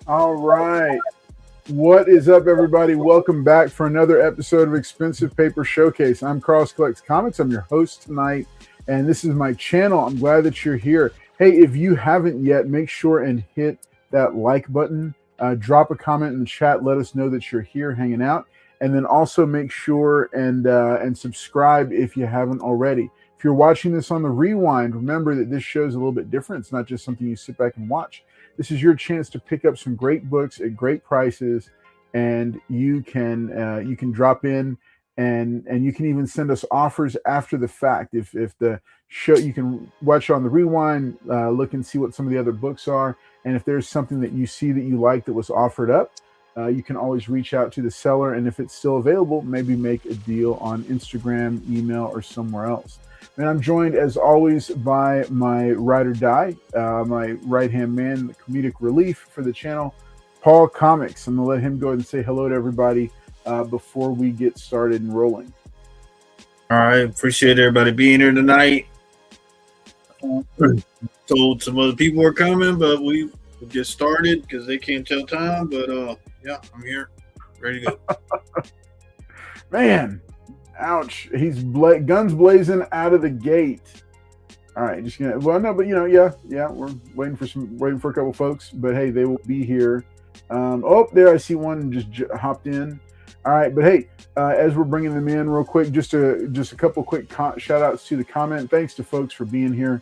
All right. What is up, everybody? Welcome back for another episode of Expensive Paper Showcase. I'm Carlos Collects Comics. I'm your host tonight, and this is my channel. I'm glad that you're here. Hey, if you haven't yet, make sure and hit that like button. Drop a comment in the chat. Let us know that you're here hanging out. And then also make sure and subscribe if you haven't already. If you're watching this on the rewind, remember that this show is a little bit different. It's not just something you sit back and watch. This is your chance to pick up some great books at great prices, and you can drop in and you can even send us offers after the fact. If the show, you can watch on the rewind, look and see what some of the other books are, and if there's something that you see that you like that was offered up, you can always reach out to the seller, and if it's still available, maybe make a deal on Instagram, email, or somewhere else. And I'm joined, as always, by my ride or die, my right-hand man, the comedic relief for the channel, Paul Comics. I'm going to let him go ahead and say hello to everybody before we get started and rolling. All right. Appreciate everybody being here tonight. Told some other people were coming, but we get started because they can't tell time. But, yeah, I'm here. Ready to go. Man. Ouch. He's guns blazing out of the gate. All right, just gonna, well, no, but yeah, we're waiting for a couple folks, but hey, they will be here. Oh, there, I see one just hopped in. All right, but hey, as we're bringing them in real quick, just a couple quick shout outs to the comment. Thanks to folks for being here.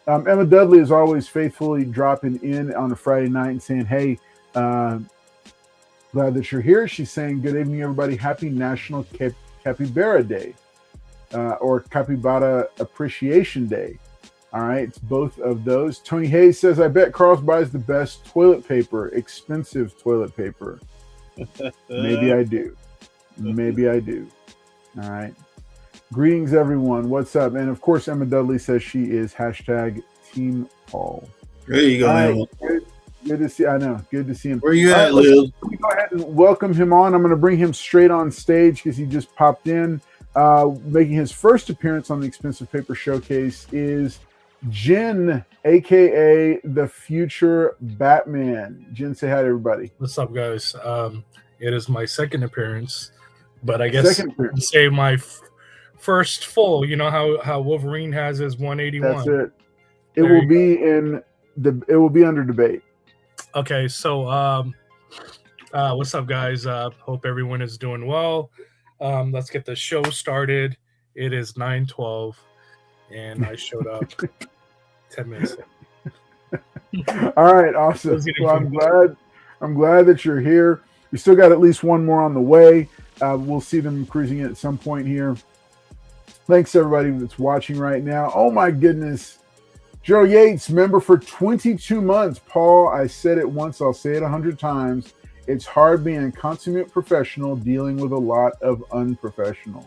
Emma Dudley is always faithfully dropping in on a Friday night and saying, hey, glad that you're here. She's saying, good evening, everybody. Happy National Capybara Day, or Capybara Appreciation Day. All right, it's both of those. Tony Hayes says, I bet Carlos buys the best toilet paper, expensive toilet paper. Maybe I do. Maybe I do. All right. Greetings, everyone. What's up? And of course, Emma Dudley says she is hashtag Team Paul. There you go, man. Good to see. I know. Good to see him. Where you at, Liz? Let me go ahead and welcome him on. I'm going to bring him straight on stage because he just popped in. Making his first appearance on the Expensive Paper Showcase is Jen, aka the future Batman. Jen, say hi to everybody. What's up, guys? It is my second appearance, but I guess say my first full. You know how Wolverine has his 181. That's it. It will be under debate. Okay, so what's up, guys? Hope everyone is doing well. Let's get the show started. It is 9:12, and I showed up 10 minutes late. All right, awesome. Well, I'm glad that you're here. We still got at least one more on the way. We'll see them cruising in at some point here. Thanks, everybody that's watching right now. Oh, my goodness. Joe Yates, member for 22 months. Paul, I said it once, I'll say it 100 times. It's hard being a consummate professional dealing with a lot of unprofessional.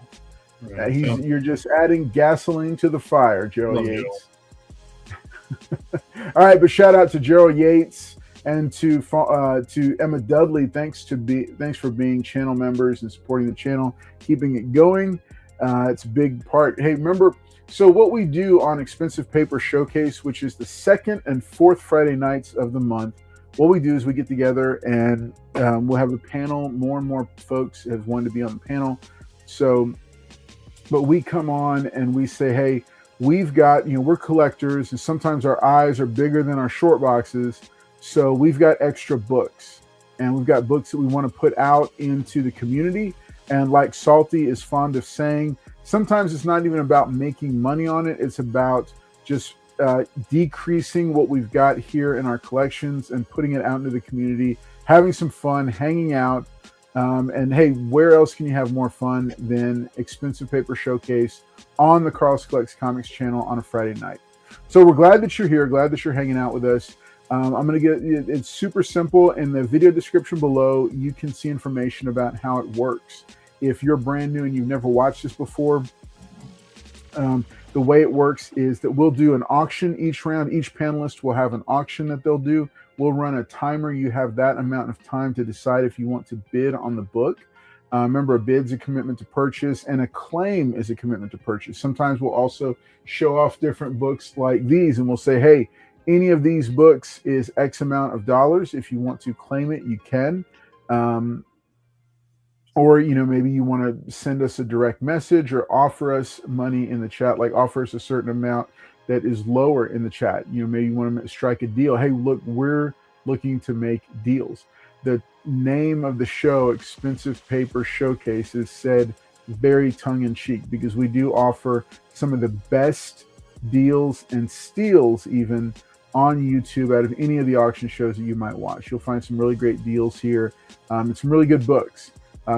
Right. You're just adding gasoline to the fire, Gerald Yates. All right, but shout out to Gerald Yates and to Emma Dudley. Thanks for being channel members and supporting the channel, keeping it going. It's a big part. Hey, remember, so what we do on Expensive Paper Showcase, which is the second and fourth Friday nights of the month, what we do is we get together and we'll have a panel. More and more folks have wanted to be on the panel. So, but we come on and we say, hey, we've got, we're collectors, and sometimes our eyes are bigger than our short boxes. So we've got extra books, and we've got books that we want to put out into the community. And like Salty is fond of saying, sometimes it's not even about making money on it. It's about just decreasing what we've got here in our collections and putting it out into the community, having some fun, hanging out. And hey, where else can you have more fun than Expensive Paper Showcase on the Carlos Collects Comics channel on a Friday night? So we're glad that you're here, glad that you're hanging out with us. I'm going to it's super simple. In the video description below, you can see information about how it works. If you're brand new and you've never watched this before, the way it works is that we'll do an auction each round. Each panelist will have an auction that they'll do. We'll run a timer. You have that amount of time to decide if you want to bid on the book. Remember, a bid's a commitment to purchase, and a claim is a commitment to purchase. Sometimes we'll also show off different books like these, and we'll say, hey, any of these books is X amount of dollars. If you want to claim it, you can. Or, maybe you want to send us a direct message or offer us money in the chat, like offer us a certain amount that is lower in the chat. Maybe you want to strike a deal. Hey, look, we're looking to make deals. The name of the show, Expensive Paper Showcase, is said very tongue-in-cheek because we do offer some of the best deals and steals even on YouTube out of any of the auction shows that you might watch. You'll find some really great deals here and some really good books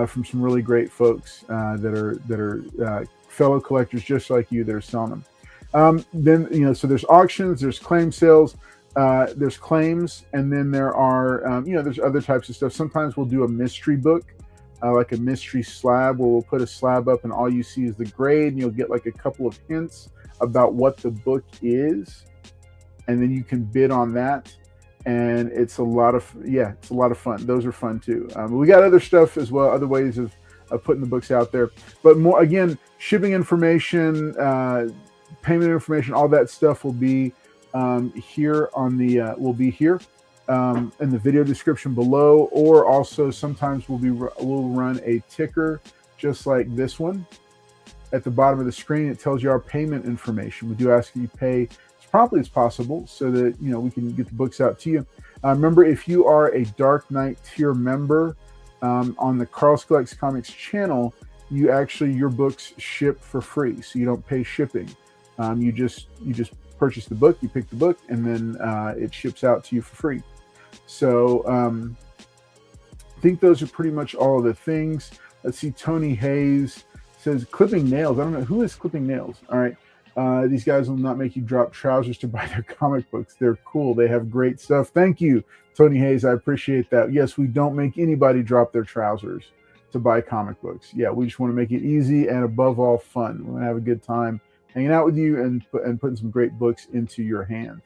from some really great folks that are fellow collectors just like you that are selling them. Then, so there's auctions, there's claim sales, there's claims, and then there are, there's other types of stuff. Sometimes we'll do a mystery book, like a mystery slab, where we'll put a slab up and all you see is the grade, and you'll get like a couple of hints about what the book is, and then you can bid on that. And it's a lot of fun. Those are fun too. We got other stuff as well, other ways of putting the books out there. But more, again, shipping information, payment information, all that stuff will be here on the in the video description below. Or also sometimes we'll run a ticker just like this one at the bottom of the screen. It tells you our payment information. We do ask that you pay promptly as possible so that we can get the books out to you. Remember, if you are a Dark Knight tier member on the Carl's Collects Comics channel, your books ship for free, so you don't pay shipping. You just purchase the book, you pick the book, and then it ships out to you for free. So I think those are pretty much all of the things. Let's see. Tony Hayes says clipping nails. I don't know who is clipping nails. All right. These guys will not make you drop trousers to buy their comic books. They're cool. They have great stuff. Thank you, Tony Hayes. I appreciate that. Yes, we don't make anybody drop their trousers to buy comic books. Yeah, we just want to make it easy and above all fun. We want to have a good time hanging out with you and putting some great books into your hands.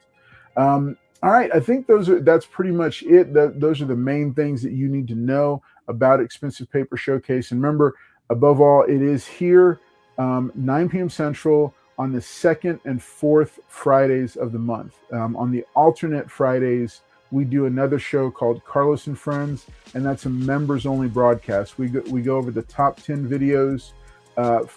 All right, I think that's pretty much it. Those are the main things that you need to know about Expensive Paper Showcase. And remember, above all, it is here 9 p.m. Central on the second and fourth Fridays of the month. On the alternate Fridays, we do another show called Carlos and Friends, and that's a members-only broadcast. We go over the top 10 videos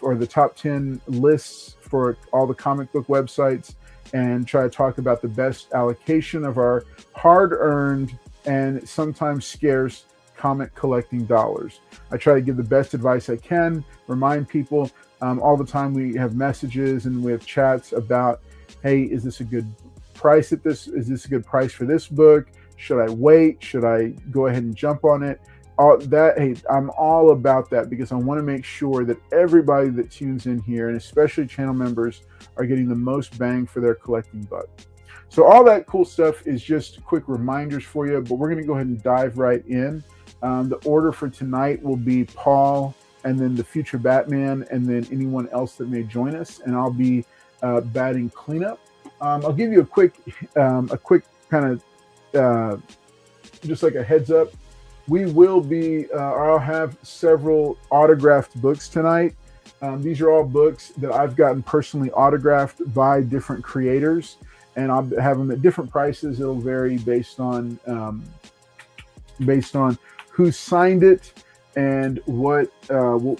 or the top 10 lists for all the comic book websites and try to talk about the best allocation of our hard-earned and sometimes scarce comic collecting dollars. I try to give the best advice I can, remind people all the time. We have messages and we have chats about, hey, is this a good price at this? Is this a good price for this book? Should I wait? Should I go ahead and jump on it? Hey, I'm all about that because I want to make sure that everybody that tunes in here, and especially channel members, are getting the most bang for their collecting buck. So all that cool stuff is just quick reminders for you, but we're going to go ahead and dive right in. The order for tonight will be Paul, and then the future Batman, and then anyone else that may join us. And I'll be batting cleanup. I'll give you a quick kind of just like a heads up. We will be, I'll have several autographed books tonight. These are all books that I've gotten personally autographed by different creators, and I'll have them at different prices. It'll vary based on who signed it and what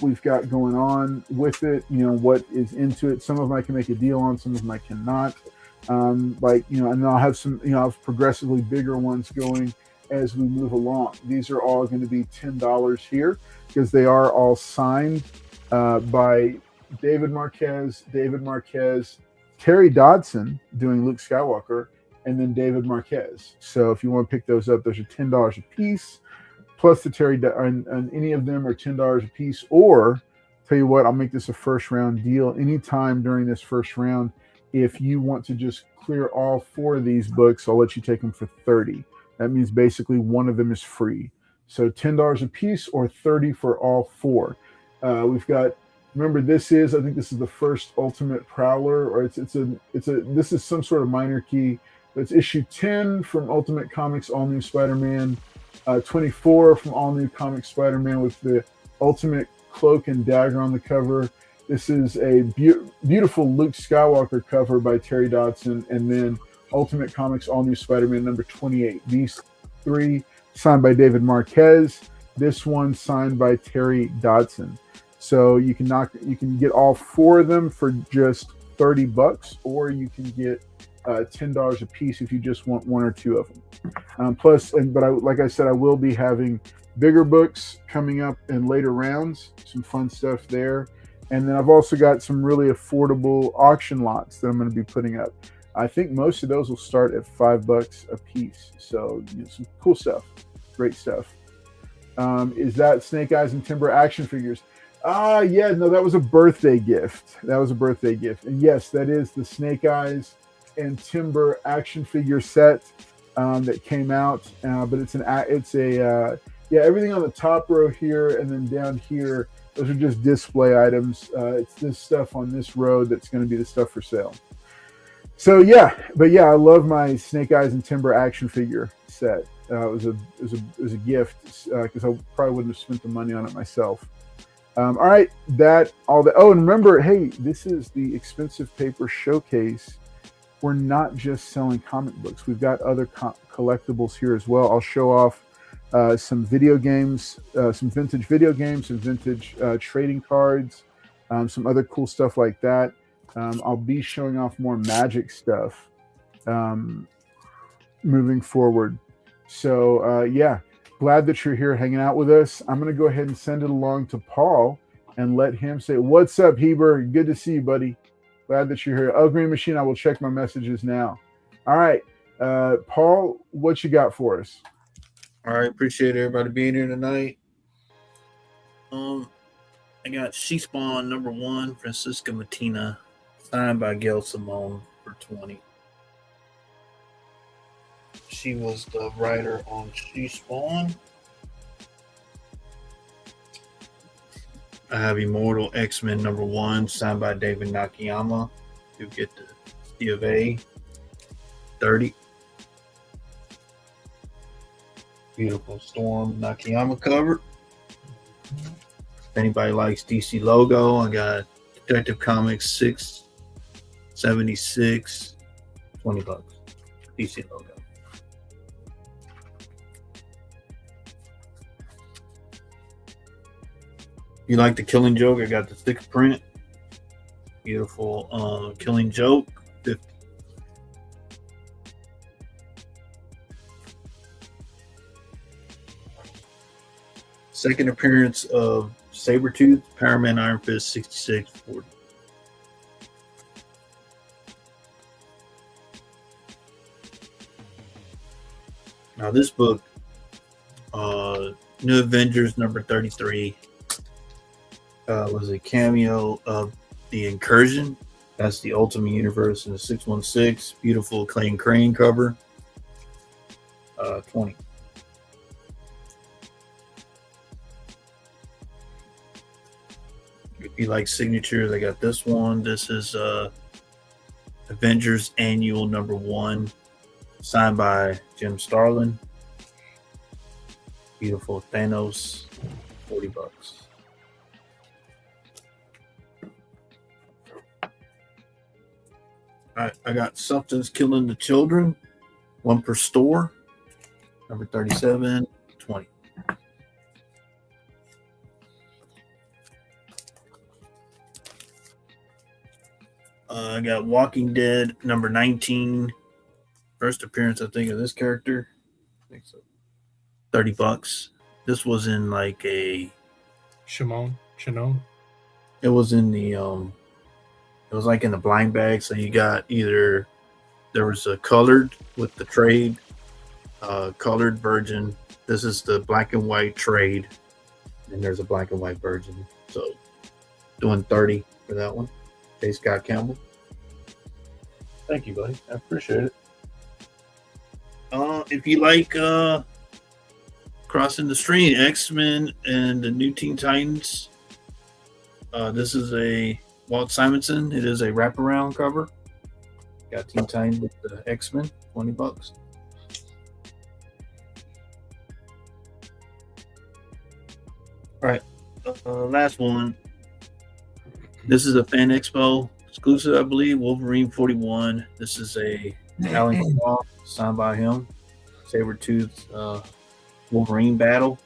we've got going on with it, what is into it. Some of them I can make a deal on, some of them I cannot. And I'll have some, I'll have progressively bigger ones going as we move along. These are all going to be $10 here because they are all signed by David Marquez, Terry Dodson doing Luke Skywalker, and then David Marquez. So if you want to pick those up, those are $10 a piece. Plus the Terry, and any of them are $10 a piece. Or, tell you what, I'll make this a first round deal. Anytime during this first round, if you want to just clear all 4 of these books, I'll let you take them for $30. That means basically one of them is free. So $10 a piece or $30 for all 4. We've got. Remember, I think this is the first Ultimate Prowler, or this is some sort of minor key. But it's issue 10 from Ultimate Comics All New Spider-Man. 24 from All New Comics Spider-Man with the Ultimate Cloak and Dagger on the cover. This is a beautiful Luke Skywalker cover by Terry Dodson, and then Ultimate Comics All New Spider-Man number 28. These 3 signed by David Marquez. This one signed by Terry Dodson. So you can get all 4 of them for just $30, or you can get $10 a piece if you just want 1 or 2 of them. Like I said, I will be having bigger books coming up in later rounds. Some fun stuff there. And then I've also got some really affordable auction lots that I'm going to be putting up. I think most of those will start at $5 a piece. So some cool stuff, great stuff. Is that Snake Eyes and Timber action figures? Yeah, no, that was a birthday gift. And yes, that is the Snake Eyes and Timber action figure set that came out. But everything on the top row here and then down here, those are just display items. It's this stuff on this row that's going to be the stuff for sale. So I love my Snake Eyes and Timber action figure set. It was a gift because I probably wouldn't have spent the money on it myself. All right, and remember, hey, this is the Expensive Paper Showcase. We're not just selling comic books. We've got other collectibles here as well. I'll show off some video games, some vintage video games, some vintage trading cards, some other cool stuff like that. I'll be showing off more Magic stuff moving forward. So, glad that you're here hanging out with us. I'm going to go ahead and send it along to Paul and let him say, "What's up, Heber? Good to see you, buddy. Glad that you're here." Oh, Green Machine, I will check my messages now. All right. Paul, what you got for us? All right, appreciate everybody being here tonight. I got She Spawn number 1, Francisca Mattina, signed by Gail Simone for 20. She was the writer on She Spawn. I have Immortal X-Men number 1, signed by David Nakayama. You get the C of A, 30. Beautiful Storm Nakayama cover. If anybody likes DC logo, I got Detective Comics 676, $20. DC logo. You like the Killing Joke? I got the 6th print. Beautiful Killing Joke, 50. Second appearance of Sabretooth, Powerman Iron Fist, 66, 40. Now this book, New Avengers number 33, was a cameo of the Incursion. That's the Ultimate Universe in the 616. Beautiful Clayton Crane cover, 20. If you like signatures, I got this one. This is Avengers Annual number 1, signed by Jim Starlin. Beautiful Thanos, $40. All right, I got Something's Killing the Children, 1 per store, number 37, 20. I got Walking Dead number 19. First appearance, I think, of this character. I think so. $30. This was in like a Shimon. It was in the it was like in the blind bag. So you got either there was a colored with the trade, colored version. This is the black and white trade, and there's a black and white version. So doing 30 for that one. J. Scott Campbell. Thank you, buddy. I appreciate it. If you like Crossing the Stream, X-Men and the New Teen Titans, this is a Walt Simonson. It is a wraparound cover. Got Teen Titans with the X-Men, $20. All right, last one. This is a Fan Expo exclusive, I believe. Wolverine 41. This is a Alan Claw, signed by him. Sabertooth Wolverine battle.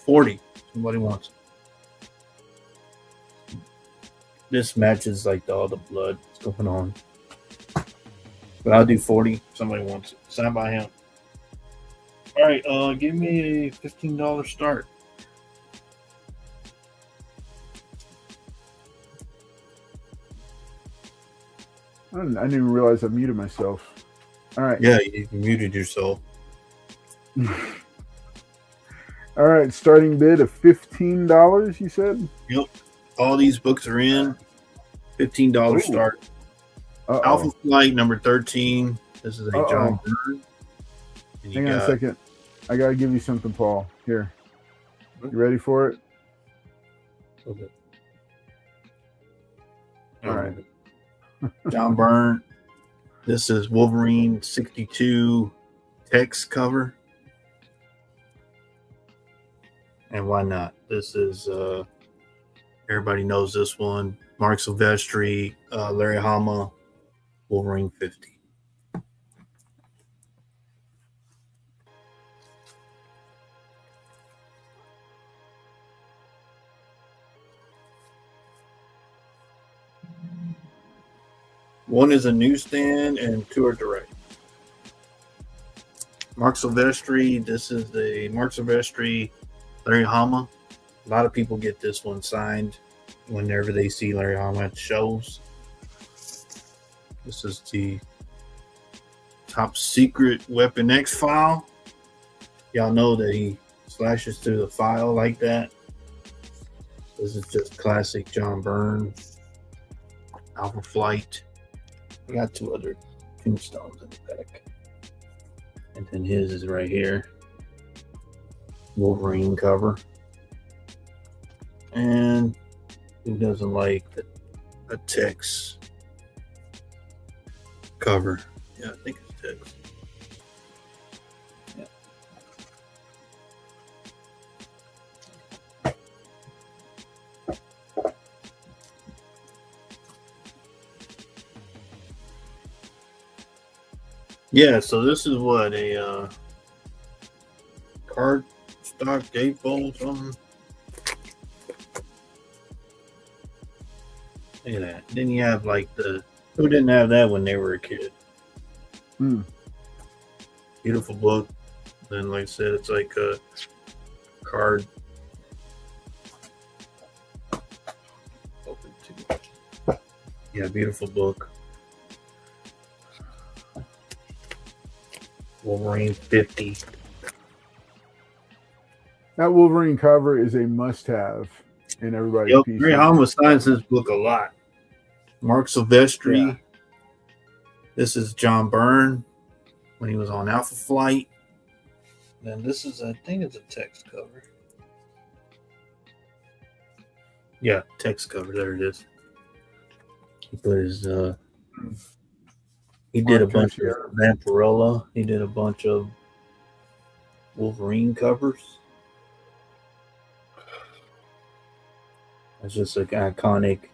40. Somebody wants it. This matches like all the blood that's going on. But I'll do 40. Somebody wants it. Signed by him. All right, give me a $15 start. I didn't even realize I muted myself. All right. Yeah, you muted yourself. All right, starting bid of $15, you said? Yep. All these books are in. $15 start. Alpha Flight number 13. This is a John Byrne. Hang on a second. I got to give you something, Paul. Here. You ready for it? Okay. All right. John Byrne. This is Wolverine 62 text cover. And why not? This is everybody knows this one. Mark Silvestri, Larry Hama, Wolverine 50. One is a newsstand and two are direct. Mark Silvestri. This is the Mark Silvestri, Larry Hama. A lot of people get this one signed whenever they see Larry Hama at shows. This is the top secret Weapon X file. Y'all know that he slashes through the file like that. This is just classic John Byrne. Alpha Flight. I got two other tombstones in the back. And then his is right here. Wolverine cover. And who doesn't like a text cover? Yeah, I think it's text. Yeah. Yeah, so this is what a card stock gatefold something. Look at that. Then you have like who didn't have that when they were a kid? Beautiful book. Then like I said, it's like a card. Open to. Yeah, beautiful book. Wolverine 50. That Wolverine cover is a must-have in everybody's Yep, piece. Larry Hama signs this book a lot. Mark Silvestri. Yeah. This is John Byrne when he was on Alpha Flight. Then this is, I think it's a text cover. Yeah, text cover. There it is. He put his, he did a bunch of Vampirella. He did a bunch of Wolverine covers. It's just like iconic.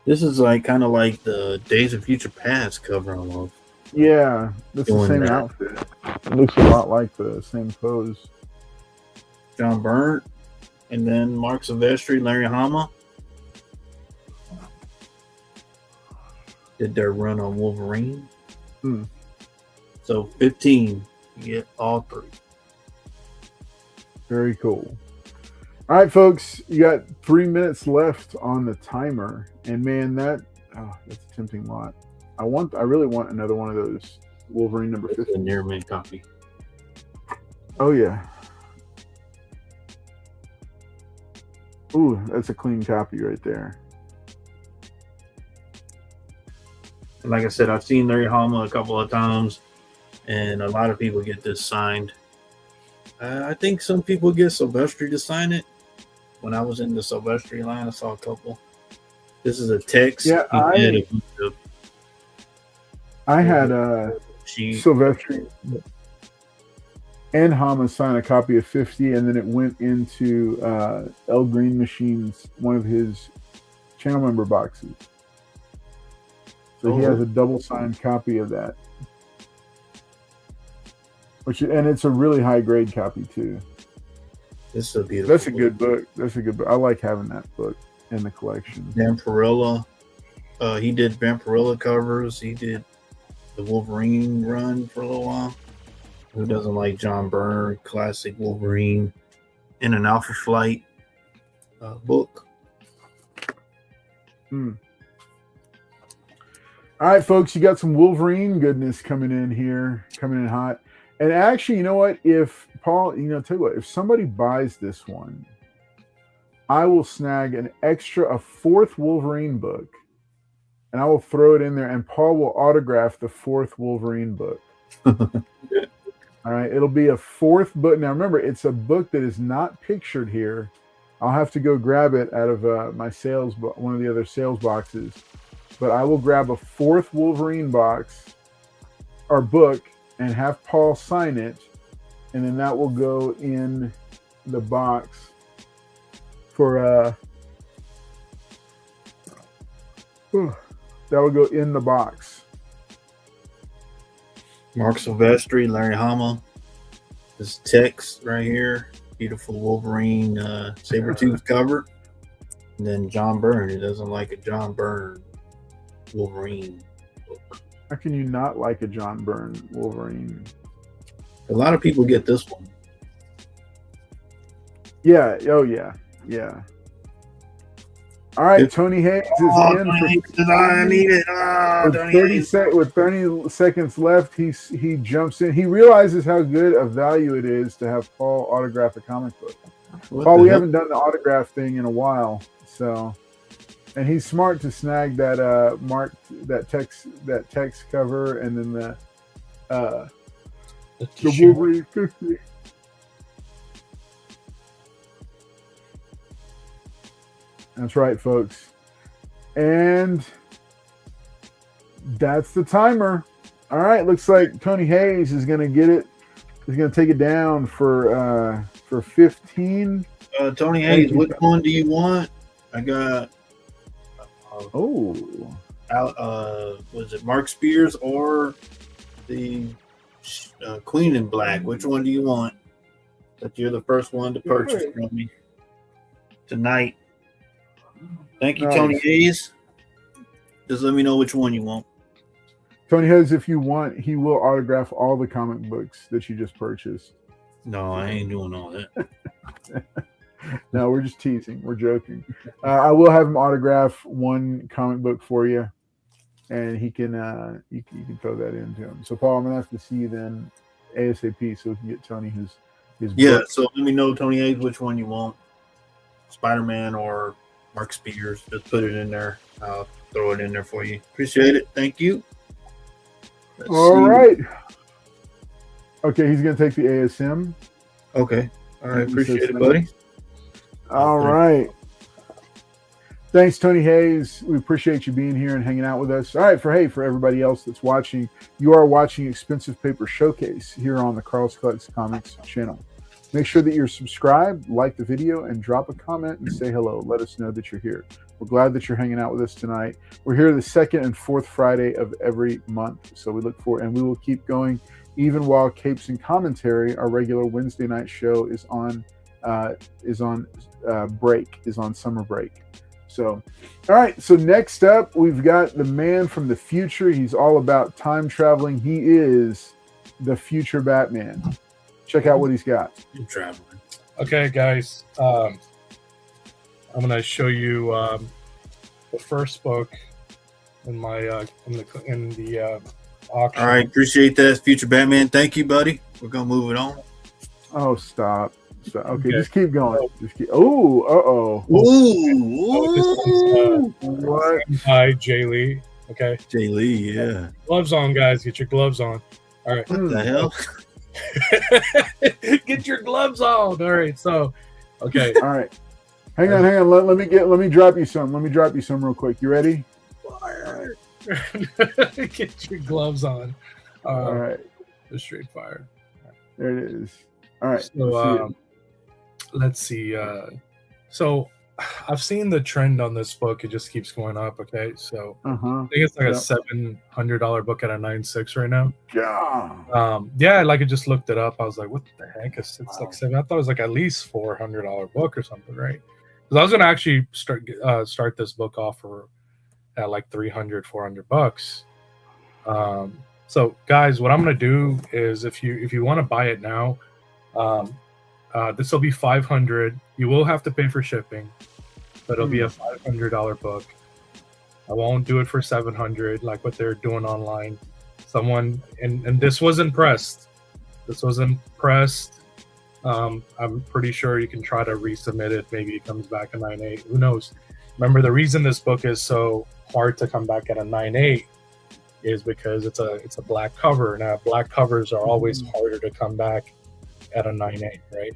This is like kind of like the Days of Future Past cover almost. Yeah, that's the same outfit. It looks a lot like the same pose. John Byrne, and then Mark Silvestri, Larry Hama did their run on Wolverine. So 15, you get all three. Very cool. All right, folks, you got 3 minutes left on the timer, and man, that's a tempting lot. I really want another one of those Wolverine number 50. A near mint copy. Oh yeah. Ooh, that's a clean copy right there. Like I said, I've seen Larry Hama a couple of times, and a lot of people get this signed. I think some people get Silvestri to sign it. When I was in the Silvestri line, I saw a couple. This is a text. Yeah, I had Silvestri and Hama sign a copy of 50, and then it went into El Green Machine's one of his channel member boxes. So he has a double-signed copy of that. And it's a really high-grade copy, too. This is a beautiful That's a good book. That's a good book. I like having that book in the collection. Vampirella. He did Vampirella covers. He did the Wolverine run for a little while. Who doesn't like John Byrne, classic Wolverine in an Alpha Flight book? All right, folks, you got some Wolverine goodness coming in here, coming in hot. And actually, you know what? If Paul, tell you what, if somebody buys this one, I will snag a fourth Wolverine book, and I will throw it in there, and Paul will autograph the fourth Wolverine book. All right, it'll be a fourth book. Now, remember, it's a book that is not pictured here. I'll have to go grab it out of one of the other sales boxes. But I will grab a fourth Wolverine box or book and have Paul sign it, and then that will go in the box for that will go in the box. Mark Silvestri, Larry Hama. This text right here. Beautiful Wolverine Sabretooth cover. And then John Byrne. He doesn't like a John Byrne Wolverine book. How can you not like a John Byrne Wolverine? A lot of people get this one. Yeah. Oh, yeah. Yeah. All right. Tony Hayes is in. I need it. With 30 seconds left, he jumps in. He realizes how good a value it is to have Paul autograph a comic book. Paul, we haven't done the autograph thing in a while, so. And he's smart to snag that text cover, and then the Wolverine 50. That's right, folks. And that's the timer. All right, looks like Tony Hayes is going to get it. He's going to take it down for 15. Tony Hayes, which one do you want? I got. Was it Mark Spears or the Queen in Black? Which one do you want? That you're the first one to purchase from me tonight. Thank you, nice. Tony Hayes. Just let me know which one you want. Tony Hayes, if you want, he will autograph all the comic books that you just purchased. No, I ain't doing all that. No, we're just teasing. We're joking. I will have him autograph one comic book for you, and he can you can throw that into him. So, Paul, I'm gonna have to see you then ASAP so we can get Tony his book. So let me know, Tony Hayes, which one you want, Spider-Man or Mark Spears. Just put it in there. I'll throw it in there for you. Appreciate it. Thank you. All right. Okay, he's gonna take the ASM. Okay. All right. Appreciate it, buddy. All right. Thanks, Tony Hayes. We appreciate you being here and hanging out with us. All right, for everybody else that's watching, you are watching Expensive Paper Showcase here on the Carl's Collects Comics channel. Make sure that you're subscribed, like the video, and drop a comment and say hello. Let us know that you're here. We're glad that you're hanging out with us tonight. We're here the second and fourth Friday of every month, so we look forward, and we will keep going even while Capes and Commentary, our regular Wednesday night show, is on summer break. So, all right. So next up, we've got the man from the future. He's all about time traveling. He is the future Batman. Check out what he's got. I'm traveling. Okay, guys. I'm going to show you the first book in my in the auction. All right, appreciate that, future Batman. Thank you, buddy. We're gonna move it on. Oh, stop. Okay, just keep going. Just keep. Oh, Ooh. What? Hi, Jay Lee. Okay. Jay Lee, yeah. Gloves on, guys. Get your gloves on. All right. What the hell? Get your gloves on. All right. So, okay. All right. Hang on. Let me drop you some. Let me drop you some real quick. You ready? Fire. Get your gloves on. All right. The straight fire. There it is. All right. So let's see. So I've seen the trend on this book. It just keeps going up. Okay, so I think it's like a $700 book at a 9.6 right now. Yeah. Like I just looked it up. I was like, what the heck? It's like seven. I thought it was like at least $400 book or something, right? Because I was gonna actually start this book off at like 300-400 bucks. So guys, what I'm gonna do is if you want to buy it now, this will be $500. You will have to pay for shipping, but it'll be a $500 book. I won't do it for $700 like what they're doing online. Someone and this wasn't pressed. I'm pretty sure you can try to resubmit it. Maybe it comes back a 9.8. Who knows? Remember, the reason this book is so hard to come back at a 9.8 is because it's a black cover. Now, black covers are always harder to come back at a 9.8, right?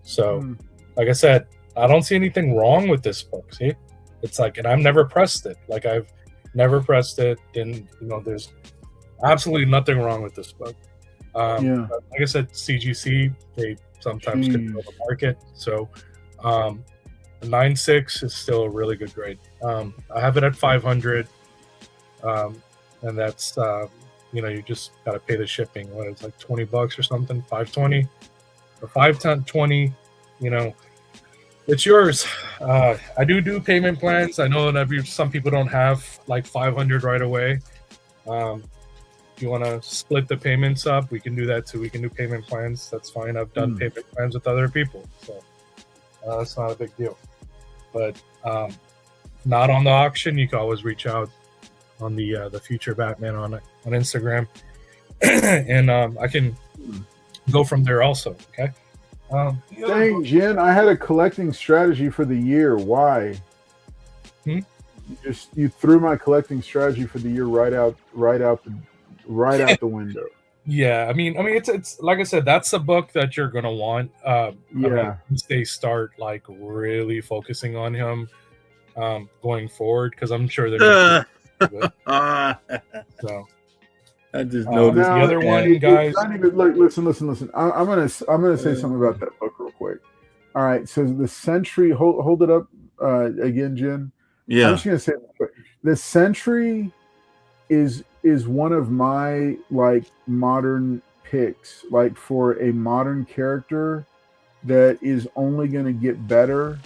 So, like I said, I don't see anything wrong with this book. See, it's like, and I've never pressed it. Like I've never pressed it, and there's absolutely nothing wrong with this book. Like I said, CGC, they sometimes control the market. So, a 9.6 is still a really good grade. I have it at 500, and that's you just got to pay the shipping. What it's like $20 or something, 520 or 520. It's yours. I do payment plans. I know that some people don't have like 500 right away. If you want to split the payments up, we can do that too. We can do payment plans. That's fine. I've done payment plans with other people, so that's not a big deal. But not on the auction. You can always reach out on the Future Batman on Instagram, and I can go from there also. Okay. Dang, Jen, I had a collecting strategy for the year. Why? You threw my collecting strategy for the year right out the window. Yeah, I mean, it's like I said, that's a book that you're gonna want. Once they start like really focusing on him, going forward, because I'm sure they're. So. I just know the other one, guys. Look, listen. I'm gonna say something about that book real quick. All right, so the Sentry, hold it up again, Jen. Yeah, I'm just gonna say the Sentry is one of my like modern picks, like for a modern character that is only gonna get better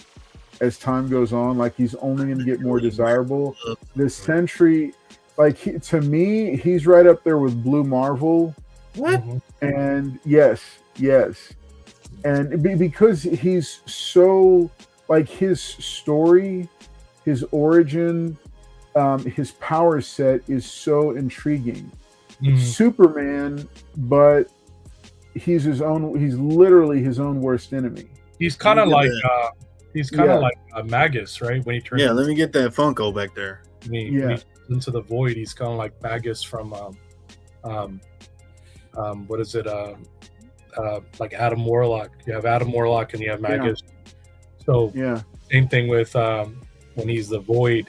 as time goes on. Like he's only gonna get more desirable. The Sentry. Like to me, he's right up there with Blue Marvel. What? And yes, and because he's so like his story, his origin, his power set is so intriguing. Superman, but he's literally his own worst enemy. He's kind of like Magus, right? When he turns. Yeah, let me get that Funko back there. Into the void, he's kind of like Magus from what is it, like Adam Warlock. You have Adam Warlock and you have Magus. So same thing with when he's the void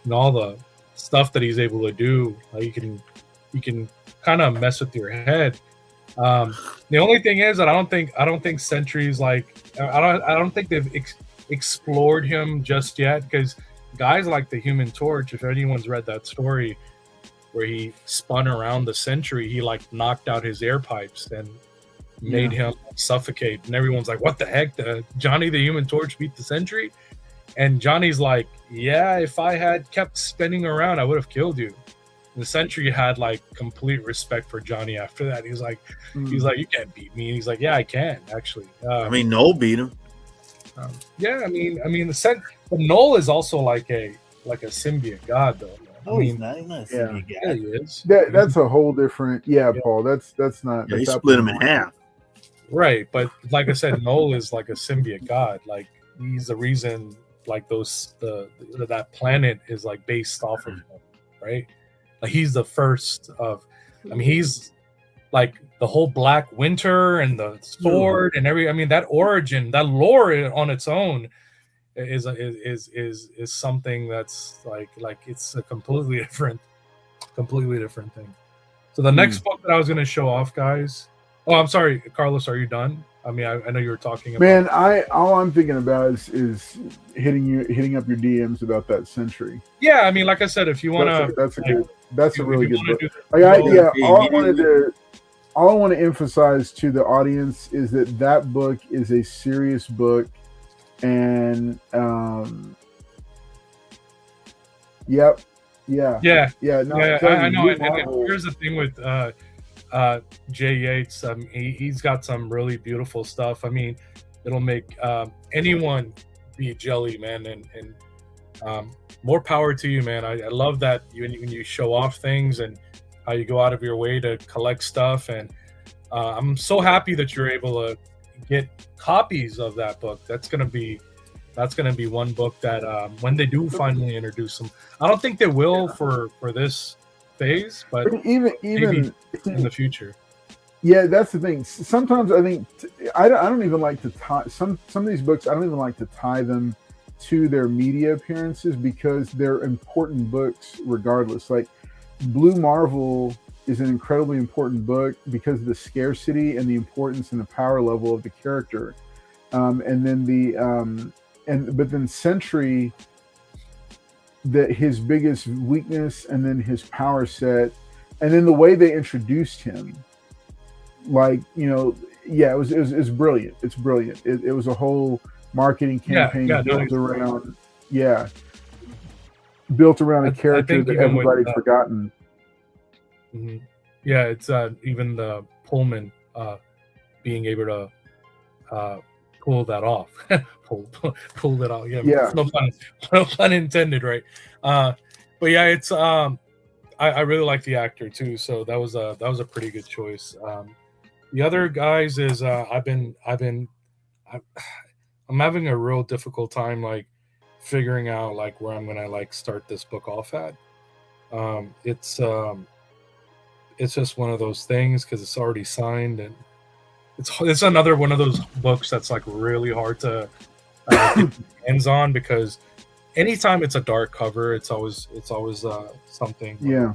and all the stuff that he's able to do. Like you can kind of mess with your head. The only thing is that I don't think Sentry's like I don't think they've explored him just yet, because guys like the Human Torch, if anyone's read that story where he spun around the Sentry, he like knocked out his air pipes and made him suffocate, and everyone's like, what the heck, Johnny the Human Torch beat the Sentry? And Johnny's like, yeah, if I had kept spinning around, I would have killed you. And the Sentry had like complete respect for Johnny after that. He's like you can't beat me. And he's like, yeah, I can actually. Noel beat him. But Noel is also like a symbiote god, though. He's not a symbiote god. Yeah, he is. That's a whole different. Paul. That's not. He split him in half. Right, but like I said, Noel is like a symbiote god. Like he's the reason. Like that planet is like based off of him, right? Like he's the first of. He's like the whole Black Winter and the sword and that origin, that lore on its own is something that's like it's a completely different thing. So the next book that I was going to show off, guys, Oh, I'm sorry, Carlos. Are you done? I mean, I know you were talking about. Man, all I'm thinking about is hitting up your DMs about that Century. Yeah, I mean, like I said, if you want to, that's a really good book. Do All I want to emphasize to the audience is that book is a serious book, and yep, yeah. No, I know. And here's the thing with Jay Yates. He's got some really beautiful stuff. I mean, it'll make anyone be jelly, man. And more power to you, man. I love that when you show off things and how you go out of your way to collect stuff. And I'm so happy that you're able to get copies of that book. That's gonna be one book that when they do finally introduce them, I don't think they will for this phase, but even maybe in the future. Yeah, that's the thing. Sometimes I think I don't even like to tie some of these books. I don't even like to tie them to their media appearances because they're important books regardless. Like Blue Marvel is an incredibly important book because of the scarcity and the importance and the power level of the character. And then but then Sentry, his biggest weakness, and then his power set, and then the way they introduced him, like, it was brilliant. It's brilliant. It was a whole marketing campaign built around a character that everybody's forgotten. Mm-hmm. Yeah, it's even the Pullman being able to pull that off. pull it off. Yeah. No pun intended, right? But yeah, it's I really like the actor too, so that was a pretty good choice. The other guys is I'm having a real difficult time like figuring out like where I'm gonna like start this book off at. It's just one of those things because it's already signed, and it's another one of those books that's like really hard to get hands on because anytime it's a dark cover, it's always something. Yeah.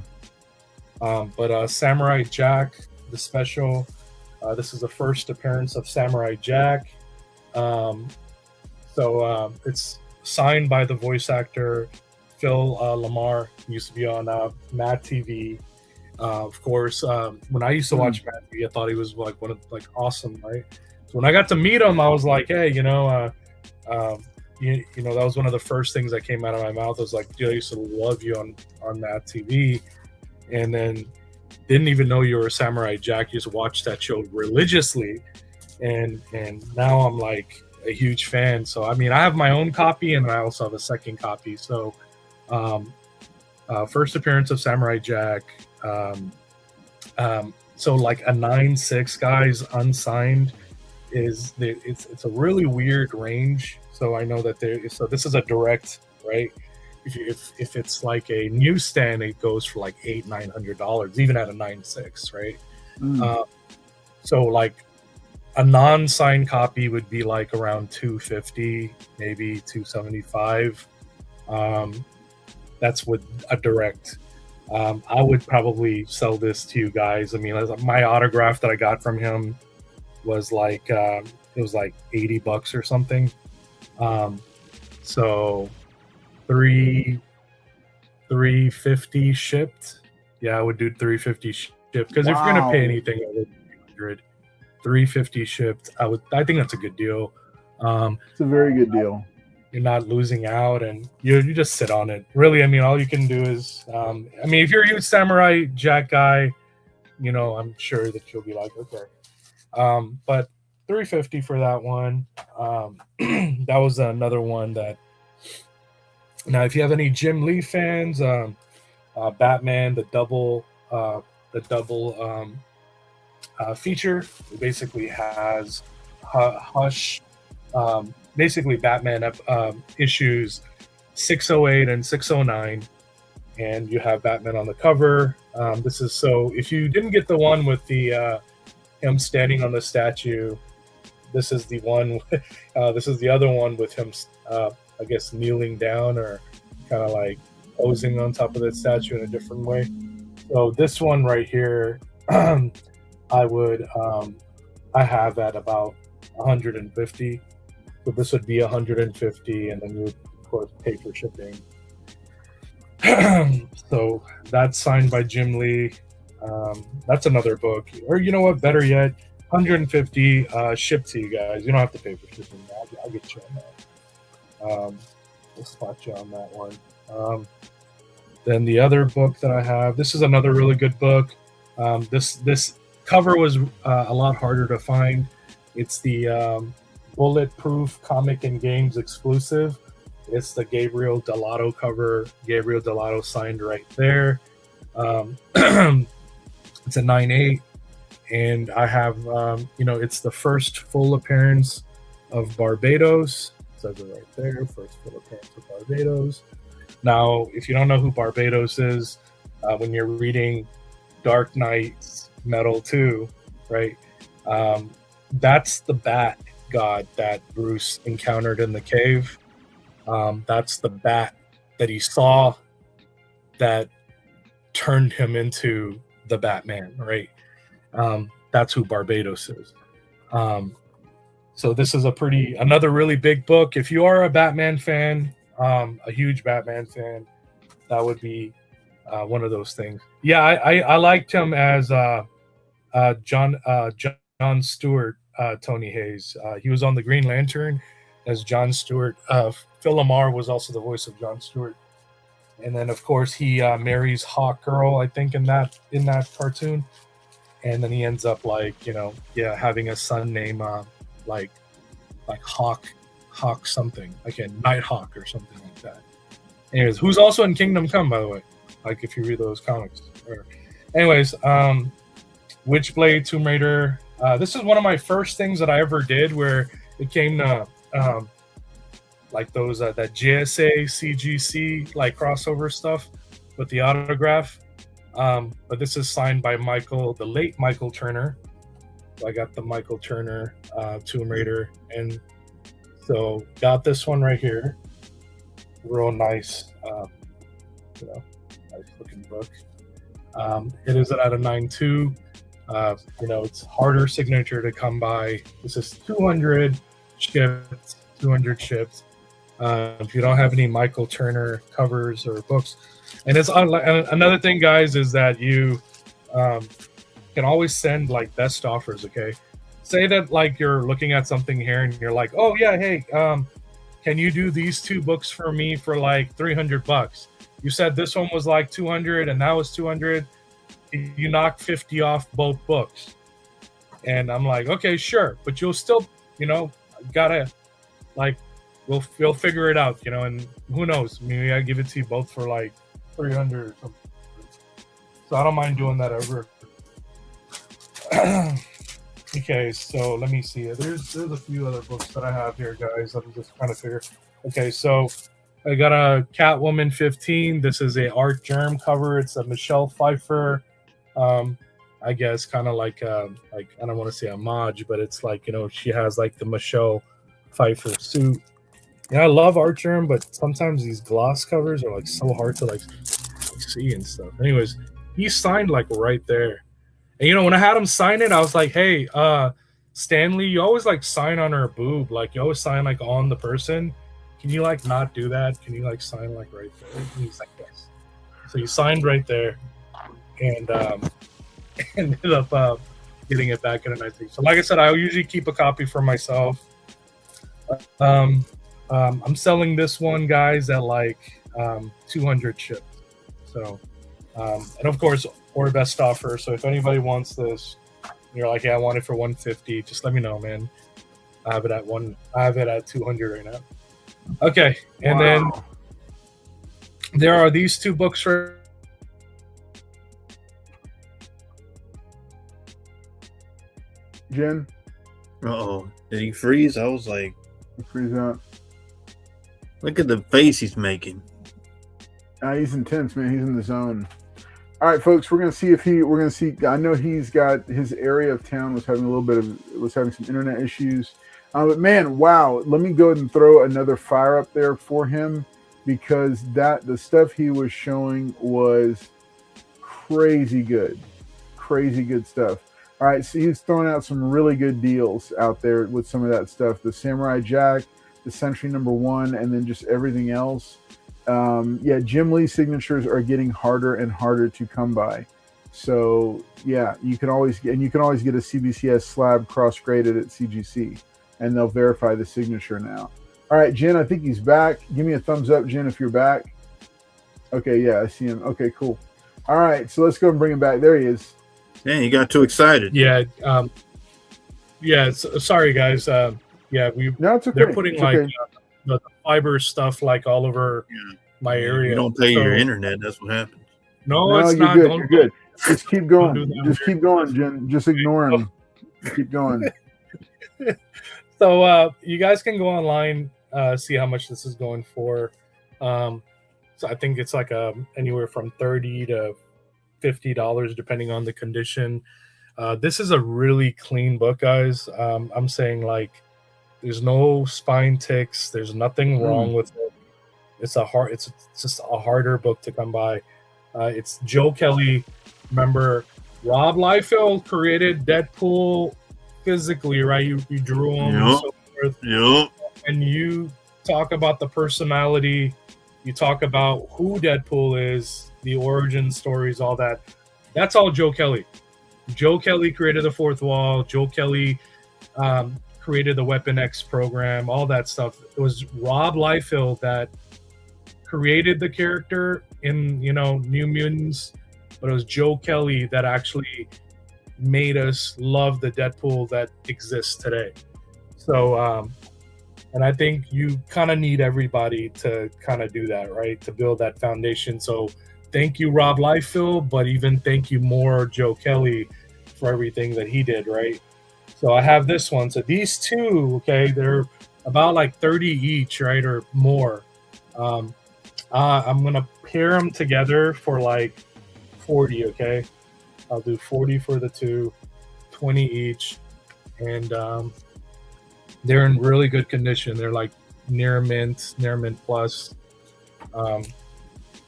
But Samurai Jack, the special. This is the first appearance of Samurai Jack. So it's signed by the voice actor Phil Lamar. He used to be on Mad TV. Of course, when I used to watch Mad TV, I thought he was like awesome, right? So when I got to meet him, I was like, hey, that was one of the first things that came out of my mouth. I was like, dude, I used to love you on Mad TV, and then didn't even know you were a Samurai Jack. You just watched that show religiously, and now I'm like a huge fan. So I mean, I have my own copy, and I also have a second copy. So, first appearance of Samurai Jack. So like a 9.6, guys, unsigned it's a really weird range. So I know that so this is a direct, right? If it's like a newsstand, it goes for like $800-900, even at a 9.6, right? So like a non-signed copy would be like around $250, maybe $275. That's with a direct. I would probably sell this to you guys. I mean, my autograph that I got from him was like it was like $80 or something. So $350 shipped. Yeah, I would do $350 shipped because if you're gonna pay anything over $300, $350 shipped. I think that's a good deal. It's a very good deal. You're not losing out, and you just sit on it. Really, I mean, all you can do is, if you're a huge Samurai Jack guy, I'm sure that you'll be like, okay. But $350 for that one. That was another one that. Now, if you have any Jim Lee fans, Batman, the double feature, it basically has Hush. Basically Batman issues 608 and 609, and you have Batman on the cover. This is so if you didn't get the one with the him standing on the statue, this is the one. This is the other one with him, I guess, kneeling down or kind of like posing on top of the statue in a different way. So this one right here, I would I have at about 150. So this would be 150, and then you would, of course, pay for shipping. So that's signed by Jim Lee. That's another book. Or you know what? Better yet, 150 shipped to you guys. You don't have to pay for shipping. I'll get you on that. We'll spot you on that one. Then the other book that I have, this is another really good book. This cover was a lot harder to find. It's the Bulletproof Comic and Games exclusive. It's the Gabriel Delato cover. Gabriel Delato signed right there. It's a 9/8, and I have it's the first full appearance of Barbados. It says it right there. First full appearance of Barbados. Now, if you don't know who Barbados is, when you're reading Dark Knight's Metal 2, right? That's the bat god that Bruce encountered in the cave. That's the bat that he saw that turned him into the Batman, right? That's who Barbados is. So this is another really big book. If you are a Batman fan, a huge Batman fan, that would be one of those things. Yeah, I liked him as John Stewart, Tony Hayes. He was on the Green Lantern as John Stewart. Phil Lamar was also the voice of John Stewart. And then, of course, he marries Hawk Girl, I think, in that cartoon. And then he ends up having a son named like Hawk something, like a Nighthawk or something like that. Anyways, who's also in Kingdom Come, by the way, like if you read those comics. Anyways, Witchblade, Tomb Raider. This is one of my first things that I ever did where it came to like those that JSA CGC like crossover stuff with the autograph. But this is signed by the late Michael Turner. So I got the Michael Turner Tomb Raider, and so got this one right here. Real nice, nice looking book. It is at a 9.2. It's harder signature to come by. This is 200 shipped. 200 shipped. If you don't have any Michael Turner covers or books, and it's another thing, guys, is that you can always send like best offers. Okay, say that like you're looking at something here and you're like, oh yeah, hey, can you do these two books for me for like $300? You said this one was like 200 and that was 200. You knock 50 off both books, and I'm like, okay, sure, but you'll still, gotta like, we'll figure it out, and who knows, maybe I give it to you both for like 300 or something. So I don't mind doing that ever. Okay, so let me see. There's a few other books that I have here, guys. Let me just kind of figure. Okay, so I got a Catwoman 15. This is a Art Germ cover. It's a Michelle Pfeiffer. I guess kind of like I don't want to say homage, but it's like, she has like the Michelle Pfeiffer suit. I love Art Germ, but sometimes these gloss covers are like so hard to like see and stuff. Anyways, he signed like right there. And when I had him sign it, I was like, hey, Stanley, you always like sign on her boob. Like you always sign like on the person. Can you like not do that? Can you like sign like right there? And he's like, yes. So he signed right there, and ended up getting it back in a nice thing. So like I said, I usually keep a copy for myself. I'm selling this one, guys, at like 200 shipped. So, and of course, or best offer. So if anybody wants this, you're like, yeah, I want it for 150. Just let me know, man. I have it at 200 right now. Okay, and then there are these two books for. Jen? Uh-oh. Did he freeze? I was like... Freeze out. Look at the face he's making. He's intense, man. He's in the zone. All right, folks, we're going to see. I know he's got his area of town was having some internet issues. But man, wow. Let me go ahead and throw another fire up there for him, because the stuff he was showing was crazy good stuff. All right, so he's throwing out some really good deals out there with some of that stuff. The Samurai Jack, the Century #1, and then just everything else. Yeah, Jim Lee signatures are getting harder and harder to come by. So yeah, you can always get a CBCS slab cross graded at CGC, and they'll verify the signature now. All right, Jen, I think he's back. Give me a thumbs up, Jen, if you're back. Okay, yeah, I see him. Okay, cool. All right, so let's go and bring him back. There he is. Dang, you got too excited. Yeah. Sorry, guys. No, it's okay. They're putting it's like okay. The fiber stuff like all over my area. You don't pay your internet. That's what happens. No, it's you're not. good. You're good. Just keep going. Just keep going, here. Jen. Just ignore him. Keep going. So you guys can go online, see how much this is going for. So I think it's like anywhere from $30 to $50 depending on the condition. This is a really clean book, guys. I'm saying like there's no spine ticks. There's nothing wrong with it. It's just a harder book to come by. It's Joe Kelly. Remember, Rob Liefeld created Deadpool physically, right? You drew him and so forth. Yep. And you talk about the personality. You talk about who Deadpool is, the origin stories, all that. That's all Joe Kelly. Joe Kelly created the Fourth Wall. Joe Kelly created the Weapon X program, all that stuff. It was Rob Liefeld that created the character in, New Mutants, but it was Joe Kelly that actually made us love the Deadpool that exists today. So, and I think you kind of need everybody to kind of do that, right? To build that foundation. So thank you, Rob Liefeld, but even thank you more, Joe Kelly, for everything that he did, right? So I have this one. So these two, okay, they're about like 30 each, right? Or more. I'm going to pair them together for like 40, okay? I'll do 40 for the two, 20 each. And they're in really good condition. They're like near mint plus. And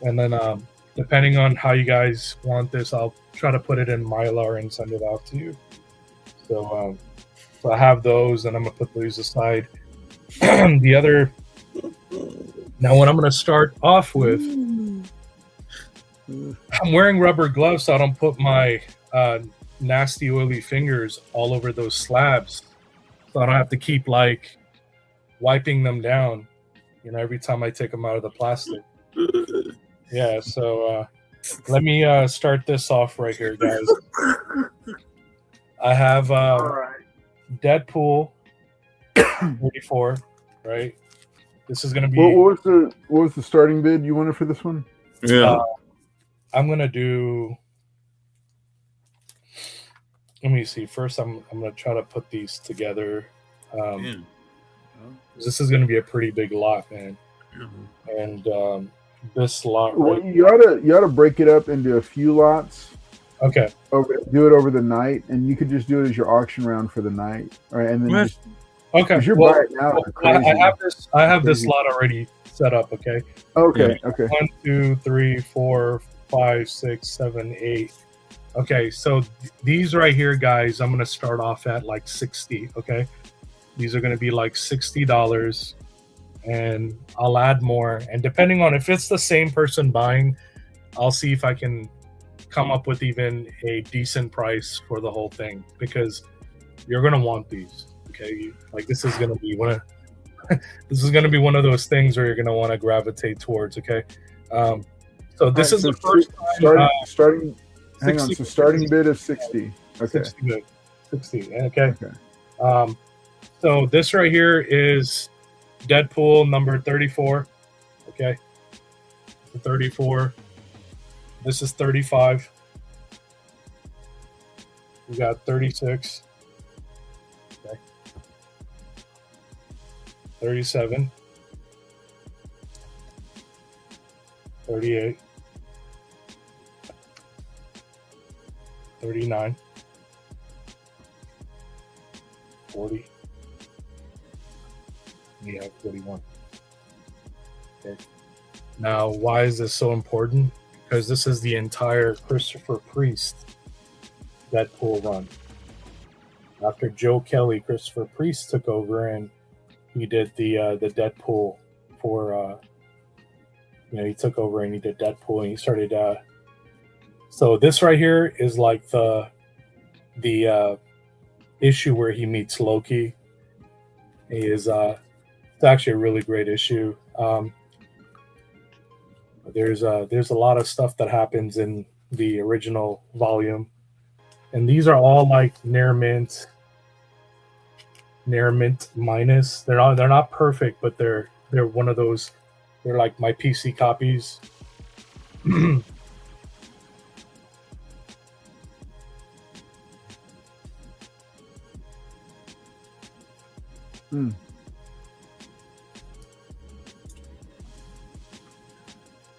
then depending on how you guys want this, I'll try to put it in Mylar and send it out to you. So, so I have those, and I'm gonna put these aside. The other, now what I'm gonna start off with, I'm wearing rubber gloves so I don't put my nasty oily fingers all over those slabs, so I don't have to keep like wiping them down, every time I take them out of the plastic. Yeah, so let me start this off right here, guys. I have Deadpool 44, right? This is gonna be. What was the starting bid you wanted for this one? Yeah, I'm gonna do. Let me see. First, I'm gonna try to put these together. This is gonna be a pretty big lot, man. And this lot. Well, you ought to break it up into a few lots. Okay. Do it over the night, and you could just do it as your auction round for the night, right? And then just okay. You're buying now. I have this lot already set up. Okay. Okay. Okay. 1, 2, 3, 4, 5, 6, 7, 8. Okay, so these right here, guys, I'm gonna start off at like 60. Okay, these are gonna be like $60, and I'll add more. And depending on if it's the same person buying, I'll see if I can come up with even a decent price for the whole thing, because you're gonna want these. Okay, like this is gonna be one of those things where you're gonna want to gravitate towards. Okay, so this is the first time starting. Hang on, so starting bid of 60. Okay. 60. Okay. So this right here is Deadpool number 34. Okay. 34. This is 35. We got 36. Okay. 37. 38. 39, 40, we have 41. Okay. Now, why is this so important? Because this is the entire Christopher Priest Deadpool run. after Joe Kelly, Christopher Priest took over, and he did the Deadpool for he took over and he did Deadpool, and he started. So this right here is like the issue where he meets Loki. It's actually a really great issue. There's a lot of stuff that happens in the original volume, and these are all like near mint minus. They're not perfect, but they're one of those. They're like my PC copies.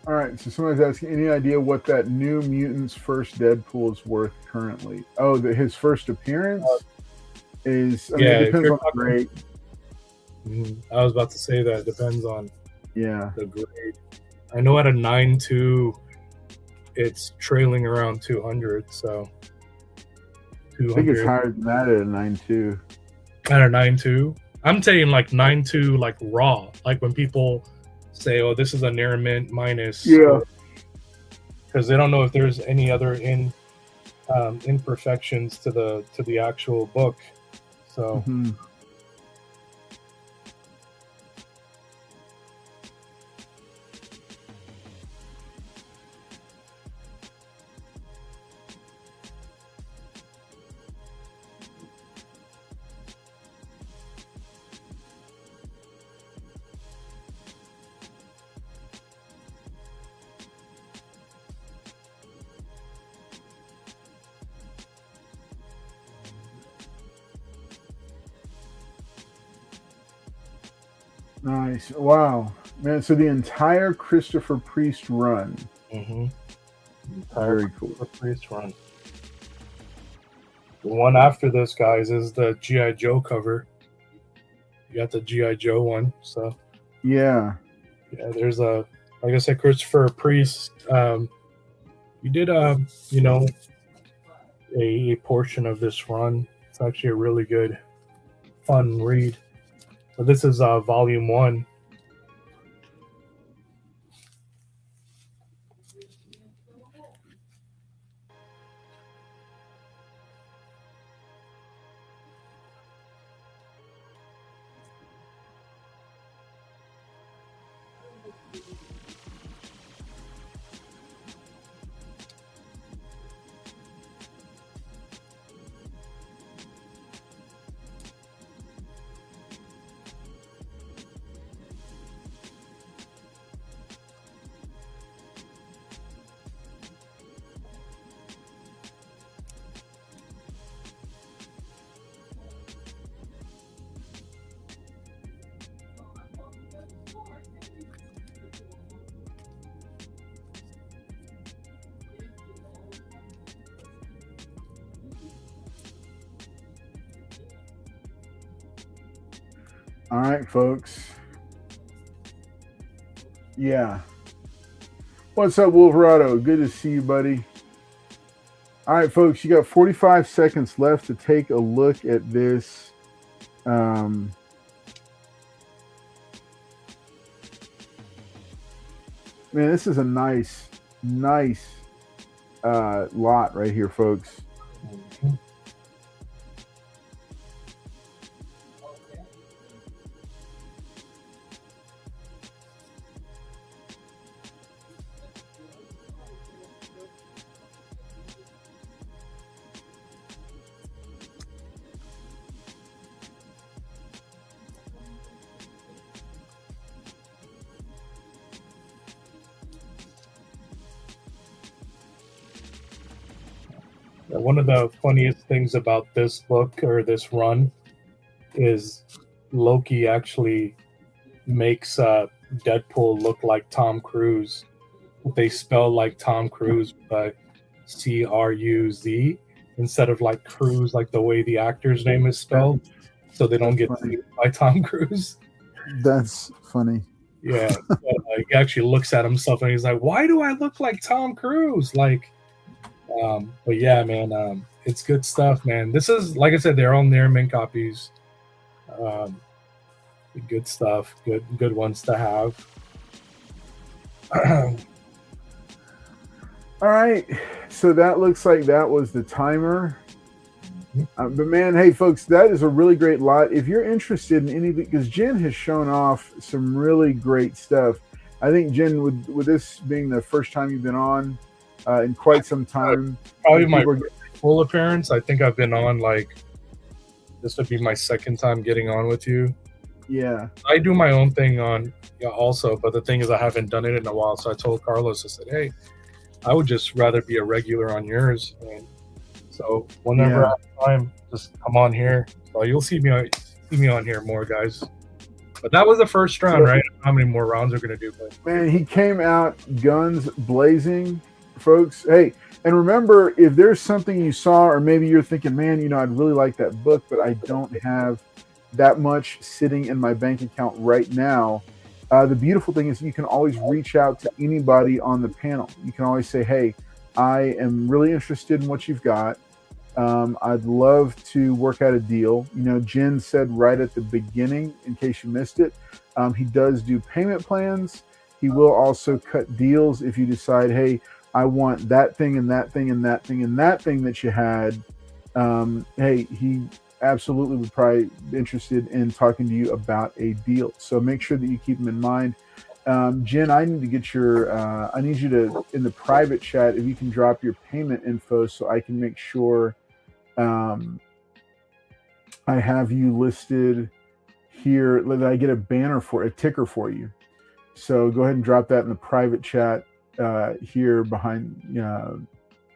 All right, so somebody's asking, any idea what that New Mutants first Deadpool is worth currently? Oh, his first appearance is. I mean, it depends on the grade. I was about to say that it depends on the grade. I know at a 9.2, it's trailing around 200. So 200. I think it's higher than that at a 9.2. At a 9.2, I'm saying like 9.2, like raw, like when people say, "Oh, this is a near mint minus," because they don't know if there's any other imperfections to the actual book. So. Nice. Wow. Man, so the entire Christopher Priest run. Very cool. Christopher Priest run. The one after this, guys, is the G.I. Joe cover. You got the G.I. Joe one, so. Yeah, there's like I said, Christopher Priest. You did, a portion of this run. It's actually a really good, fun read. So this is volume 1. All right, folks. Yeah. What's up, Wolverado? Good to see you, buddy. All right, folks, you got 45 seconds left to take a look at this. Man, this is a nice lot right here, folks. One of the funniest things about this book or this run is Loki actually makes Deadpool look like Tom Cruise. They spell like Tom Cruise, but C-R-U-Z instead of like Cruise, like the way the actor's name is spelled, so they don't get sued by Tom Cruise. That's funny. Yeah, he actually looks at himself and he's like, "Why do I look like Tom Cruise?" Like. But yeah, man, it's good stuff, man. This is, like I said, they're on there, mint copies. Good stuff, good ones to have. All right, so that looks like that was the timer. But man, hey folks, that is a really great lot. If you're interested in anything, because Jen has shown off some really great stuff. I think Jen, with this being the first time you've been on in quite some time, probably my full appearance. I think I've been on, like, this would be my second time getting on with you. Yeah, I do my own thing on also, but the thing is I haven't done it in a while. So I told Carlos, I said, hey, I would just rather be a regular on yours. And so whenever I have time, just come on here. So you'll see me on here more, guys. But that was the first round, right? How many more rounds we're gonna do? But man, he came out guns blazing, folks. Hey, and remember, if there's something you saw, or maybe you're thinking, man, you know, I'd really like that book, but I don't have that much sitting in my bank account right now. The beautiful thing is you can always reach out to anybody on the panel. You can always say, hey, I am really interested in what you've got. I'd love to work out a deal. You know, Jen said right at the beginning, in case you missed it, he does do payment plans. He will also cut deals if you decide, hey, I want that thing and that thing and that thing and that thing that you had. Hey, he absolutely would probably be interested in talking to you about a deal. So make sure that you keep him in mind. Jen, I need to get your, I need you to, in the private chat, if you can drop your payment info so I can make sure I have you listed here, that I get a banner for, a ticker for you. So go ahead and drop that in the private chat here behind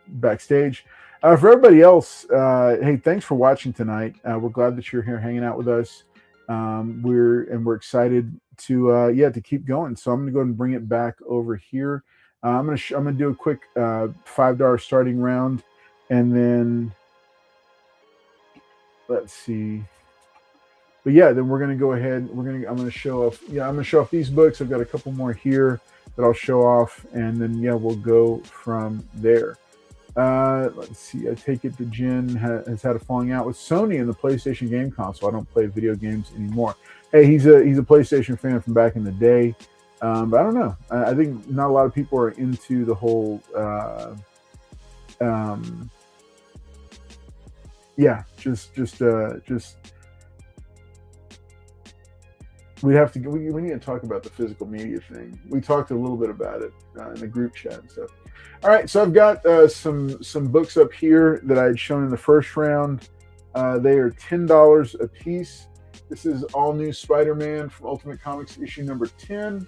backstage. For everybody else, hey, thanks for watching tonight. We're glad that you're here hanging out with us. We're excited to keep going. So I'm gonna go ahead and bring it back over here. I'm gonna do a quick $5 starting round, and then let's see. But yeah, then we're gonna go ahead. I'm gonna show off. Yeah, I'm gonna show off these books. I've got a couple more here that I'll show off, and then we'll go from there. Let's see. I take it that Jen has had a falling out with Sony in the PlayStation game console. I don't play video games anymore. Hey, he's a PlayStation fan from back in the day, but I don't know. I think not a lot of people are into the whole. Just. We need to talk about the physical media thing. We talked a little bit about it in the group chat and stuff. All right, so I've got some books up here that I had shown in the first round. They are $10 a piece. This is All New Spider-Man from Ultimate Comics issue number 10,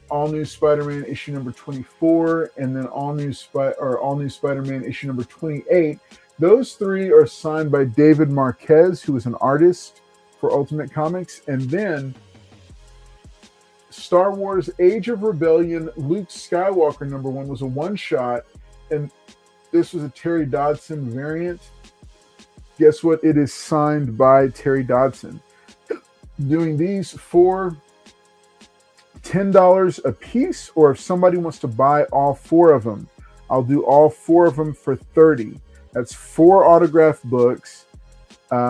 All New Spider-Man issue number 24, and then All New Spider-Man issue number 28. Those three are signed by David Marquez, who is an artist for Ultimate Comics, and then Star Wars Age of Rebellion Luke Skywalker number 1 was a one-shot, and this was a Terry Dodson variant. Guess what? It is signed by Terry Dodson. Doing these for $10 a piece, or if somebody wants to buy all 4 of them, I'll do all 4 of them for $30. That's 4 autographed books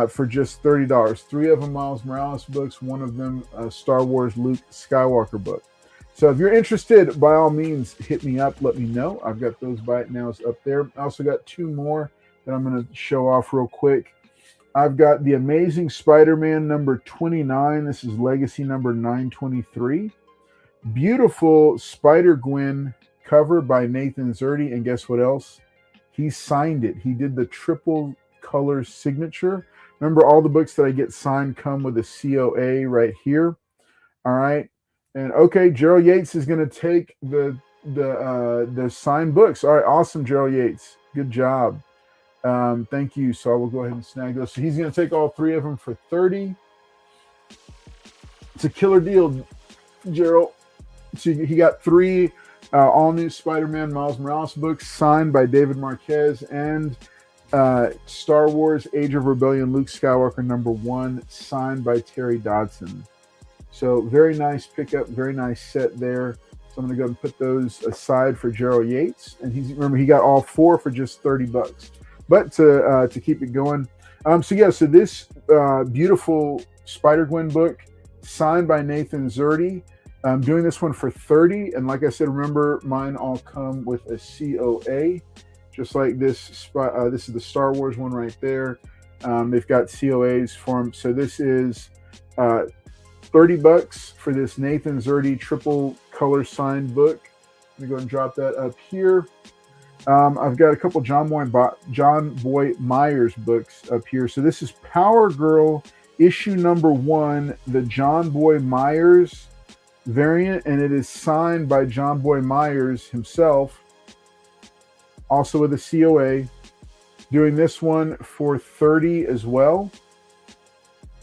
for just $30. 3 of them Miles Morales books, 1 of them Star Wars Luke Skywalker book. So if you're interested, by all means, hit me up. Let me know. I've got those Buy It Nows up there. I also got 2 more that I'm going to show off real quick. I've got The Amazing Spider-Man number 29. This is Legacy number 923. Beautiful Spider-Gwen cover by Nathan Zerdy. And guess what else? He signed it. He did the triple color signature. Remember, all the books that I get signed come with a COA right here. All right. And okay, Gerald Yates is going to take the signed books. All right, awesome, Gerald Yates. Good job. Thank you. So I will go ahead and snag those. So he's going to take all 3 of them for $30. It's a killer deal, Gerald. So he got 3 all new Spider-Man Miles Morales books signed by David Marquez, and Star Wars Age of Rebellion Luke Skywalker number 1 signed by Terry Dodson. So very nice pickup, very nice set there. So I'm going to go and put those aside for Gerald Yates. And he got all 4 for just $30. but to keep it going. So yeah, so this beautiful Spider-Gwen book signed by Nathan Zerdy. I'm doing this one for 30, and like I said, remember mine all come with a COA, just like this. This is the Star Wars one right there. They've got COAs for them. So this is $30 for this Nathan Zerdy triple color signed book. Let me go and drop that up here. I've got a couple John Boy Myers books up here. So this is Power Girl issue number 1, the John Boy Myers variant, and it is signed by John Boy Myers himself, also with a COA. Doing this one for 30 as well.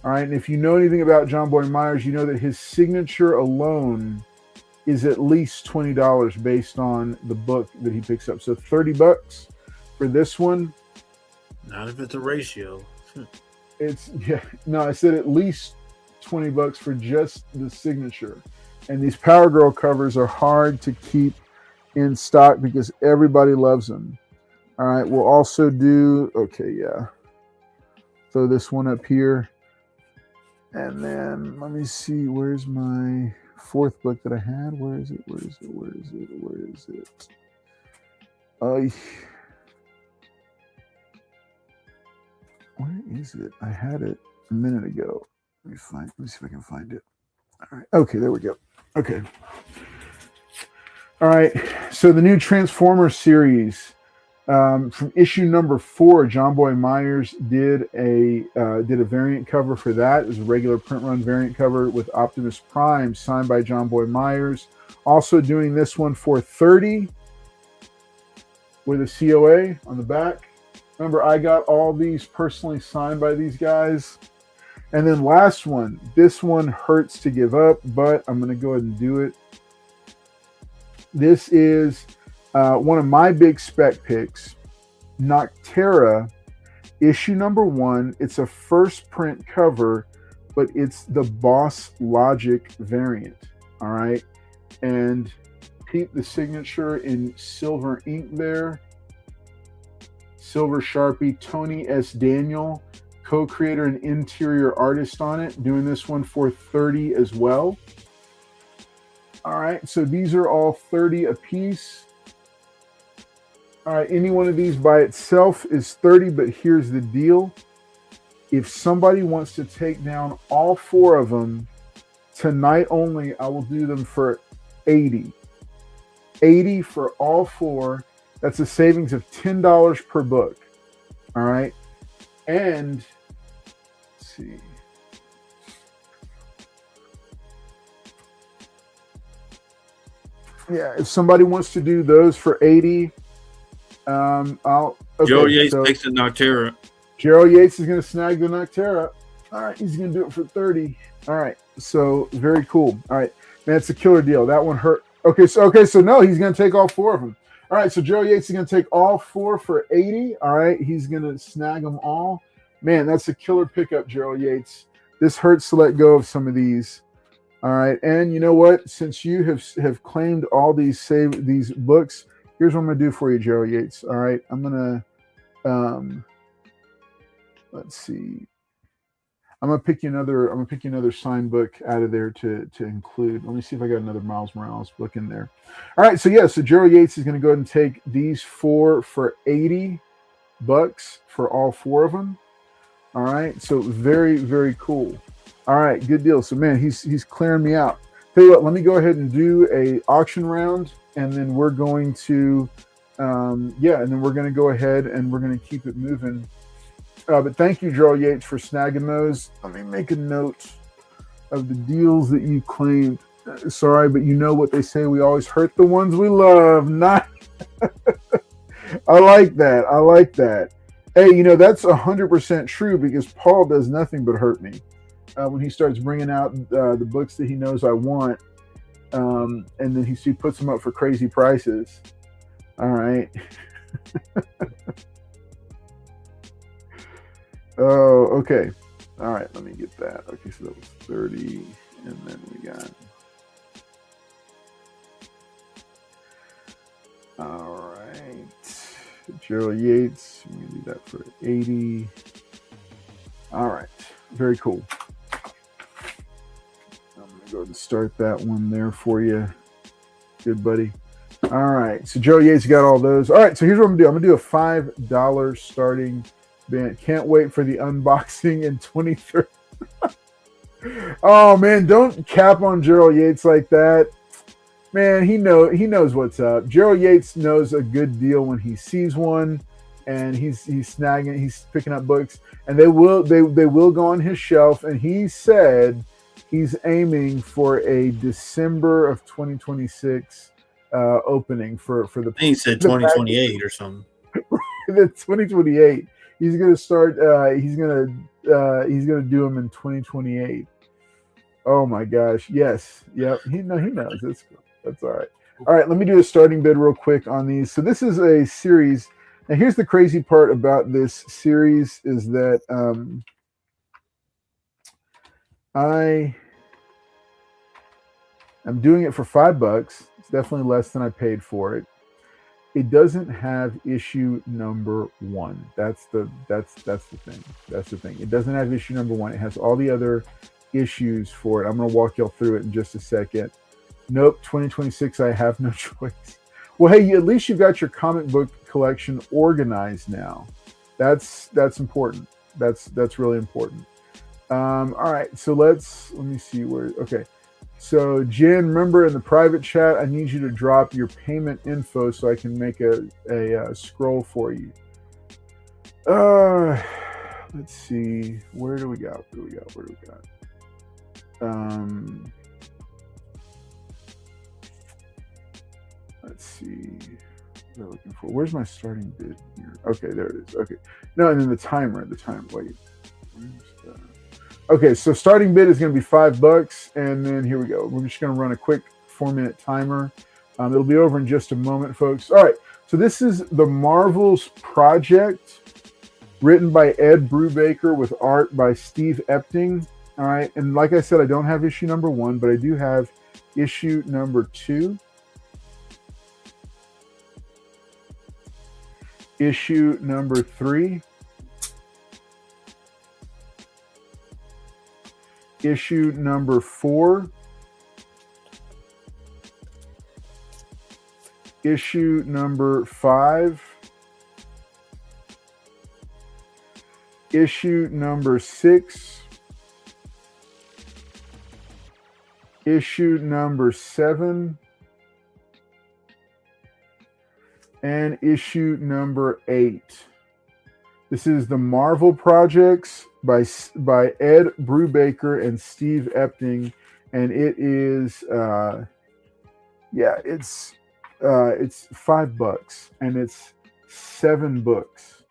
All right, and if you know anything about John Boy Myers, you know that his signature alone is at least $20 based on the book that he picks up. So $30 for this one. Not if it's a ratio. I said at least $20 for just the signature. And these Power Girl covers are hard to keep in stock because everybody loves them. All right, we'll also do, throw this one up here. And then let me see, where's my 4th book that I had? Where is it? Where is it? I had it a minute ago. Let me see if I can find it. All right. Okay, there we go. Okay. All right. So the new Transformers series, from issue number 4, John Boy Myers did a variant cover for that. It was a regular print run variant cover with Optimus Prime, signed by John Boy Myers. Also doing this one for 30 with a COA on the back. Remember, I got all these personally signed by these guys. And then last one, this one hurts to give up, but I'm going to go ahead and do it. This is one of my big spec picks, Noctera, issue number 1. It's a first print cover, but it's the Boss Logic variant. All right. And keep the signature in silver ink there. Silver Sharpie, Tony S. Daniel, co-creator and interior artist on it, doing this one for 30 as well. All right, so these are all 30 a piece. All right, any one of these by itself is 30, but here's the deal. If somebody wants to take down all 4 of them, tonight only, I will do them for 80. 80 for all 4. That's a savings of $10 per book. All right, and let's see. Yeah, if somebody wants to do those for 80, I'll. Okay, Joe Yates takes the Noctera. Gerald Yates is going to snag the Noctera. All right, he's going to do it for 30. All right, so very cool. All right, man, it's a killer deal. That one hurt. Okay, so no, he's going to take all 4 of them. All right, so Gerald Yates is going to take all 4 for 80. All right, he's going to snag them all. Man, that's a killer pickup, Gerald Yates. This hurts to let go of some of these. All right, and you know what? Since you have claimed all these books, here's what I'm going to do for you, Gerald Yates. All right, I'm going to let's see. I'm gonna pick you another signed book out of there to include. Let me see if I got another Miles Morales book in there. All right, so so Gerald Yates is gonna go ahead and take these 4 for $80 for all 4 of them. All right, so very, very cool. All right, good deal. So man, he's clearing me out. Tell you what, let me go ahead and do a auction round, and then we're going to and then we're gonna go ahead and we're gonna keep it moving. But thank you, Gerald Yates, for snagging those. Let me make a note of the deals that you claimed. Sorry, but you know what they say. We always hurt the ones we love. Not. I like that. Hey, you know, that's 100% true because Paul does nothing but hurt me when he starts bringing out the books that he knows I want. And then he puts them up for crazy prices. All right. Oh, okay. All right, let me get that. Okay, so that was 30, and then we got. All right, Gerald Yates. Let me do that for 80. All right, very cool. I'm gonna go ahead and start that one there for you. Good, buddy. All right, so Joe Yates got all those. All right, so here's what I'm gonna do. I'm gonna do a $5 starting bid. Can't wait for the unboxing in 2030. Oh man, don't cap on Gerald Yates like that. Man, he knows what's up. Gerald Yates knows a good deal when he sees one, and he's snagging, he's picking up books, and they will go on his shelf. And he said he's aiming for a December of 2026 opening for the. I think he said 2028 or something. The 2028. He's gonna start. He's gonna do them in 2028. Oh my gosh! Yes. Yep. He knows. That's all right. All right. Let me do a starting bid real quick on these. So this is a series. And here's the crazy part about this series is that I am doing it for $5. It's definitely less than I paid for it. It doesn't have issue number 1. That's the thing. That's the thing. It doesn't have issue number 1. It has all the other issues for it. I'm going to walk y'all through it in just a second. Nope, 2026, I have no choice. Well, hey, at least you've got your comic book collection organized now. That's important. That's really important. All right, so let me see where. Okay, so Jen, remember in the private chat, I need you to drop your payment info so I can make a scroll for you. Let's see. Where do we got? Let's see. What am I looking for? Where's my starting bid here? Okay, there it is. Okay. No, and then the timer. Wait. Okay, so starting bid is going to be $5, and then here we go. We're just going to run a quick 4-minute timer. It'll be over in just a moment, folks. All right, so this is the Marvels Project, written by Ed Brubaker with art by Steve Epting. All right, and like I said, I don't have issue number 1, but I do have issue number 2. Issue number 3. Issue number 4. Issue number 5. Issue number 6. Issue number 7. And issue number 8. This is the Marvel Projects by Ed Brubaker and Steve Epting, and it is it's $5, and it's 7 books.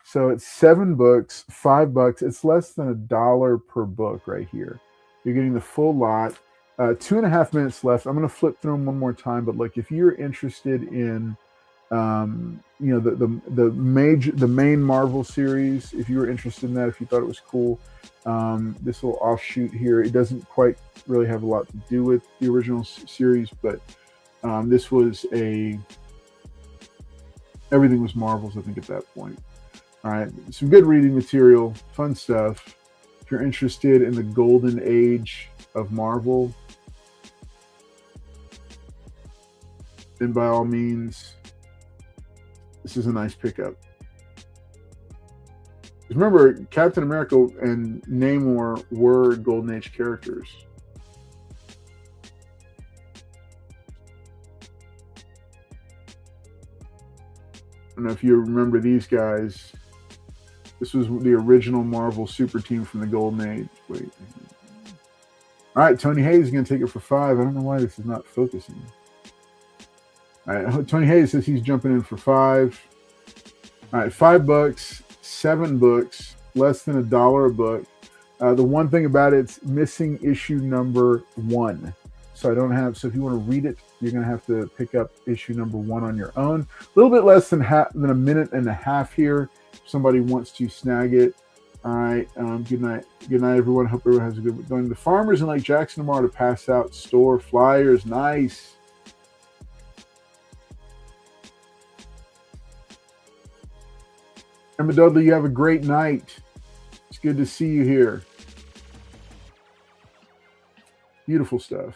So it's 7 books, $5. It's less than $1 per book right here. You're getting the full lot. 2.5 minutes left. I'm going to flip through them one more time, but look, if you're interested in the main Marvel series, if you were interested in that, if you thought it was cool, this little offshoot here, it doesn't quite really have a lot to do with the original series, but this was everything was Marvels, I think, at that point. All right, some good reading material, fun stuff. If you're interested in the golden age of Marvel, then by all means, this is a nice pickup. Remember, Captain America and Namor were Golden Age characters. I don't know if you remember these guys. This was the original Marvel super team from the Golden Age. Wait. All right, Tony Hayes is going to take it for $5. I don't know why this is not focusing. All right, Tony Hayes says he's jumping in for $5. All right, $5, 7 books, less than $1 a book. The one thing about it's missing issue number 1. So I don't have. So if you want to read it, you're going to have to pick up issue number 1 on your own. A little bit less than a minute and a half here. If somebody wants to snag it. All right. Good night, everyone. Hope everyone has a good week. Going. The farmers in Lake Jackson tomorrow to pass out store flyers. Nice. Emma Dudley, you have a great night. It's good to see you here. Beautiful stuff.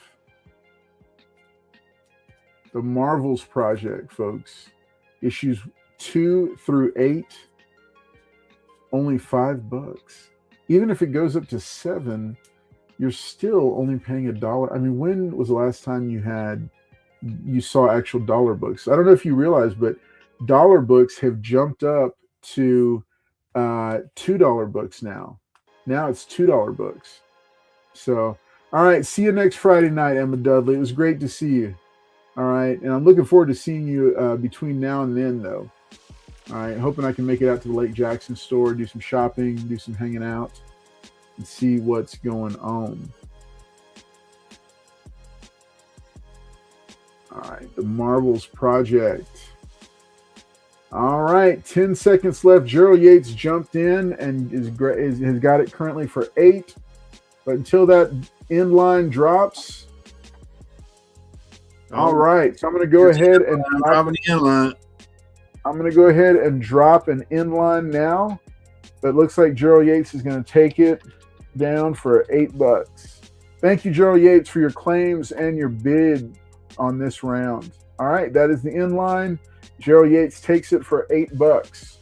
The Marvels Project, folks. Issues 2 through 8. Only $5. Even if it goes up to 7, you're still only paying $1. I mean, when was the last time you saw actual dollar books? I don't know if you realize, but dollar books have jumped up to $2 books now. Now it's $2 books. So, all right. See you next Friday night, Emma Dudley. It was great to see you. All right. And I'm looking forward to seeing you between now and then, though. All right. Hoping I can make it out to the Lake Jackson store, do some shopping, do some hanging out, and see what's going on. All right. The Marvels Project. All right. 10 seconds left. Gerald Yates jumped in and has got it currently for 8. But until that end line drops. All right. So I'm going to go ahead and drop an inline. I'm going to go ahead and drop an inline now. But it looks like Gerald Yates is going to take it down for $8. Thank you, Gerald Yates, for your claims and your bid on this round. All right. That is the inline. Gerald Yates takes it for $8.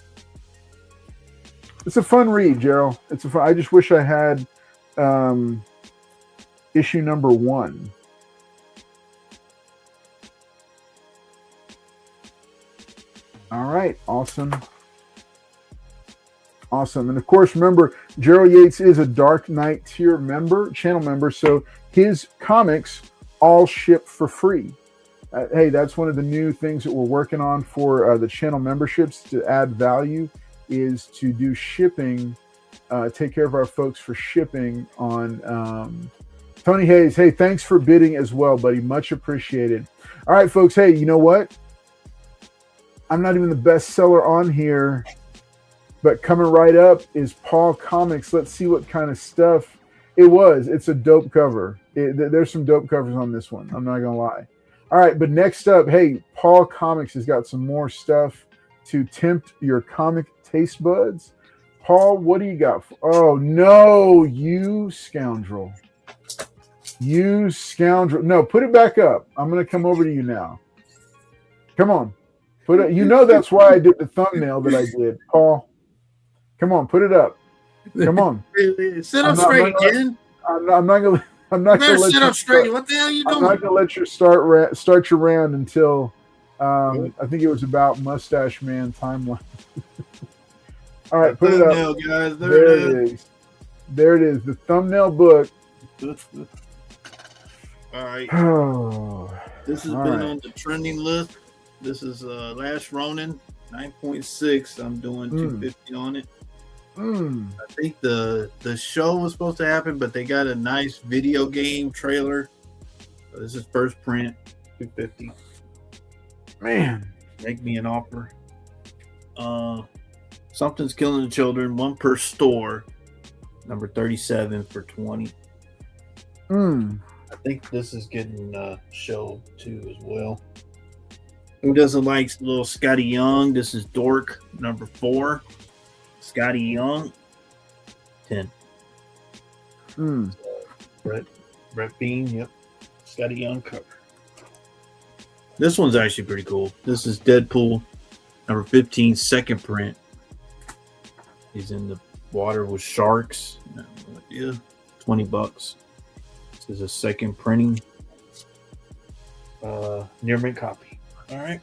It's a fun read, Gerald. I just wish I had issue number 1. All right, awesome. And of course, remember, Gerald Yates is a Dark Knight tier member, channel member, so his comics all ship for free. Hey, that's one of the new things that we're working on for the channel memberships to add value, is to do shipping, take care of our folks for shipping on Tony Hayes. Hey, thanks for bidding as well, buddy. Much appreciated. All right, folks. Hey, you know what? I'm not even the best seller on here, but coming right up is Paul Comics. Let's see what kind of stuff it was. It's a dope cover. There's some dope covers on this one. I'm not going to lie. All right, but next up, hey, Paul Comics has got some more stuff to tempt your comic taste buds. Paul, what do you got? Oh, no, you scoundrel. You scoundrel. No, put it back up. I'm going to come over to you now. Come on. You know that's why I did the thumbnail that I did, Paul. Come on, put it up. Come on. Sit up straight, Ken. I'm not gonna let sit up straight. What the hell are you doing? I'm not gonna let you start your round until I think it was about Mustache Man timeline. All right, put it up, guys. There it is. There it is. The thumbnail book. All right. Oh, this has been on the trending list. This is Last Ronin 9.6. I'm doing 250 on it. I think the show was supposed to happen, but they got a nice video game trailer. So this is first print, 250. Man, make me an offer. Something's Killing the Children, 1 per store. Number 37 for 20. I think this is getting a show too as well. Who doesn't like little Scotty Young? This is Dork, number 4. Scotty Young, 10. Brett Bean, yep. Scotty Young cover. This one's actually pretty cool. This is Deadpool, number 15, second print. He's in the water with sharks. No idea. $20. This is a second printing. Near mint copy. All right.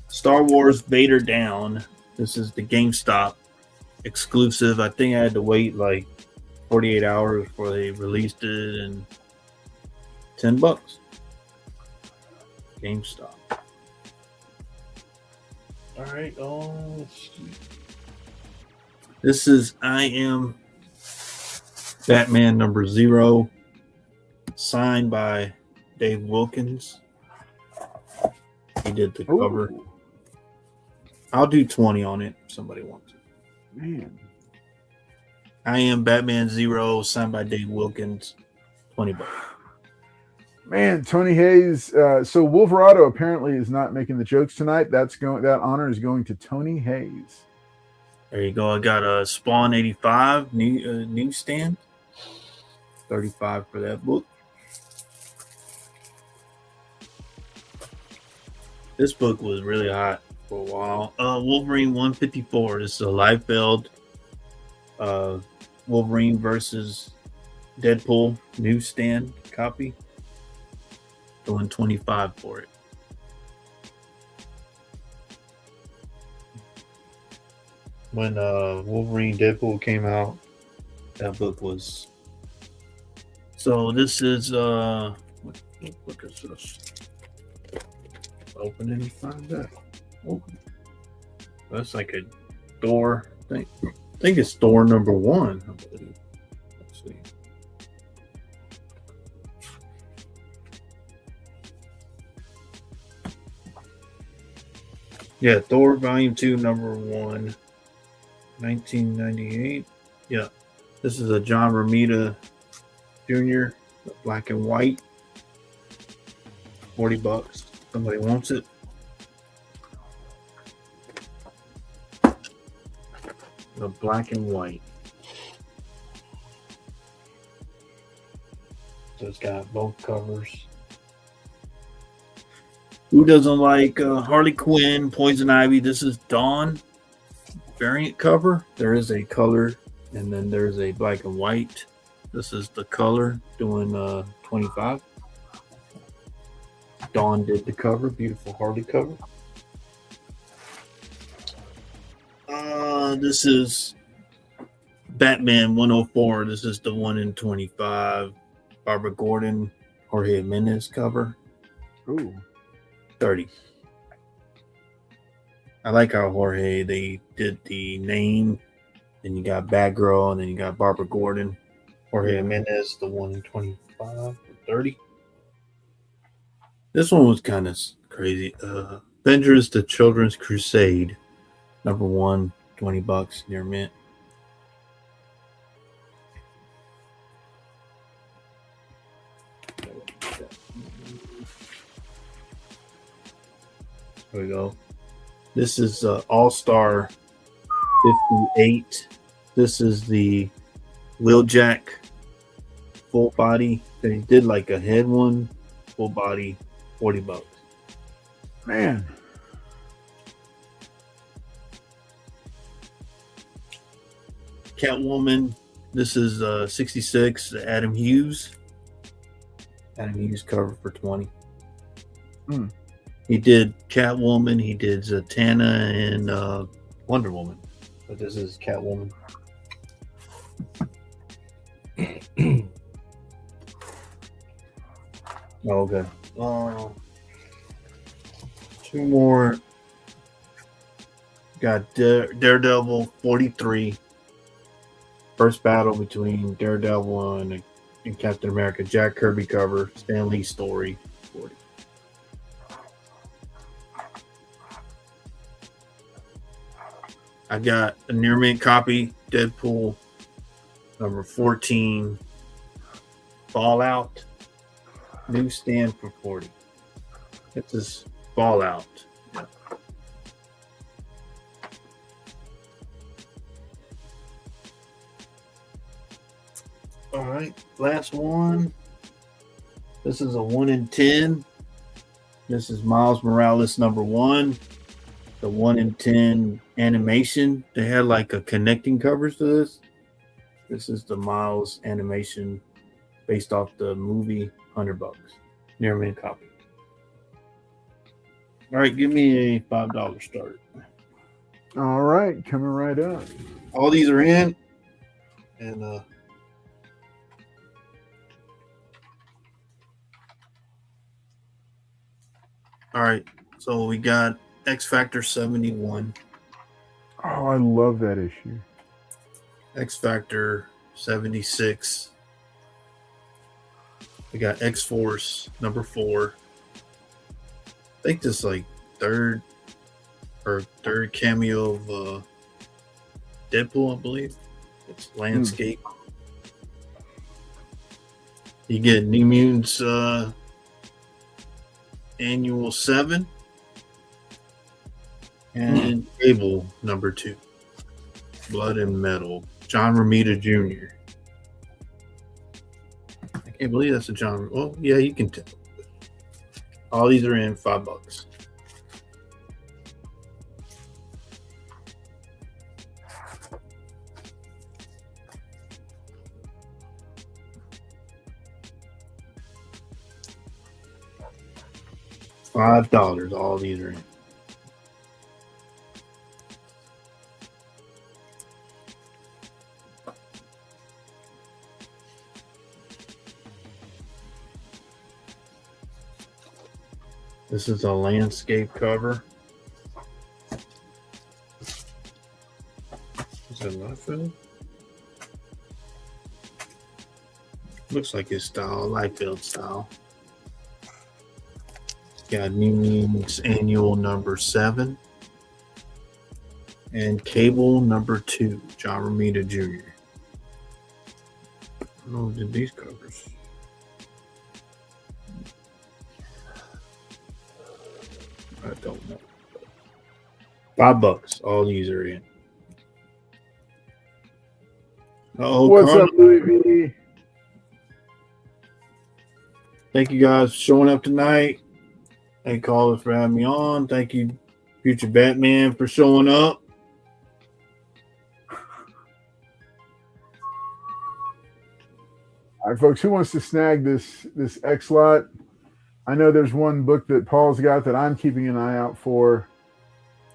Star Wars Vader Down. This is the GameStop exclusive. I think I had to wait like 48 hours before they released it, and $10. GameStop. All right. Let's see. This is I Am Batman number 0, signed by Dave Wilkins. He did the cover. I'll do 20 on it if somebody wants it. Man. I Am Batman 0, signed by Dave Wilkins. $20. Man, Tony Hayes. So Wolverado apparently is not making the jokes tonight. That honor is going to Tony Hayes. There you go. I got a Spawn 85 newsstand. 35 for that book. This book was really hot for a while. Wolverine 154. This is a Liefeld Wolverine versus Deadpool newsstand copy. Going 25 for it. When Wolverine Deadpool came out, that book was. So this is what book is this? Open it and find that. Open. That's like a Thor thing. I think it's Thor number 1. I believe. Let's see. Yeah, Thor Volume 2, number 1, 1998. Yeah, this is a John Romita Jr. black and white. $40. Somebody wants it. The black and white. So it's got both covers. Who doesn't like Harley Quinn, Poison Ivy? This is Dawn variant cover. There is a color, and then there's a black and white. This is the color, doing 25. Dawn did the cover, beautiful Harley cover. This is Batman 104. This is the 1 in 25. Barbara Gordon, Jorge Jimenez cover. Ooh. 30. I like how Jorge, they did the name, then you got Batgirl, and then you got Barbara Gordon. Jorge Jimenez, the 1 in 25, 30. This one was kind of crazy. Avengers: The Children's Crusade, number 1, $20 near mint. There we go. This is All-Star 58. This is the Wheeljack full body. They did like a head one, full body, $40. Man. Catwoman. This is 66. Adam Hughes. Adam Hughes cover for 20. He did Catwoman. He did Zatanna and Wonder Woman. But this is Catwoman. Okay. 2 more. Got Daredevil 43. First battle between Daredevil and Captain America. Jack Kirby cover. Stan Lee story 40. I got a near mint copy, Deadpool number 14, Fallout, newsstand for 40. This is Fallout. Yeah. All right, last one. This is a 1 in 10. This is Miles Morales number 1. The 1 in 10 animation. They had like a connecting covers to this. This is the Miles animation based off the movie. $100. Near mint copy. All right, give me a $5 start. All right, coming right up. All these are in, and all right. So we got X Factor 71. Oh, I love that issue. X Factor 76. We got X Force number 4. I think this is like third cameo of Deadpool, I believe. It's landscape. You get New Mutants Annual 7, and Cable number 2. Blood and Metal. John Romita Jr. I can't believe that's a John. Oh, yeah, you can tell. All these are in $5. $5. All these are in. This is a landscape cover. Is that Liefeld? Looks like his style, Liefeld style. Got Nini's Annual number 7 and Cable number 2, John Romita Jr. I don't know who did these covers. I don't know. $5. All these are in. What's up, Louis V? Thank you guys for showing up tonight. Thank callers for having me on. Thank you, Future Batman, for showing up. All right, folks, who wants to snag this X lot? I know there's one book that Paul's got that I'm keeping an eye out for,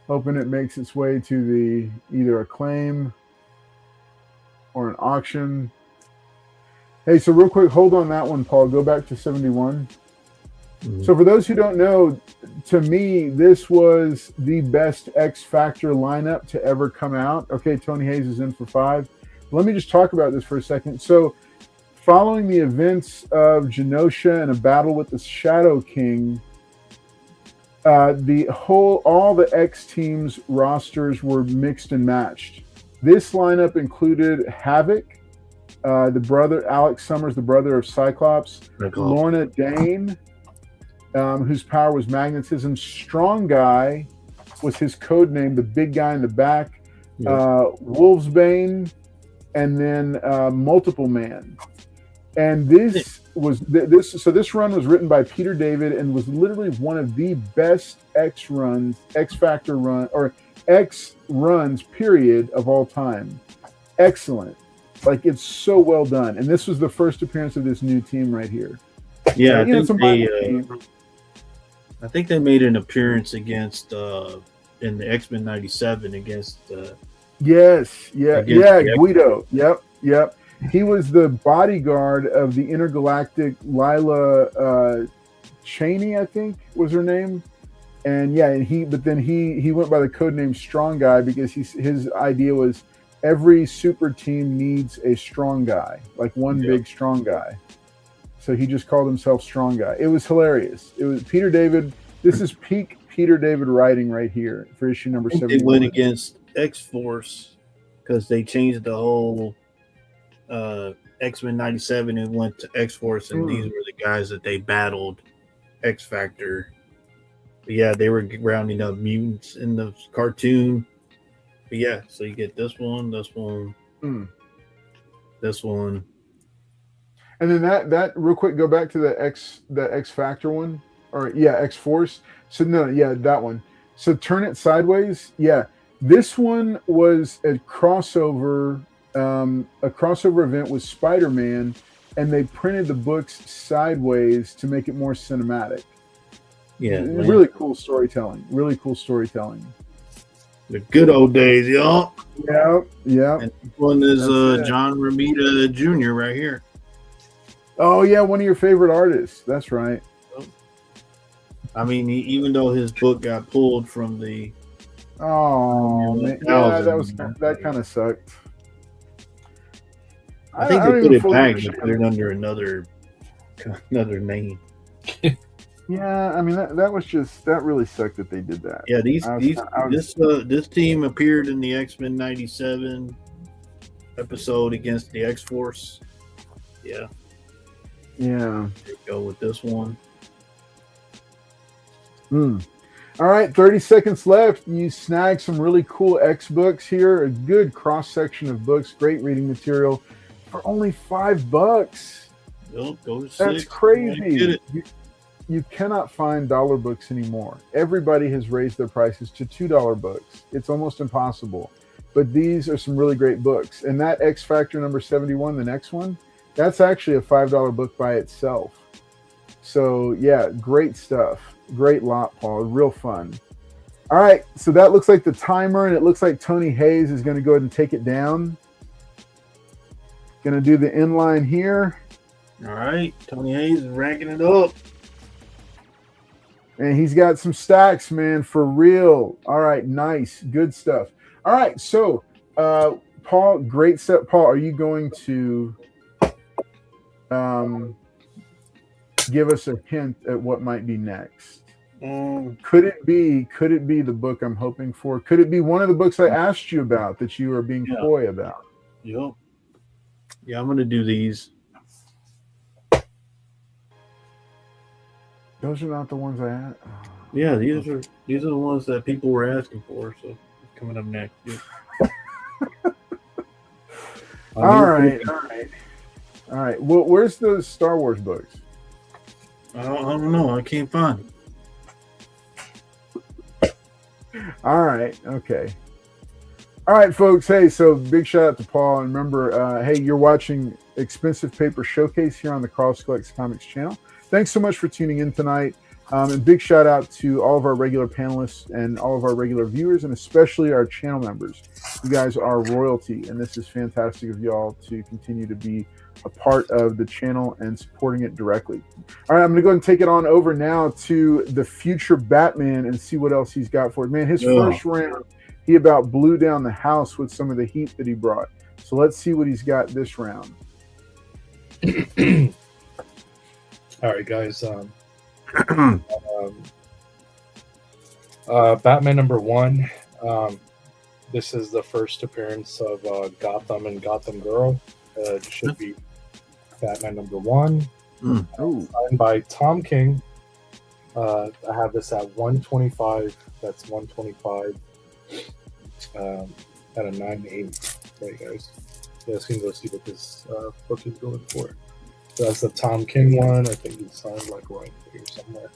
hoping it makes its way to the either a claim or an auction. Hey, so real quick, hold on that one, Paul. Go back to 71. Mm-hmm. So for those who don't know, to me, this was the best X Factor lineup to ever come out. Okay, Tony Hayes is in for 5. Let me just talk about this for a second. So following the events of Genosha and a battle with the Shadow King, all the X teams rosters were mixed and matched. This lineup included Havoc, the brother Alex Summers, the brother of Cyclops, Lorna Dane, whose power was magnetism. Strong Guy was his code name, the big guy in the back. Yes. Wolfsbane, and then Multiple Man. And this run was written by Peter David and was literally one of the best X Factor runs period of all time. Excellent. Like, it's so well done. And this was the first appearance of this new team right here. Yeah, I think they made an appearance against in the X-Men 97 against Guido. Yep. He was the bodyguard of the intergalactic Lila Cheney, I think was her name. And he went by the code name Strong Guy because his idea was every super team needs a strong guy, like one big strong guy. So he just called himself Strong Guy. It was hilarious. It was Peter David. This is peak Peter David writing right here for issue number 71. They went against X-Force because they changed the whole X-Men 97 and went to X-Force, and these were the guys that they battled X Factor. But yeah, they were rounding up mutants in the cartoon. But yeah, so you get this one, this one. And then that real quick, go back to the X Factor one, or X Force. So that one. So turn it sideways. Yeah, this one was a crossover event with Spider-Man, and they printed the books sideways to make it more cinematic. Yeah, really cool storytelling. The good old days, y'all. Yeah. And this one is John Romita Jr. right here. Oh yeah, one of your favorite artists. That's right. I mean, even though his book got pulled from the that kind of sucked. I think they put it back and put it under another name. Yeah, I mean that really sucked that they did that. Yeah, this team appeared in the X-Men 97 episode against the X-Force. Yeah. Yeah. There you go with this one. Mm. All right, 30 seconds left. You snagged some really cool X books here. A good cross section of books. Great reading material for only $5. Nope, go to That's 6. crazy. You cannot find dollar books anymore. Everybody has raised their prices to $2 books. It's almost impossible. But these are some really great books. And that X Factor number 71, the next one, that's actually a $5 book by itself. So yeah, great stuff. Great lot, Paul. Real fun. All right, so that looks like the timer, and it looks like Tony Hayes is going to go ahead and take it down. Going to do the inline here. All right, Tony Hayes is racking it up. And he's got some stacks, man, for real. All right, nice. Good stuff. All right, so Paul, great set. Paul, are you going to give us a hint at what might be next? Could it be the book I'm hoping for? Could it be one of the books I asked you about that you are being coy about? Yep. Yeah, I'm gonna do these. Those are not the ones I had. Yeah, these are the ones that people were asking for. So coming up next. Yeah. All right. Well, where's the Star Wars books? I don't know. I can't find them. All right. Okay. All right, folks. Hey, so big shout out to Paul. And remember, hey, you're watching Expensive Paper Showcase here on the Carlos Collects Comics channel. Thanks so much for tuning in tonight. And big shout out to all of our regular panelists and all of our regular viewers, and especially our channel members. You guys are royalty, and this is fantastic of y'all to continue to be a part of the channel and supporting it directly. All right, I'm going to go ahead and take it on over now to the future Batman and see what else he's got for it. Man, his first round, he about blew down the house with some of the heat that he brought. So let's see what he's got this round. All right, guys. Batman #1. This is the first appearance of Gotham and Gotham Girl. It should be Batman #1. Signed by Tom King. I have this at 125. That's 125 at a 9.8. Right, guys. You guys can go see what this book is going for. So that's the Tom King one. I think he signed like right here somewhere.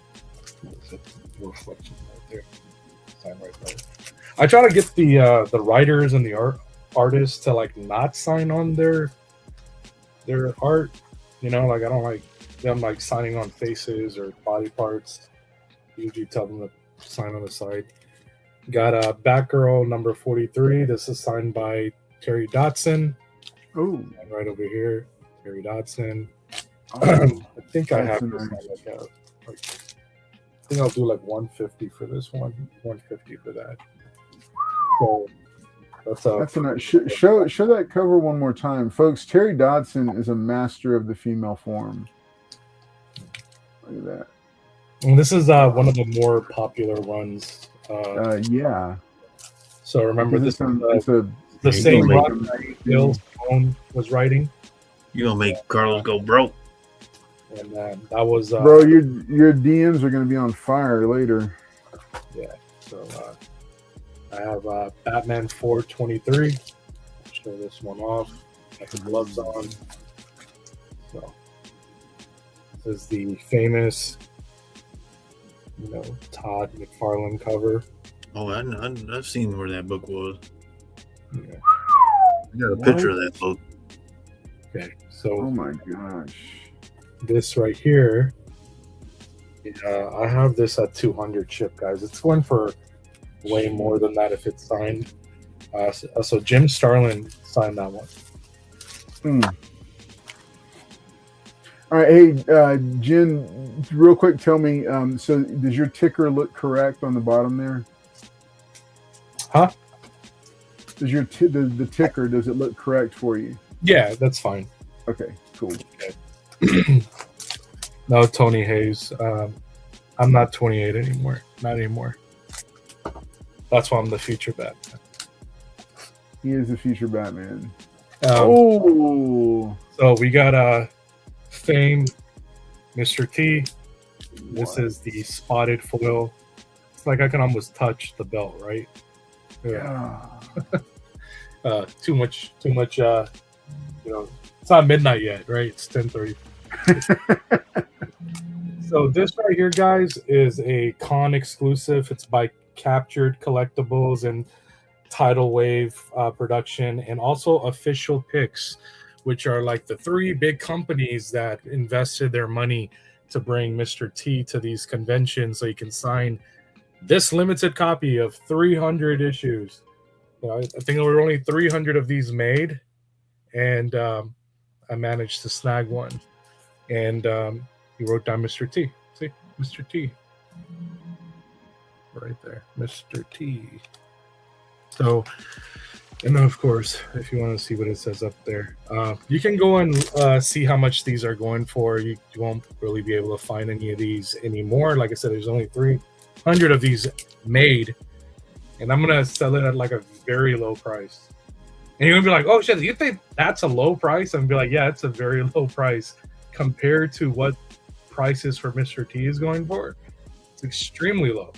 Reflection right there. Sign right there. I try to get the writers and the artists to like not sign on their art. You know, like I don't like them like signing on faces or body parts. Usually tell them to sign on the side. Got a Batgirl #43. This is signed by Terry Dodson. Oh, right over here, Terry Dodson. I think I have this on I think I'll do like 150 for this one, 150 for that. So that's a nice. Show that cover one more time, folks. Terry Dodson is a master of the female form. Look at that. And this is one of the more popular ones. Yeah. So remember this is the same run that Bill Stone was writing. You gonna make Carlos go broke? And that was bro. Your DMs are gonna be on fire later. Yeah. So I have Batman 423. Show this one off. Got the gloves on. So this is the famous, Todd McFarlane cover. Oh, I've seen where that book was. Yeah. I got a picture of that book. Okay, so oh my gosh, this right here, I have this at 200 chip, guys. It's going for way more than that if it's signed. So Jim Starlin signed that one. All right, hey, Jen, real quick, tell me. So, does your ticker look correct on the bottom there? Huh? Does your the ticker, does it look correct for you? Yeah, that's fine. Okay, cool. Okay. No, Tony Hayes. I'm not 28 anymore. Not anymore. That's why I'm the future Batman. He is the future Batman. So we got Fame, Mr. T. This is the spotted foil It's like I can almost touch the belt, right? Yeah. Too much. It's not midnight yet, right? It's 10:30. So this right here, guys, is a con exclusive. It's by Captured Collectibles and Tidal Wave production, and also Official Picks, which are like the three big companies that invested their money to bring Mr. T to these conventions so you can sign this limited copy of 300 issues. I think there were only 300 of these made, and I managed to snag one. And he wrote down Mr. T. See, Mr. T. Right there, Mr. T. So, and then of course, if you want to see what it says up there, you can go and see how much these are going for. You won't really be able to find any of these anymore. Like I said, there's only 300 of these made, and I'm gonna sell it at like a very low price. And you're gonna be like, "Oh shit, you think that's a low price?" I'm gonna be like, "Yeah, it's a very low price compared to what prices for Mr. T is going for. It's extremely low."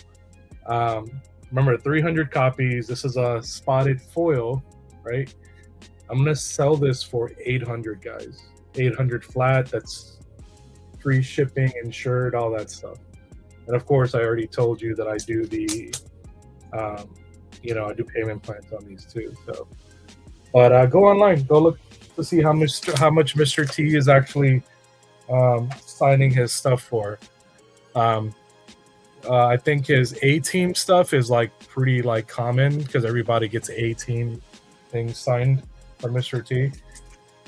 Remember, 300 copies. This is a spotted foil, right? I'm gonna sell this for 800, guys. 800 flat. That's free shipping, insured, all that stuff. And of course, I already told you that I do the, I do payment plans on these too. So, but go online, go look to see how much Mr. T is actually signing his stuff for. I think his A-Team stuff is like pretty like common because everybody gets A-Team things signed for Mr. T.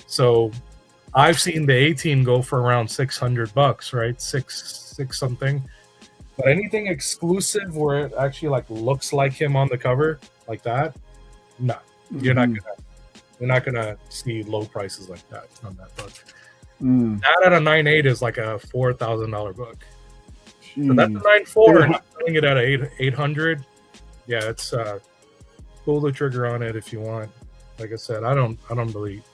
So I've seen the A-Team go for around $600, right? Six something. But anything exclusive where it actually like looks like him on the cover, like that, no, you're not gonna see low prices like that on that book. That at a 9.8 is like a $4,000 book. So that's a 9.4, and I'm selling it at 800. Yeah, it's pull the trigger on it if you want. Like I said, I don't really.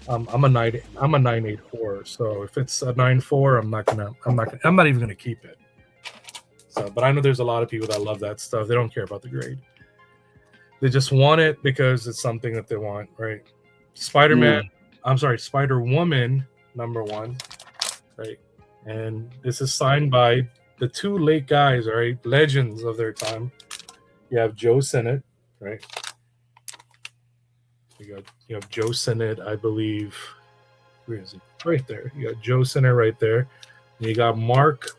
I'm a 9.84. So if it's a 9.4, I'm not even gonna keep it. So, but I know there's a lot of people that love that stuff. They don't care about the grade. They just want it because it's something that they want, right? Spider-Woman #1, right? And this is signed by the two late guys, all right? Legends of their time. You have Joe Sinnott, right? You have Joe Sinnott, I believe. Where is it? Right there. You got Joe Sinnott right there. And you got Mark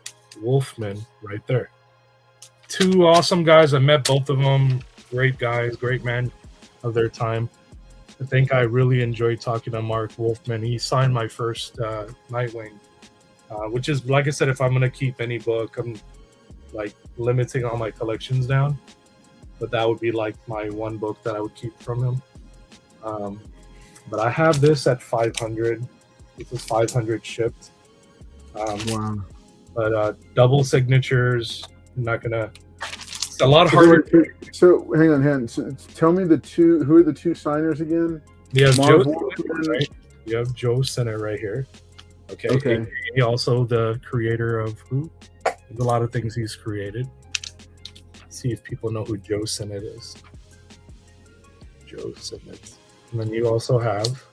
Wolfman right there. Two awesome guys. I met both of them. Great guys, great men of their time. I think I really enjoyed talking to Mark Wolfman. He signed my first Nightwing, which is, like I said, if I'm going to keep any book, I'm like limiting all my collections down. But that would be like my one book that I would keep from him. But I have this at 500. This is 500 shipped. Wow. But double signatures, I'm not going to. It's a lot harder. So hang on. So, tell me who are the two signers again? You have Joe Sinnott, right? You have Joe Sinnott right here. Okay. He also the creator of who? There's a lot of things he's created. Let's see if people know who Joe Sinnott is. Joe Sinnott. And then you also have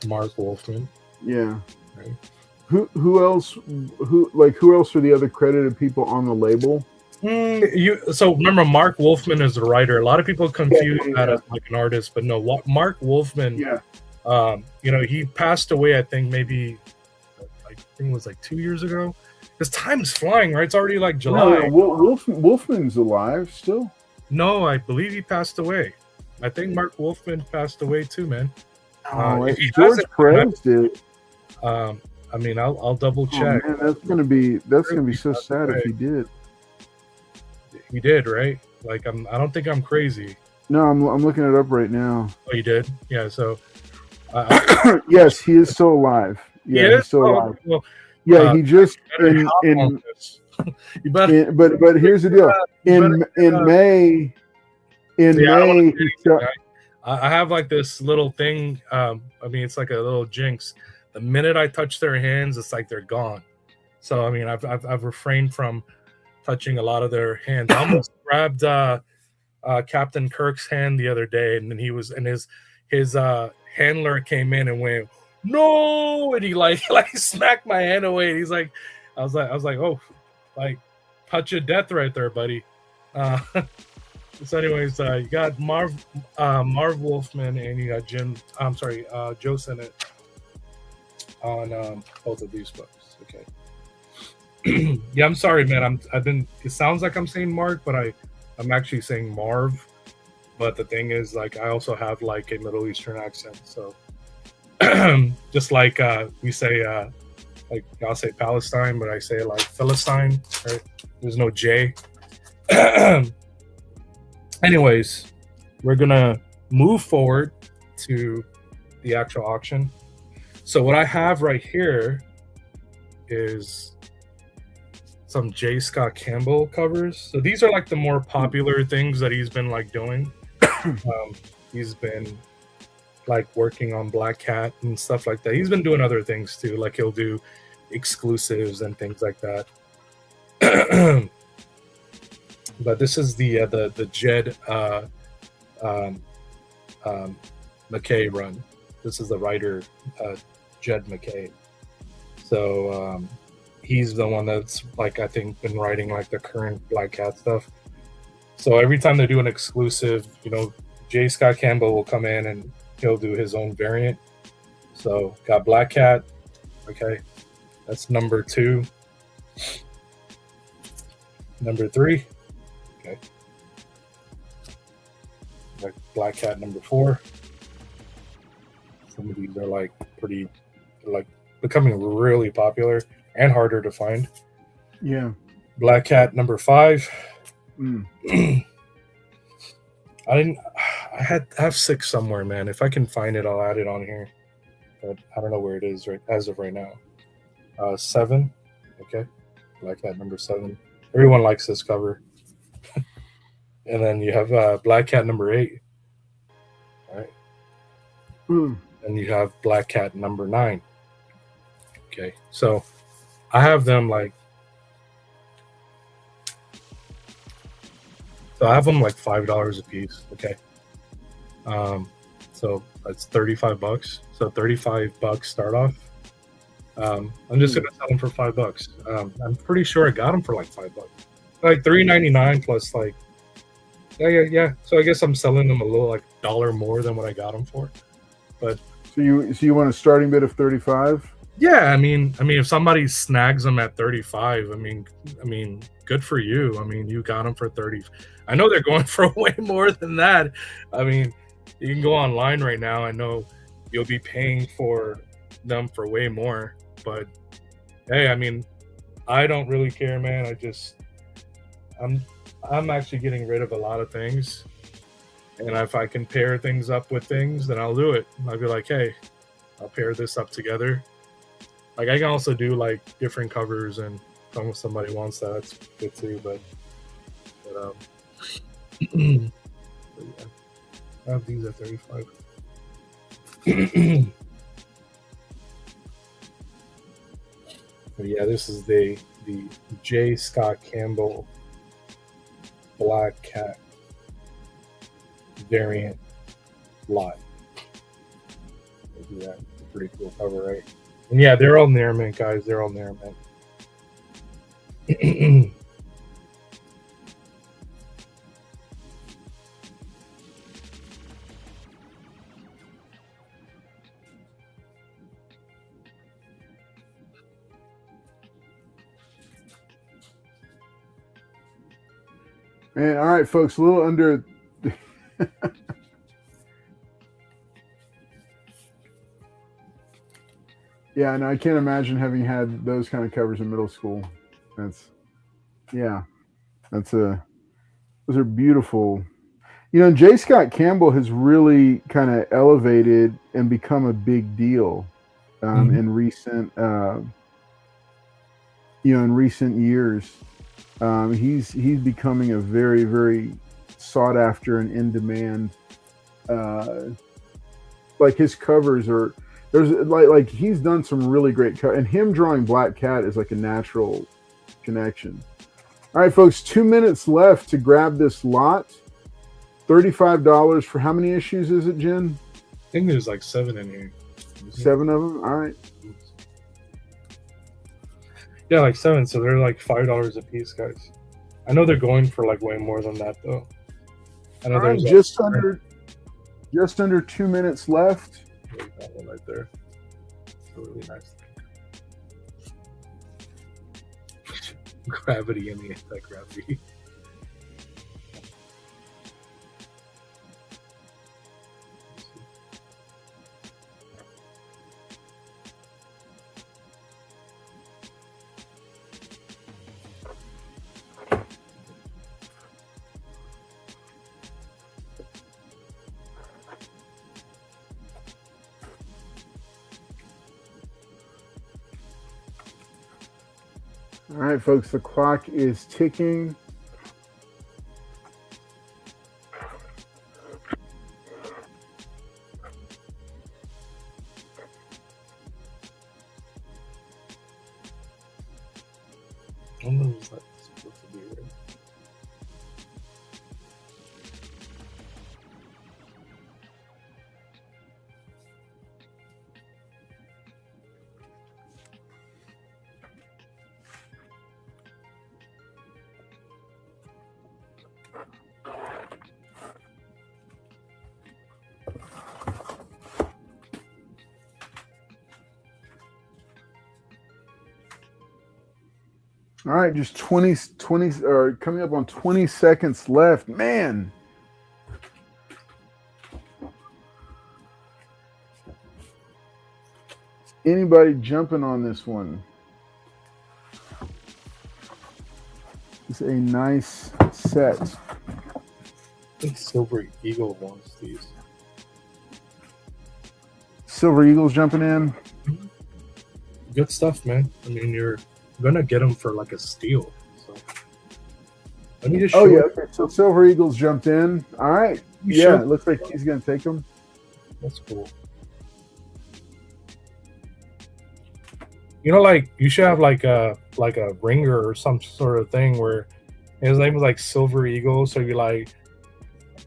Mark Wolfman. Yeah. Right. Who else? Who else are the other credited people on the label? So remember, Mark Wolfman is the writer. A lot of people confuse that as like an artist, but no. Mark Wolfman. Yeah. He passed away. I think maybe. I think it was like 2 years ago. Because time's flying, right? It's already like July. No, Wolfman's alive still. No, I believe he passed away. I think Mark Wolfman passed away too, man. George Perez did. I mean, I'll double check. Man, that's gonna be so sad if he did. He did, right? Like I don't think I'm crazy. No, I'm looking it up right now. Oh, you did? Yeah. So. Yes, he is still alive. Yeah, he's still alive. Well, yeah, he just you better, but here's the deal. In May. I have like this little thing. I mean, it's like a little jinx. The minute I touch their hands, it's like they're gone. So I mean, I've refrained from touching a lot of their hands. I almost grabbed Captain Kirk's hand the other day, and then his handler came in and went, "No!" and he like smacked my hand away. And he's like, I was like, oh, like touch of death right there, buddy. So, anyways, you got Marv Wolfman, and you got Joe Sennett on both of these books. Okay. Yeah, I'm sorry, man. It sounds like I'm saying Mark, but I'm actually saying Marv. But the thing is, like, I also have like a Middle Eastern accent, so just like we say, like I'll say Palestine, but I say it like Philistine. Right? There's no J. Anyways, we're gonna move forward to the actual auction. So what I have right here is some J. Scott Campbell covers. So these are like the more popular things that he's been like doing. He's been like working on Black Cat and stuff like that. He's been doing other things too, like he'll do exclusives and things like that. But this is the Jed McKay run. This is the writer Jed McKay. So he's the one that's like I think been writing like the current Black Cat stuff. So every time they do an exclusive, you know, J. Scott Campbell will come in and he'll do his own variant. So got Black Cat. Okay, that's number 2. Number 3. Okay. Like Black Cat number 4. Some of these are like becoming really popular and harder to find. Yeah. Black Cat number 5. I have 6 somewhere, man. If I can find it, I'll add it on here. But I don't know where it is as of right now. 7. Okay. Black Cat number 7. Everyone likes this cover. And then you have Black Cat number 8. All right. And you have Black Cat number 9. Okay. So I have them like $5 a piece. Okay. So that's $35. So $35 start off. I'm just gonna sell them for $5. I'm pretty sure I got them for like $5, like $3.99 plus like yeah. So I guess I'm selling them a little like $1 more than what I got them for. But so you want a starting bid of 35? Yeah, I mean, if somebody snags them at 35, I mean, good for you. I mean, you got them for 30. I know they're going for way more than that. I mean, you can go online right now. I know you'll be paying for them for way more. But hey, I mean, I don't really care, man. I'm actually getting rid of a lot of things, and if I can pair things up with things, then I'll do it. I'll be like, hey, I'll pair this up together. Like I can also do like different covers, and if somebody wants that, that's good too. But yeah. I have these at 35. But yeah, this is the J. Scott Campbell Black Cat variant lot. Yeah, it's a pretty cool cover, right? And yeah, they're all near mint, guys. They're all near mint. And all right, folks, a little under. Yeah, and I can't imagine having had those kind of covers in middle school. Those are beautiful. You know, J. Scott Campbell has really kind of elevated and become a big deal in recent years. He's becoming a very, very sought after and in demand. Like his covers are, there's like he's done some really great and him drawing Black Cat is like a natural connection. All right, folks, 2 minutes left to grab this lot. $35 for how many issues is it, Jen? I think there's like 7 in here. 7 of them. All right. Yeah, like 7. So they're like $5 a piece, guys. I know they're going for like way more than that though. I know All right, there's just under 2 minutes left. That one right there. It's a really nice. Gravity and the anti-gravity. All right, folks, the clock is ticking. I don't know if that's supposed to be right. All right, just 20 or coming up on 20 seconds left. Man. Anybody jumping on this one? It's a nice set. I think Silver Eagle wants these. Silver Eagle's jumping in. Good stuff, man. I mean, you're gonna get them for like a steal. So let me just show yeah, okay. So Silver Eagle's jumped in. All right. Yeah, it looks like he's gonna take them. That's cool. You know, like you should have like a ringer or some sort of thing where his name is like Silver Eagle, so you're like,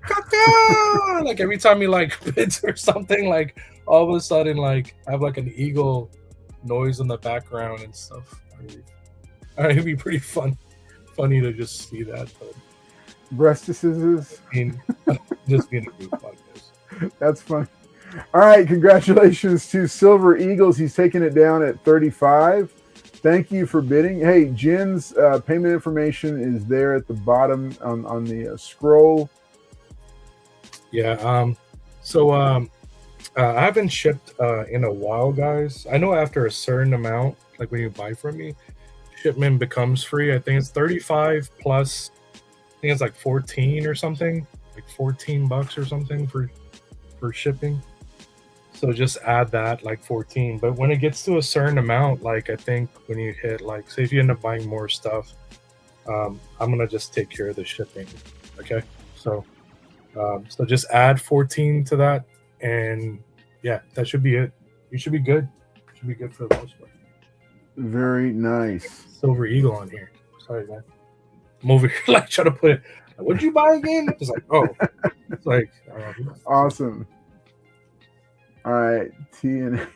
Kaka! Like every time you like bids or something, like all of a sudden like have like an eagle noise in the background and stuff. It'd be pretty funny to just see that. But Breastises. I mean, just being a goof like this. That's funny. All right, congratulations to Silver Eagles. He's taking it down at 35. Thank you for bidding. Hey, Jen's payment information is there at the bottom on the scroll. Yeah. I haven't shipped in a while, guys. I know after a certain amount, like when you buy from me, shipment becomes free. I think it's 35 plus. I think it's like 14 or something, like $14 or something for shipping. So just add that, like 14. But when it gets to a certain amount, like I think when you hit, like, say if you end up buying more stuff, I'm gonna just take care of the shipping. Okay, so just add 14 to that, and yeah, that should be it. You should be good. Should be good for the most part. Very nice. Silver Eagle on here. Sorry, man. I'm over here like trying to put it. What'd you buy again? It's like, oh, it's like awesome. All right, TNA.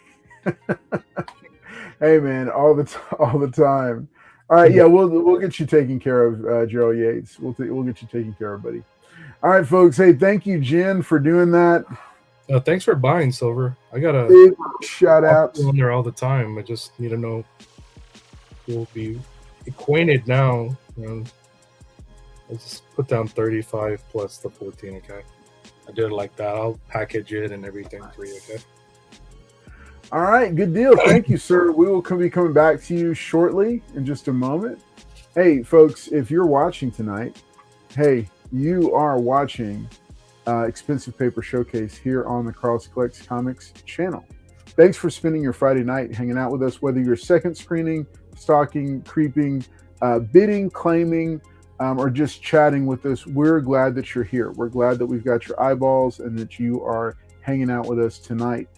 Hey man, all the time. All right, yeah, we'll get you taken care of, Gerald Yates. We'll get you taken care of, buddy. All right, folks. Hey, thank you, Jen, for doing that. Thanks for buying, Silver. I got a big shout out on there all the time. I just need to know. We'll be acquainted now. You know, let's just put down 35 plus the 14. Okay, I did it like that. I'll package it and everything for you. Okay. All right, good deal. Thank you, sir. We will be coming back to you shortly in just a moment. Hey, folks, if you're watching tonight, hey, you are watching Expensive Paper Showcase here on the Carlos Collects Comics channel. Thanks for spending your Friday night hanging out with us, whether you're second screening, stalking, creeping, bidding, claiming, or just chatting with us. We're glad that you're here. We're glad that we've got your eyeballs and that you are hanging out with us tonight.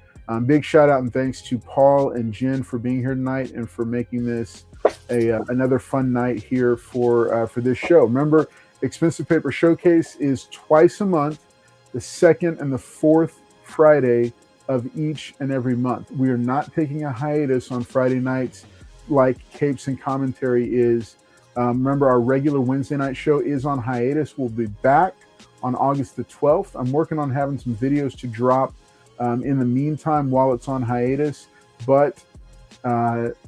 Big shout out and thanks to Paul and Jen for being here tonight and for making this another fun night here for this show. Remember, Expensive Paper Showcase is twice a month, the second and the fourth Friday of each and every month. We are not taking a hiatus on Friday nights like Capes and Commentary is. Remember, our regular Wednesday night show is on hiatus. We'll be back on August the 12th. I'm working on having some videos to drop in the meantime while it's on hiatus, but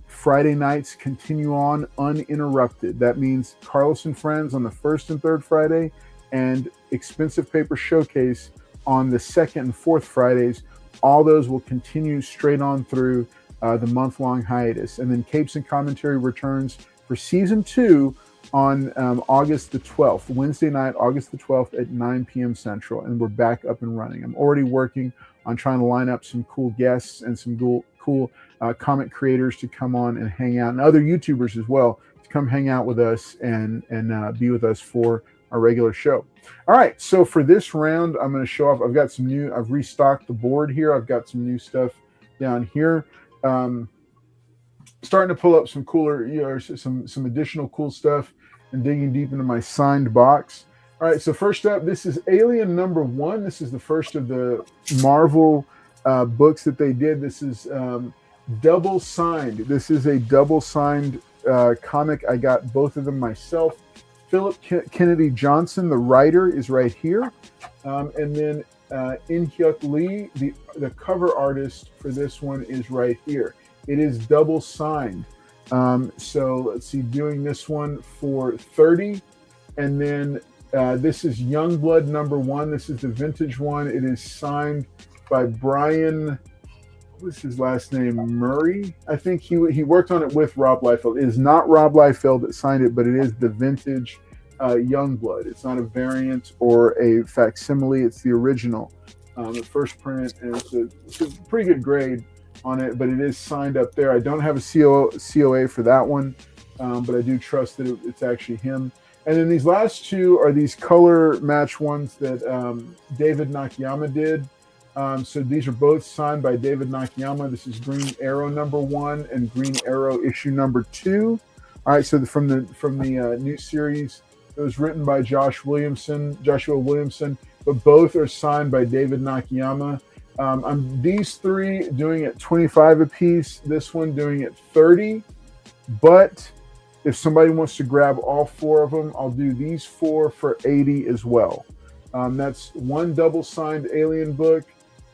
Friday nights continue on uninterrupted. That means Carlos and Friends on the first and third Friday, and Expensive Paper Showcase on the second and fourth Fridays. All those will continue straight on through the month-long hiatus. And then Capes and Commentary returns for season 2 on August the 12th, Wednesday night, August the 12th at 9 p.m. Central, and we're back up and running. I'm already working on trying to line up some cool guests and some cool comic creators to come on and hang out, and other YouTubers as well to come hang out with us and be with us for our regular show. All right, so for this round, I'm going to show off. I've restocked the board here. I've got some new stuff down here. Starting to pull up some cooler, some additional cool stuff and digging deep into my signed box. All right, so first up, this is Alien #1. This is the first of the Marvel books that they did. This is double signed. This is a double signed comic. I got both of them myself. Philip Kennedy Johnson, the writer, is right here. And then In-hyuk Lee, the cover artist for this one, is right here. It is double signed. So let's see, doing this one for $30. And then this is Youngblood #1. This is the vintage one. It is signed by Brian, what's his last name? Murray? I think he worked on it with Rob Liefeld. It is not Rob Liefeld that signed it, but it is the vintage Youngblood. It's not a variant or a facsimile. It's the original, the first print, and it's a pretty good grade on it, but it is signed up there. I don't have a COA for that one, but I do trust that it's actually him. And then these last two are these color match ones that David Nakayama did. So these are both signed by David Nakayama. This is Green Arrow #1 and Green Arrow issue #2. All right, so from the new series, it was written by Joshua Williamson, but both are signed by David Nakayama. These three doing it $25 a piece. This one doing it $30. But if somebody wants to grab all four of them, I'll do these four for $80 as well. That's one double signed Alien book,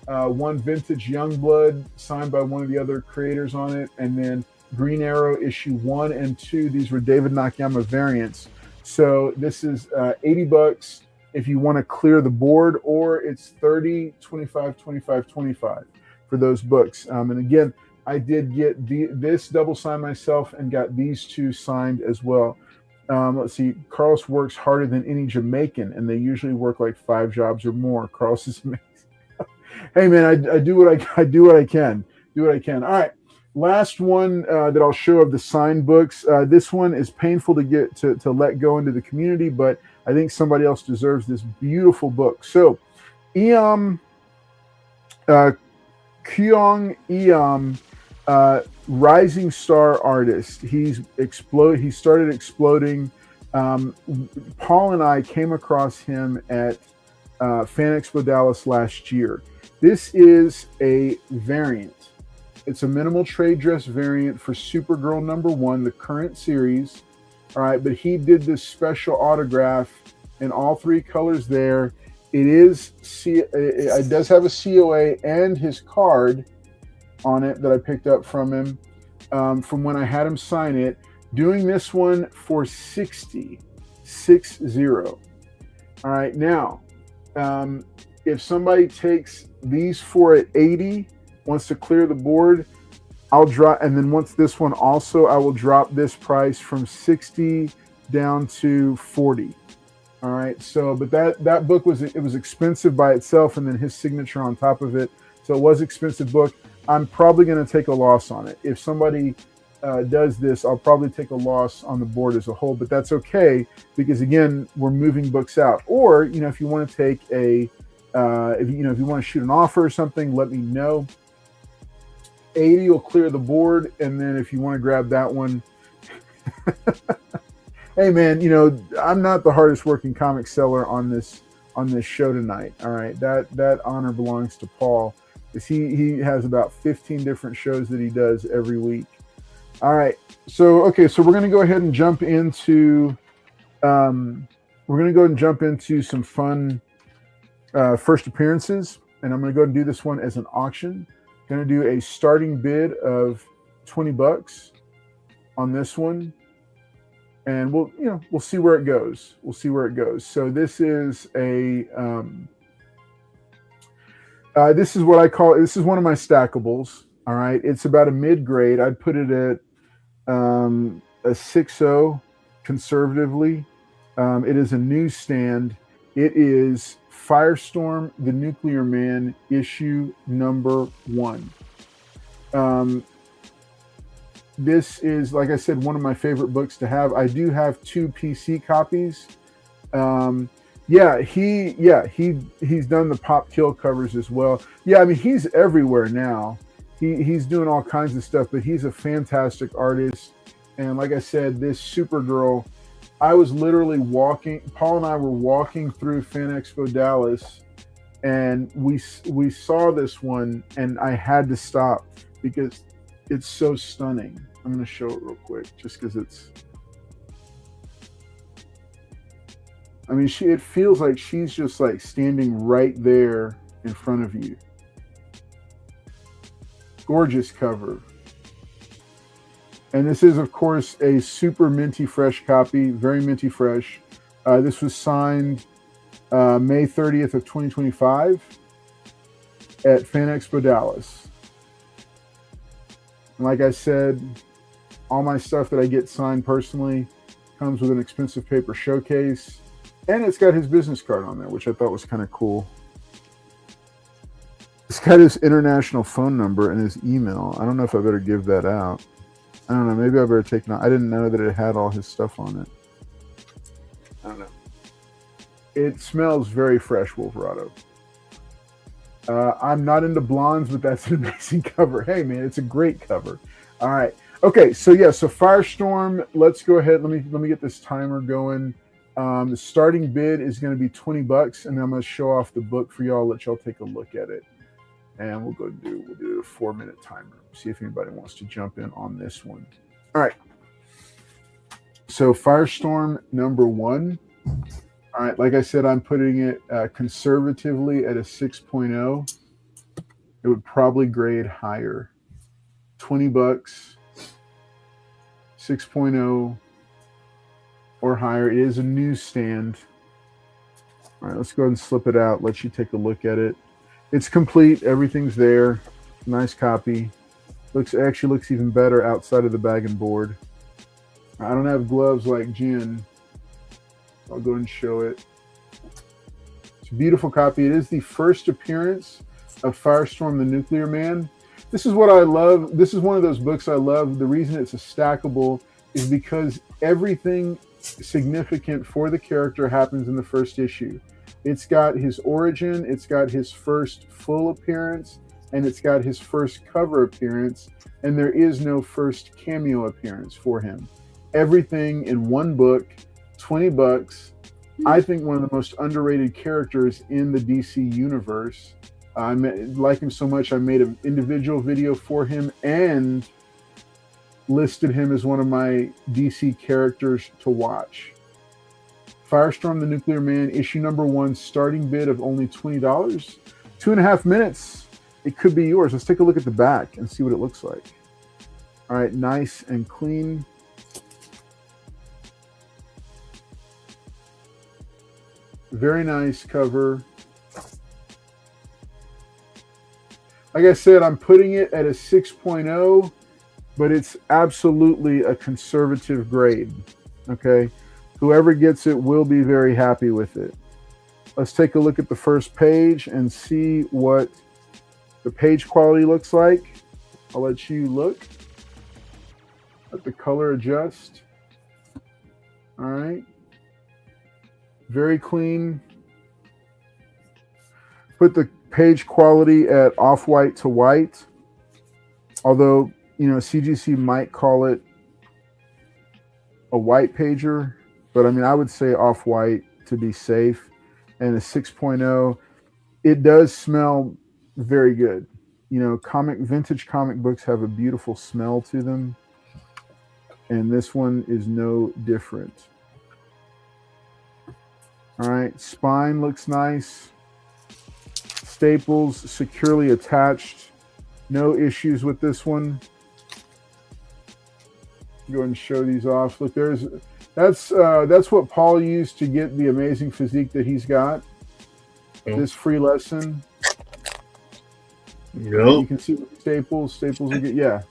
one vintage Youngblood signed by one of the other creators on it, and then Green Arrow issue 1 and 2. These were David Nakayama variants. So this is $80 if you want to clear the board, or it's $30, $25, $25, $25 for those books. And again, I did get this double signed myself and got these two signed as well. Let's see, Carlos works harder than any Jamaican, and they usually work like 5 jobs or more. Carlos is amazing. Hey man, I do what I can. All right. Last one that I'll show of the signed books. This one is painful to get to let go into the community, but I think somebody else deserves this beautiful book. So, Kyung Eam, rising star artist. He started exploding. Paul and I came across him at Fan Expo Dallas last year. This is a variant. It's a minimal trade dress variant for Supergirl #1, the current series. All right, but he did this special autograph in all 3 colors there. It does have a COA and his card on it that I picked up from him from when I had him sign it. Doing this one for $60. All right, now, if somebody takes these 4 at $80, wants to clear the board, I'll drop, and then once this one also, I will drop this price from $60 down to $40. All right, so but that book was expensive by itself, and then his signature on top of it, so it was an expensive book. I'm probably going to take a loss on it. If somebody does this, I'll probably take a loss on the board as a whole, but that's okay, because again, we're moving books out. Or if you want to take if you want to shoot an offer or something, let me know. 80 will clear the board, and then if you want to grab that one, Hey man, you know, I'm not the hardest working comic seller on this show tonight. All right, that honor belongs to Paul, because he has about 15 different shows that he does every week. All right, so okay, so we're gonna go ahead and jump into some fun first appearances, and I'm gonna go ahead and do this one as an auction. Going to do a starting bid of $20 on this one, and we'll see where it goes. We'll see where it goes. So this is this is what I call, this is one of my stackables. All right, it's about a mid grade. I'd put it at a 6.0 conservatively. It is a newsstand. It is Firestorm, the Nuclear Man, issue number 1. This is, like I said, one of my favorite books to have. I do have 2 PC copies. He's done the Pop Kill covers as well. Yeah, I mean, he's everywhere now. He's doing all kinds of stuff, but he's a fantastic artist. And like I said, this Supergirl, I was literally Paul and I were walking through Fan Expo Dallas, and we saw this one, and I had to stop because it's so stunning. I'm going to show it real quick just because I mean, it feels like she's just like standing right there in front of you. Gorgeous cover. And this is, of course, a super minty fresh copy, very minty fresh. This was signed May 30th of 2025 at Fan Expo Dallas. And like I said, all my stuff that I get signed personally comes with an expensive paper showcase, and it's got his business card on there, which I thought was kind of cool. It's got his international phone number and his email. I don't know if I better give that out. I don't know. Maybe I better take it out. I didn't know that it had all his stuff on it. I don't know. It smells very fresh, Wolverado. I'm not into blondes, but that's an amazing cover. Hey, man, it's a great cover. All right. Okay, so yeah, so Firestorm, let's go ahead. Let me get this timer going. The starting bid is going to be $20, and I'm going to show off the book for y'all, let y'all take a look at it. And we'll do a 4-minute timer. See if anybody wants to jump in on this one. All right. So Firestorm number 1. All right. Like I said, I'm putting it conservatively at a 6.0. It would probably grade higher. $20, 6.0 or higher. It is a newsstand. All right. Let's go ahead and slip it out. Let you take a look at it. It's complete. Everything's there. Nice copy. Actually looks even better outside of the bag and board. I don't have gloves like Jen. I'll go and show it. It's a beautiful copy. It is the first appearance of Firestorm, the Nuclear Man. This is what I love. This is one of those books I love. The reason it's a stackable is because everything significant for the character happens in the first issue. It's got his origin, it's got his first full appearance, and it's got his first cover appearance, and there is no first cameo appearance for him. Everything in one book, $20. I think one of the most underrated characters in the DC universe. I like him so much, I made an individual video for him and listed him as one of my DC characters to watch. Firestorm, the Nuclear Man, issue number 1, starting bid of only $20. 2.5 minutes. It could be yours. Let's take a look at the back and see what it looks like. All right, nice and clean. Very nice cover. Like I said, I'm putting it at a 6.0, but it's absolutely a conservative grade. Okay. Whoever gets it will be very happy with it. Let's take a look at the first page and see what the page quality looks like. I'll let you look. Let the color adjust. All right. Very clean. Put the page quality at off-white to white. Although, you know, CGC might call it a white pager, but I mean, I would say off-white to be safe. And a 6.0, it does smell very good. You know, vintage comic books have a beautiful smell to them, and this one is no different. All right, spine looks nice. Staples securely attached. No issues with this one. Go ahead and show these off. Look, that's what Paul used to get the amazing physique that he's got. This free lesson. Yep. You can see the staples will get, yeah.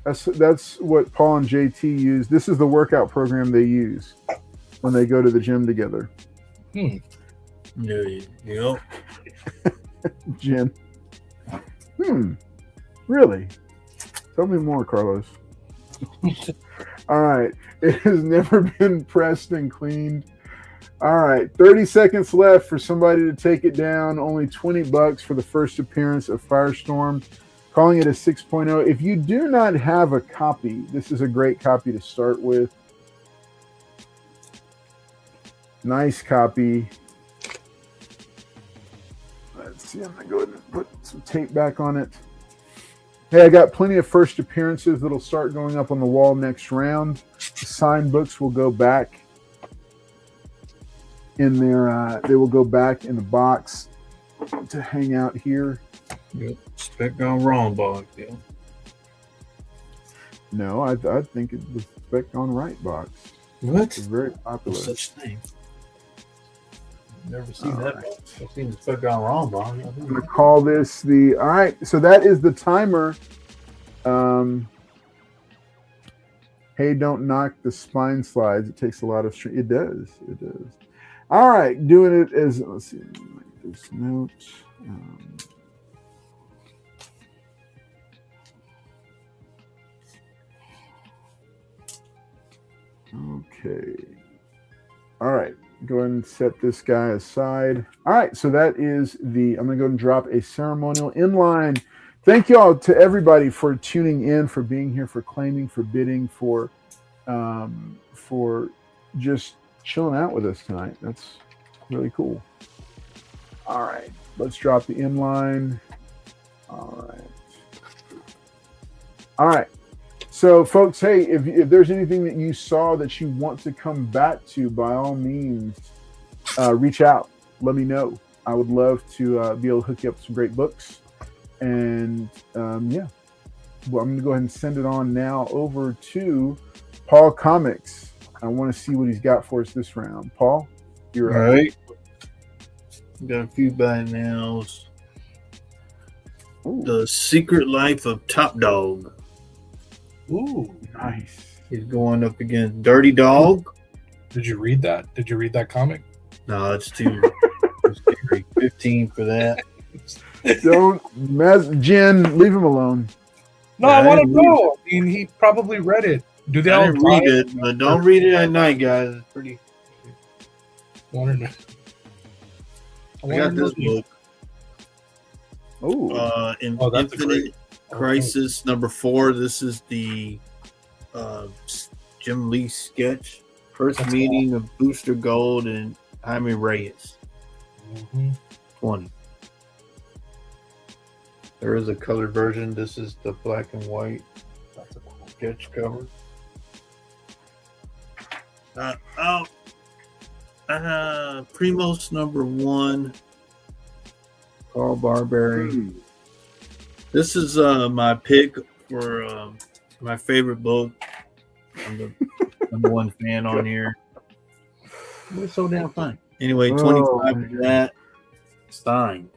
That's what Paul and JT use. This is the workout program they use when they go to the gym together. Yep. Jen. Really? Tell me more, Carlos. All right. It has never been pressed and cleaned. All right. 30 seconds left for somebody to take it down. Only $20 for the first appearance of Firestorm. Calling it a 6.0. If you do not have a copy, this is a great copy to start with. Nice copy. Let's see. I'm going to go ahead and put some tape back on it. Hey, I got plenty of first appearances that'll start going up on the wall next round. The signed books will go back in there. They will go back in the box to hang out here. Yep. Spec gone wrong, box. Yeah. No, I think it was Spec Gone Right box. What? It's very popular. No such thing. Never seen All that. right. I've seen the Spec gone wrong, box. I'm going to call this the. All right, so that is the timer. Hey, don't knock the spine slides. It takes a lot of string. It does. It does. All right, doing it as, let's see, make this note. Okay. All right. Go ahead and set this guy aside. All right. So that is I'm going to go and drop a ceremonial inline. Thank you all to everybody for tuning in, for being here, for claiming, for bidding, for just chilling out with us tonight. That's really cool. All right. Let's drop the inline. All right. All right. So, folks, hey, if there's anything that you saw that you want to come back to, by all means, reach out. Let me know. I would love to be able to hook you up with some great books. And, yeah. Well, I'm going to go ahead and send it on now over to Paul Comics. I want to see what he's got for us this round. Paul, you're all right. Got a few by nows. The Secret Life of Top Dog. Ooh, nice. He's going up against Dirty Dog. Did you read that? Did you read that comic? No, it's too scary. 15 for that. Don't mess, Jen. Leave him alone. No, I want to know. I mean, he probably read it. Do they all read it? But don't read it at night, guys. It's pretty. I got this book. Oh, Infinite Crisis #4. This is the Jim Lee sketch. First meeting of Booster Gold and Jaime Reyes. 20. There is a colored version. This is the black and white. That's a cool sketch cover. Primos #1. Carl Barberry. This is my pick for my favorite book. I'm the #1 fan on here. It's so damn fun. Anyway, 25 for that. Signed.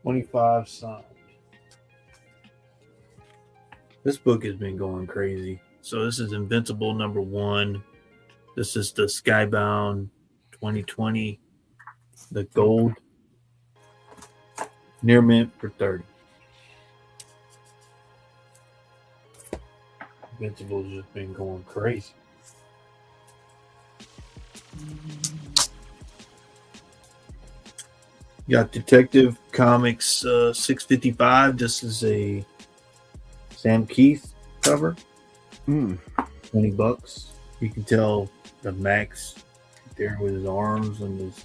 25 signed. This book has been going crazy. So this is Invincible #1. This is the Skybound 2020. The gold. Near mint for 30. Invincible's just been going crazy. Got Detective Comics 655. This is a Sam Keith cover. $20. You can tell the Max there with his arms and his.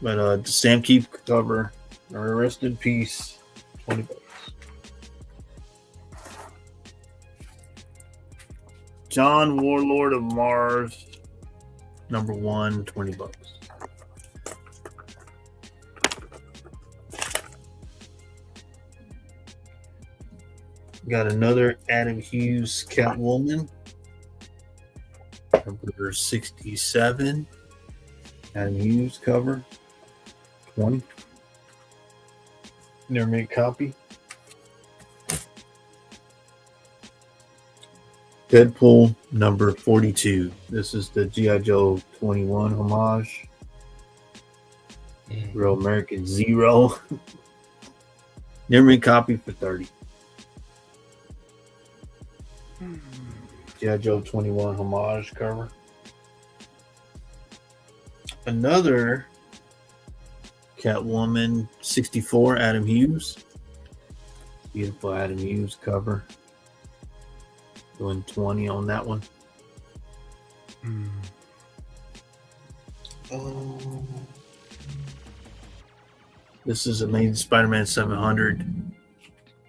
But the Sam Keith cover, rest in peace, $20. John Warlord of Mars, #1, $20. Got another Adam Hughes Catwoman, number 67. Adam Hughes cover, 20. Never made a copy. Deadpool number 42. This is the G.I. Joe 21 homage. Real American Zero. Never made a copy for 30. G.I. Joe 21 homage cover. Another Catwoman 64 Adam Hughes. Beautiful Adam Hughes cover. Doing 20 on that one. This is Amazing Spider-Man 700.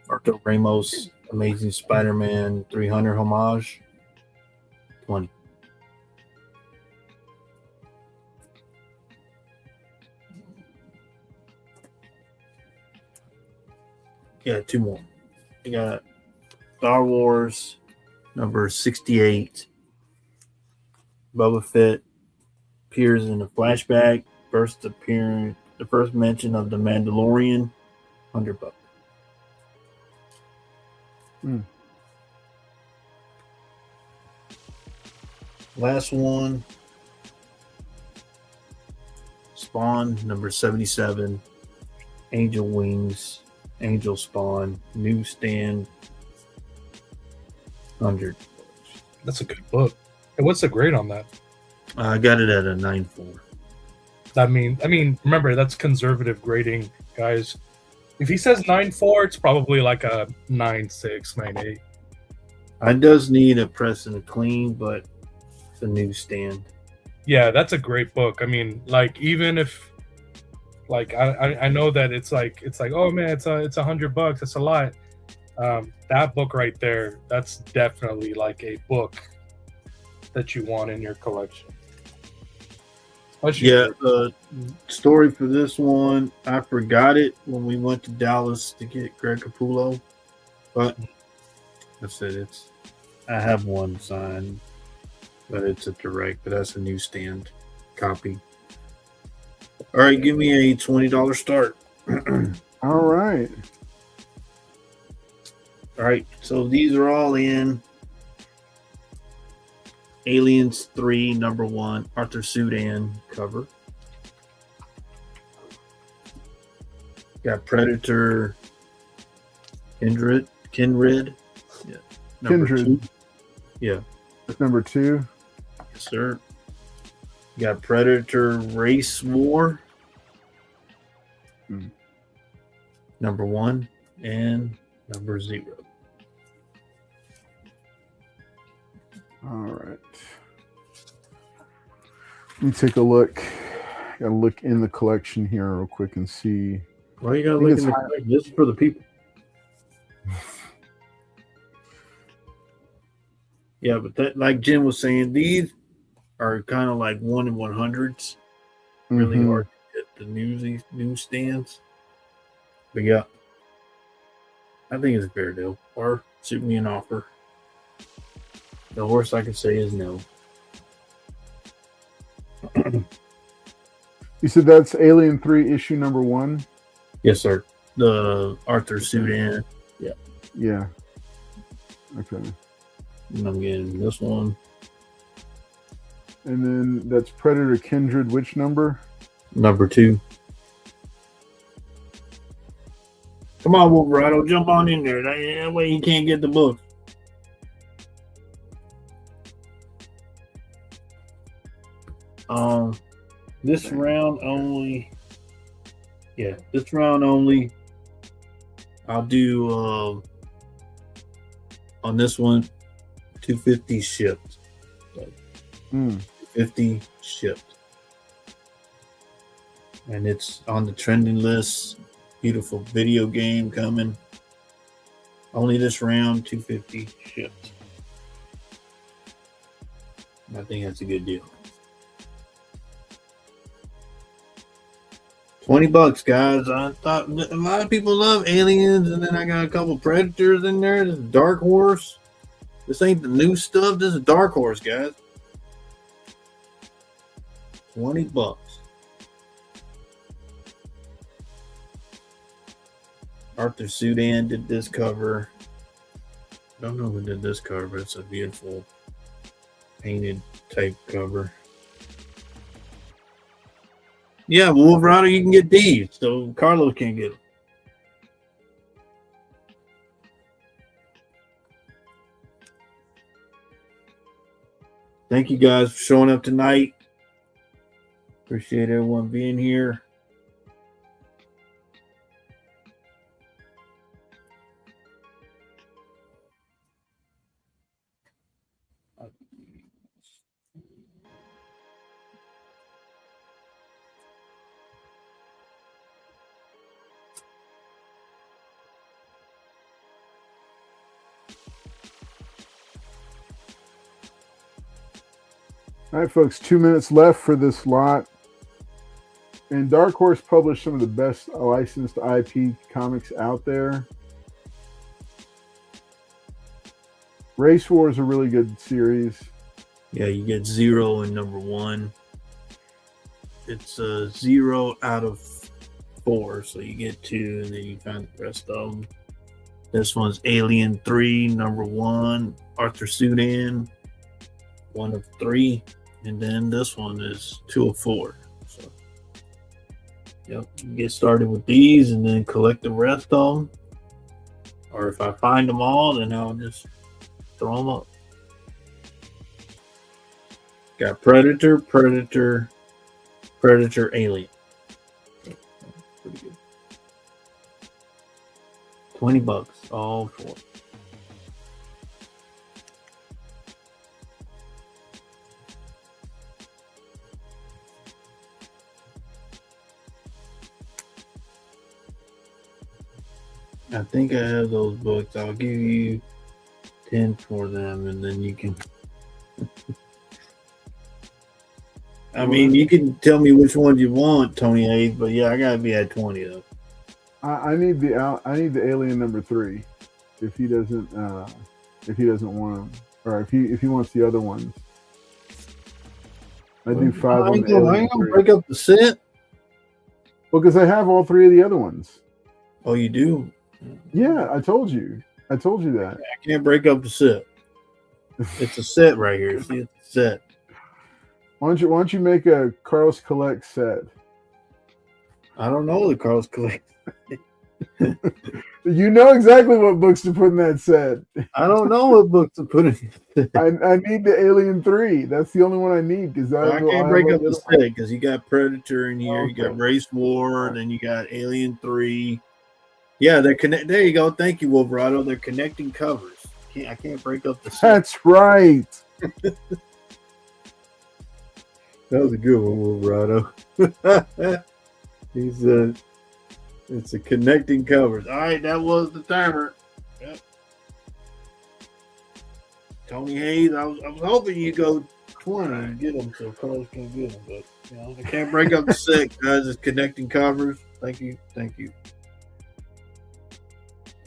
Arthur Ramos Amazing Spider-Man 300 homage. 20. Yeah, two more. We got Star Wars number 68. Boba Fett appears in a flashback. First appearance, the first mention of the Mandalorian. $100. Last one. Spawn number 77. Angel Wings. Angel Spawn. Newsstand. $100. That's a good book. And what's the grade on that? I got it at a 9.4. I mean, remember that's conservative grading, guys. If he says 9.4, it's probably like a 9.6, 9.8. It does need a press and a clean, but it's a newsstand. Yeah, that's a great book. I mean, like even if, like I know that it's like oh man, it's $100. It's a lot. That book right there, that's definitely like a book that you want in your collection. Story for this one, I forgot it when we went to Dallas to get Greg Capullo, but I said I have one signed, but it's a direct, but that's a newsstand copy. All right, give me a $20 start. All right. All right, so these are all in. Aliens 3, #1, Arthur Sudan cover. Got Predator, Kindred. Yeah. Kindred. 2. Yeah. That's number 2. Yes, sir. Got Predator Race War. #1 and #0. All right. Let me take a look. Gotta look in the collection here real quick and see. Why you gotta look in the collection? This is for the people. Yeah, but that, like Jim was saying, these are kind of like 1 in 100s. Really hard to get the newsstands. But yeah, I think it's a fair deal. Or shoot me an offer. The worst I can say is no. You said that's Alien 3 issue #1? Yes, sir. The Arthur Sudan. Yeah. Yeah. Okay. And I'm getting this one. And then that's Predator Kindred, which number? #2. Come on, Wolverado, jump on in there. That way you can't get the book. This round only. Yeah, this round only. I'll do On this one, $250 shipped. Mm. $250 shipped. And it's on the trending list. Beautiful video game coming. Only this round, $250 shipped. I think that's a good deal. $20, guys. I thought a lot of people love aliens, and then I got a couple predators in there. This is Dark Horse. This ain't the new stuff. This is Dark Horse, guys. $20. Arthur Sudan did this cover. I don't know who did this cover, but it's a beautiful painted type cover. Yeah, Wolverado, you can get these, so Carlos can't get them. Thank you guys for showing up tonight. Appreciate everyone being here. All right, folks, 2 minutes left for this lot. And Dark Horse published some of the best licensed IP comics out there. Race War is a really good series. Yeah, you get 0 in number 1. It's a 0 out of 4, so you get 2, and then you find the rest of them. This one's Alien 3, number 1. Arthur Sudan, 1 of 3. And then this one is 2 of 4. So, yep, you get started with these and then collect the rest of them. Or if I find them all, then I'll just throw them up. Got Predator, Predator, Predator, Alien. Pretty good. $20, all 4. I think I have those books. I'll give you 10 for them, and then you can. I mean, you can tell me which ones you want, Tony Hayes, but yeah, I gotta be at 20 though. I need the Alien number 3. If he doesn't want them, or if he wants the other ones. I do 5 I on ain't the gonna Alien 3. break up the set. Well, because I have all 3 of the other ones. Oh, you do? Yeah, I told you that. I can't break up the set. It's a set right here. See, it's a set. Why don't you make a Carlos Collect set? I don't know the Carlos Collect. You know exactly what books to put in that set. I don't know what book to put in. I need the Alien 3. That's the only one I need because I can't break up the set because you got Predator in here, Okay. you got Race War, then you got Alien 3. Yeah, they're there you go. Thank you, Wolverado. They're connecting covers. I can't break up the set. That's right. That was a good one, Wolverado. It's a connecting covers. All right, that was the timer. Yep. Tony Hayes, I was hoping you go 20 and get them so Carlos can get them, but I can't break up the set, guys. It's connecting covers. Thank you.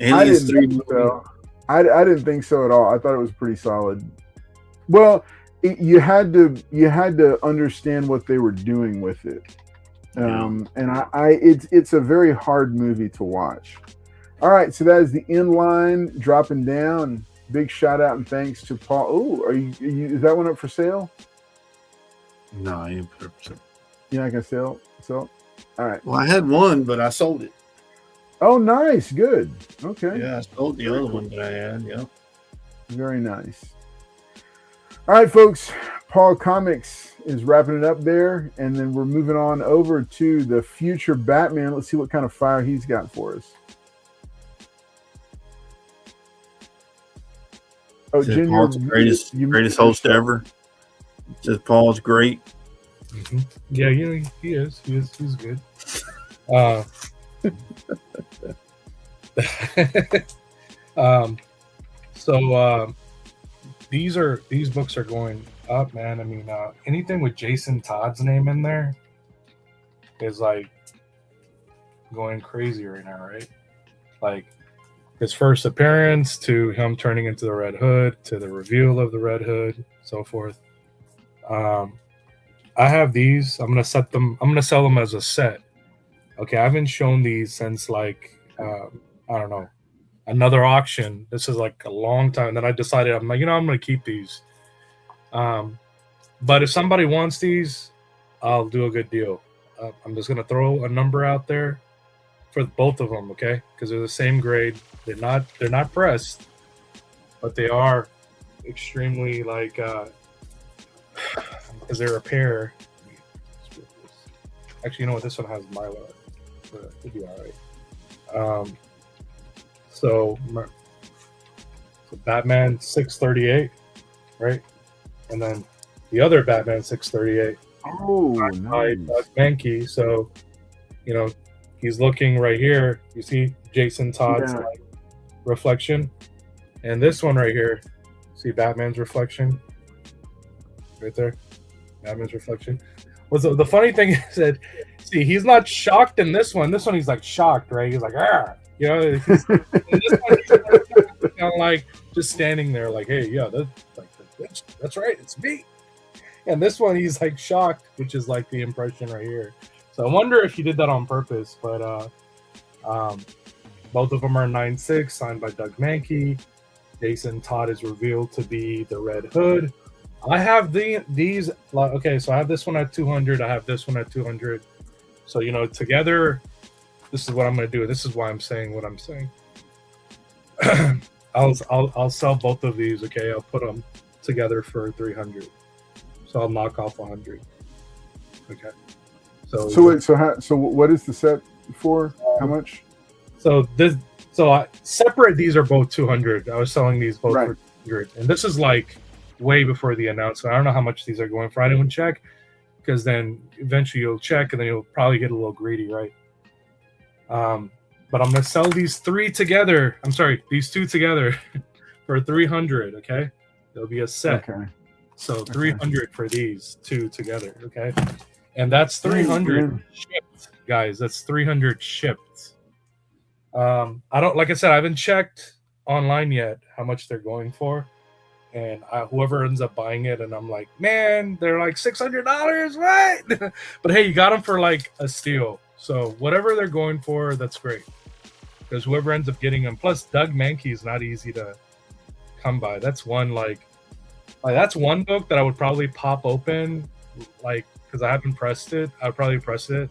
I didn't think so. I didn't think so at all. I thought it was pretty solid. Well, you had to understand what they were doing with it, and it's a very hard movie to watch. All right, so that is the inline dropping down. Big shout out and thanks to Paul. Oh, is that one up for sale? No, I ain't put it. You're not gonna sell? All right. Well, I had one, but I sold it. Oh, nice, good. Okay. Yeah, I sold the other one that I had. Yeah. Very nice. All right, folks. Paul Comics is wrapping it up there, and then we're moving on over to the future Batman. Let's see what kind of fire he's got for us. Oh, Says Jen, Paul's the greatest host ever. Says Paul's great. Mm-hmm. Yeah, he is. He's good. Uh, so these books are going up, man. I mean, anything with Jason Todd's name in there is like going crazy right now, right? Like his first appearance to him turning into the Red Hood to the reveal of the Red Hood, so forth. I have these. I'm gonna sell them as a set. Okay, I haven't shown these since like I don't know, another auction. This is like a long time. Then I decided I'm like, I'm gonna keep these. But if somebody wants these, I'll do a good deal. I'm just gonna throw a number out there for both of them, okay? Because they're the same grade. They're not pressed, but they are extremely like because they're a pair. Actually, you know what? This one has Mylar, but it'll be all right. So Batman 638, right? And then the other Batman 638. Oh, nice. Doug Mankey. So, he's looking right here. You see Jason Todd's reflection, and this one right here. See Batman's reflection, right there. Batman's reflection. The funny thing is that he's not shocked in this one. This one he's like shocked, right? He's like, ah, this one he's kind of like just standing there, like, hey, yeah, that's right, it's me. And this one he's like shocked, which is like the impression right here. So I wonder if he did that on purpose, but both of them are 9.6, signed by Doug Mankey. Jason Todd is revealed to be the Red Hood. I have these. Okay, so I have this one at 200. I have this one at 200. So together, this is what I'm going to do. This is why I'm saying what I'm saying. I'll sell both of these. Okay, I'll put them together for 300. So I'll knock off 100. Okay. So what is the set for? How much? Separate. These are both 200. I was selling these both for 200, and this is like way before the announcement. I don't know how much these are going for. I didn't check because then eventually you'll check and then you'll probably get a little greedy, right? But I'm gonna sell these these two together for 300. Okay, there'll be a set. Okay. So 300 for these two together. Okay, and that's 300 shipped, guys. That's 300 shipped. I haven't checked online yet how much they're going for. And whoever ends up buying it, and I'm like, man, they're like $600, what? But hey, you got them for like a steal. So whatever they're going for, that's great. Because whoever ends up getting them, plus Doug Mankey is not easy to come by. That's one that's one book that I would probably pop open, because I haven't pressed it. I'd probably press it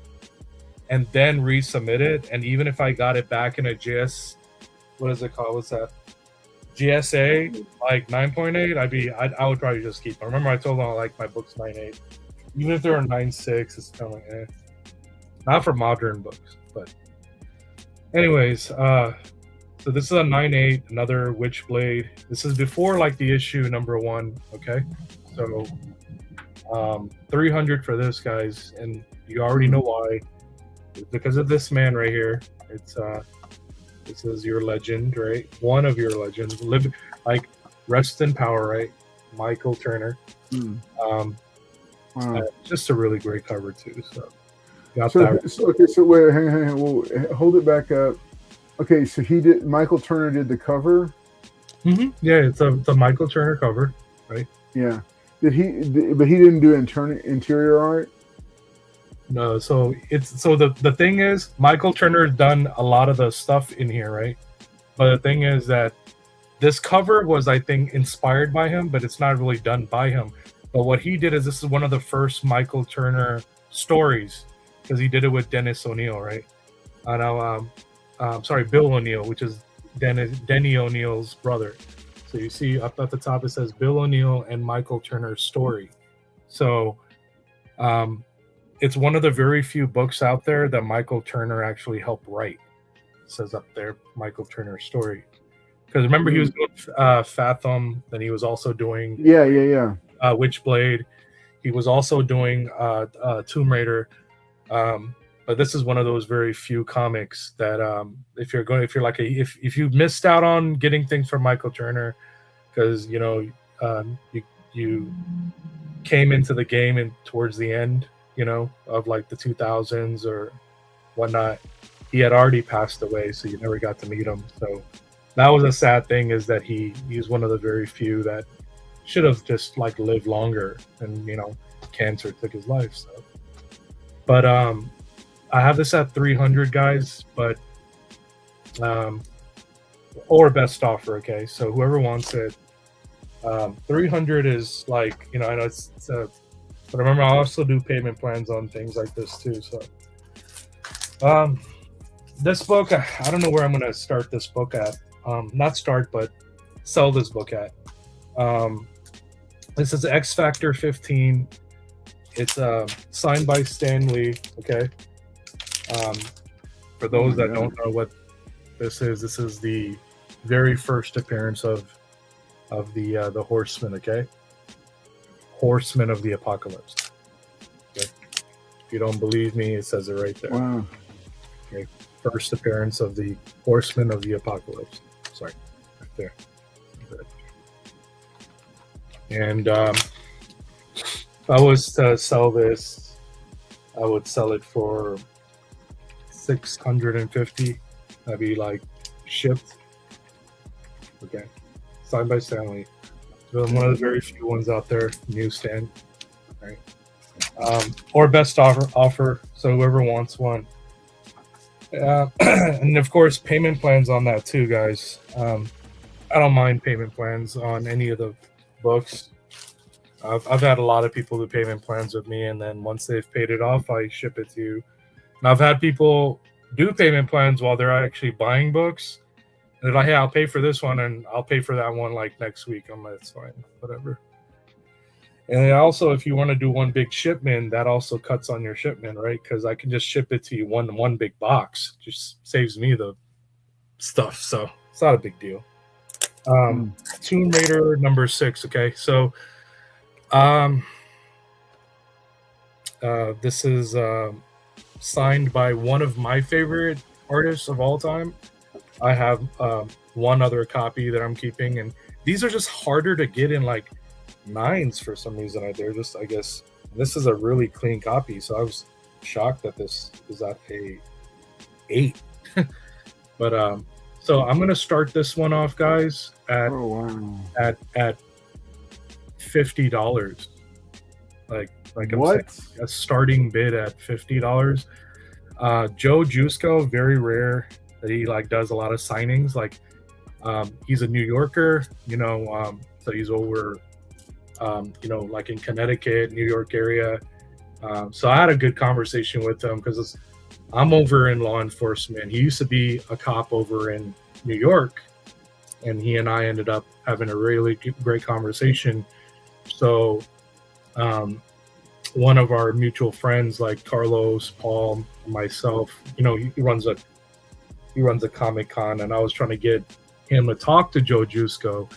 and then resubmit it. And even if I got it back in a what is it called? What's that? GSA, like 9.8, I would probably just keep them. Remember, I told them I like my books 9.8. Even if they're a 9.6, it's kind of like, not for modern books. But anyways, so this is a 9.8, another Witchblade. This is before like the issue number 1. Okay, so 300 for this, guys, and you already know why. It's because of this man right here. This is your legend, right? One of your legends. Rest in power, right? Michael Turner. Wow. Just a really great cover too. So wait, hang on. We'll hold it back up. Okay, so Michael Turner did the cover. Mm-hmm. Yeah, it's a Michael Turner cover, right? Yeah. But he didn't do interior art. No, so the thing is, Michael Turner done a lot of the stuff in here, right? But the thing is that this cover was, I think, inspired by him, but it's not really done by him. But what he did is, this is one of the first Michael Turner stories, because he did it with Dennis O'Neil, right? Bill O'Neil, which is Denny O'Neil's brother. So you see up at the top it says Bill O'Neil and Michael Turner's story. So it's one of the very few books out there that Michael Turner actually helped write. It says up there, Michael Turner's story. because remember he was doing Fathom, then he was also doing Yeah. Witchblade. He was also doing Tomb Raider. But this is one of those very few comics that if you missed out on getting things from Michael Turner, because you came into the game and towards the end, of like the 2000s or whatnot, he had already passed away, so you never got to meet him. So that was a sad thing, is that he's one of the very few that should have just like lived longer, and cancer took his life. So, but I have this at 300, guys, but or best offer. Okay, so whoever wants it, 300 is like, I know it's but remember, I also do payment plans on things like this too. So this book, I don't know where I'm gonna start this book at. Not start, but sell this book at. This is X Factor 15. It's signed by Stan Lee. Okay. For those that don't know what this is the very first appearance of the Horseman. Okay. Horseman of the Apocalypse. Okay. If you don't believe me, it says it right there. Wow. Okay. First appearance of the Horseman of the Apocalypse. Sorry, right there. And if I was to sell this, I would sell it for $650. That'd be like shipped. Okay, signed by Stanley. One of the very few ones out there, newsstand. Right. Or best offer. So whoever wants one. And of course, payment plans on that too, guys. I don't mind payment plans on any of the books. I've had a lot of people do payment plans with me, and then once they've paid it off, I ship it to you. And I've had people do payment plans while they're actually buying books. And they're like, "Hey, I'll pay for this one, and I'll pay for that one like next week." I'm like, "It's fine, whatever." And then also, if you want to do one big shipment, that also cuts on your shipment, right? Because I can just ship it to you one big box. Just saves me the stuff, so it's not a big deal. Tomb Raider number 6. Okay, so this is signed by one of my favorite artists of all time. I have one other copy that I'm keeping, and these are just harder to get in like 9s for some reason. They're just, I guess, this is a really clean copy, so I was shocked that this is at a 8. But so I'm gonna start this one off, guys, at at $50. Like I'm saying, a starting bid at $50. Joe Jusko, very rare that he like does a lot of signings. Like he's a New Yorker, so he's over like in Connecticut, New York area. So I had a good conversation with him because I'm over in law enforcement. He used to be a cop over in New York, and he and I ended up having a really great conversation. So one of our mutual friends, like Carlos, Paul, myself, he runs a Comic-Con, and I was trying to get him to talk to Joe Jusko,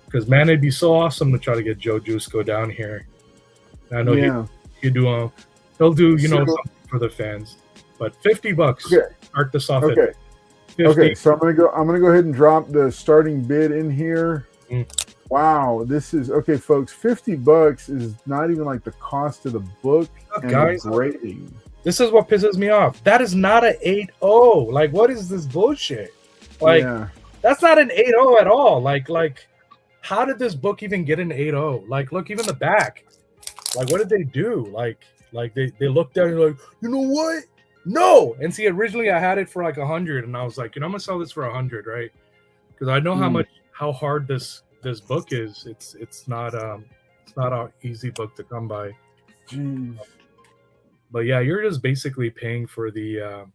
because man, it'd be so awesome to try to get Joe Jusko down here. And I know he'll do something for the fans. But $50. Okay. Start this off. Okay. At 50. Okay. So I'm gonna go ahead and drop the starting bid in here. Wow, this is okay, folks. $50 is not even like the cost of the book and guys, the grading. This is what pisses me off. That is not an 8.0. Like, what is this bullshit? Like, that's not an 8.0 at all. Like, how did this book even get an 8.0? Like, look, even the back. Like, what did they do? Like they looked at it like, you know what? No. And see, originally I had it for like 100, and I was like, I'm gonna sell this for 100, right? Because I know how hard this book is. It's not an easy book to come by. Jeez. But yeah, you're just basically paying for the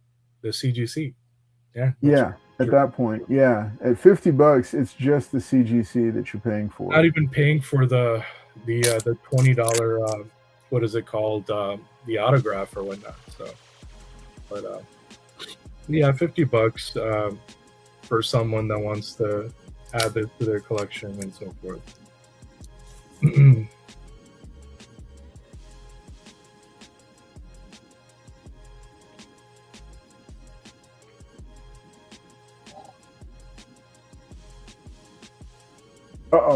CGC. Yeah. At that point, yeah. At $50, it's just the CGC that you're paying for. Not even paying for the $20 what is it called, the autograph or whatnot. So, but yeah, $50 for someone that wants to add it to their collection and so forth.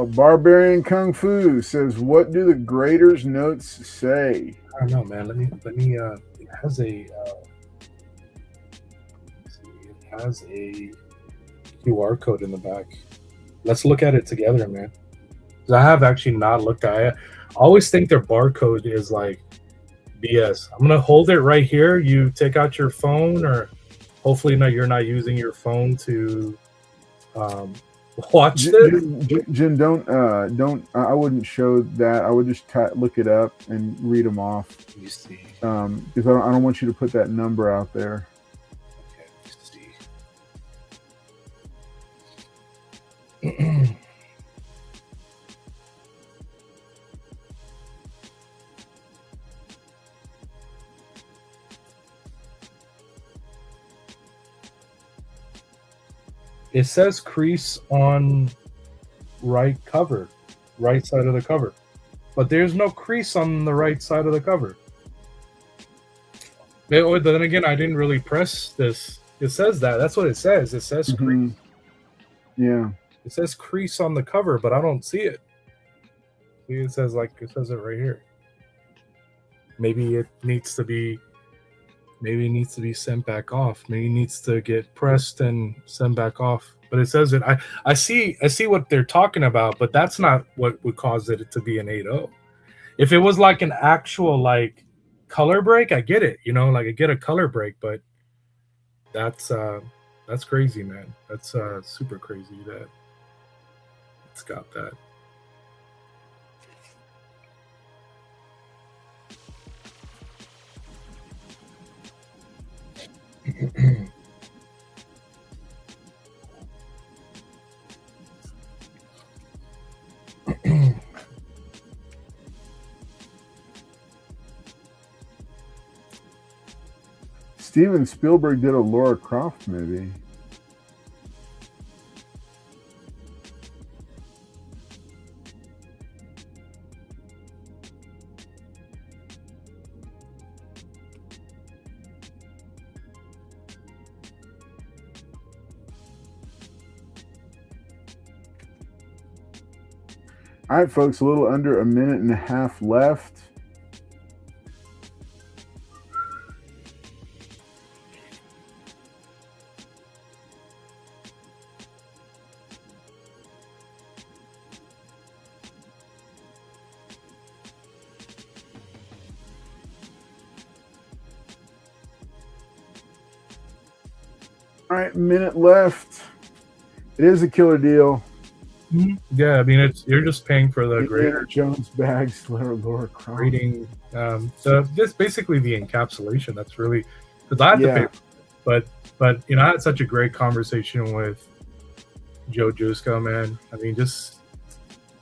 Barbarian Kung Fu says, "What do the graders' notes say?" I don't know, man. Let me. It has a. It has a QR code in the back. Let's look at it together, man. I have actually not looked at it. I always think their barcode is like BS. I'm gonna hold it right here. You take out your phone, or hopefully you're not using your phone to watch this. Jim, don't. I wouldn't show that. I would just look it up and read them off. You see, because I don't want you to put that number out there. Okay, let's see. It says crease on right side of the cover, but there's no crease on the right side of the cover. Then again, I didn't really press this. It says that. That's what it says. It says crease. Yeah. It says crease on the cover, but I don't see it. See, it says it right here. Maybe it needs to be sent back off. Maybe it needs to get pressed and sent back off. But it says it. I see what they're talking about, but that's not what would cause it to be an 8.0. If it was like an actual like color break, I get it. Like I get a color break, but that's crazy, man. That's super crazy that it's got that. Steven Spielberg did a Lara Croft movie. All right, folks, a little under a minute and a half left. All right, minute left. It is a killer deal. Yeah, I mean, you're just paying for the Indiana Jones bags, Lara Croft reading. So just basically the encapsulation. That's really because I had to pay for it. But I had such a great conversation with Joe Jusko, man. I mean, just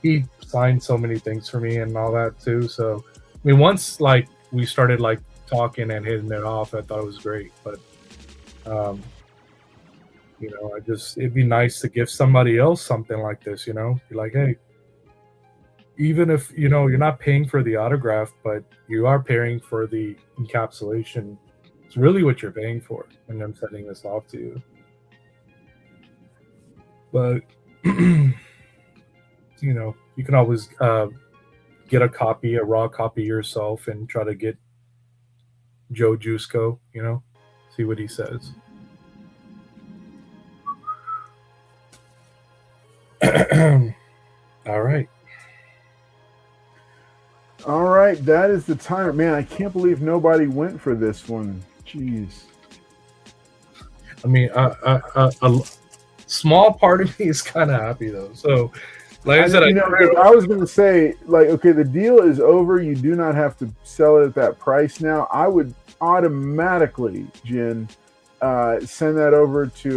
he signed so many things for me and all that too. So I mean, once like we started like talking and hitting it off, I thought it was great. But it'd be nice to give somebody else something like this, Be like, hey, even if, you're not paying for the autograph, but you are paying for the encapsulation. It's really what you're paying for when I'm sending this off to you. But, you can always get a raw copy yourself and try to get Joe Jusko, see what he says. All right, that is the timer, man. I can't believe nobody went for this one. Jeez. I mean, a small part of me is kind of happy though. So like I said, I was going to say, like, okay, the deal is over. You do not have to sell it at that price now. I would automatically, Jen, send that over to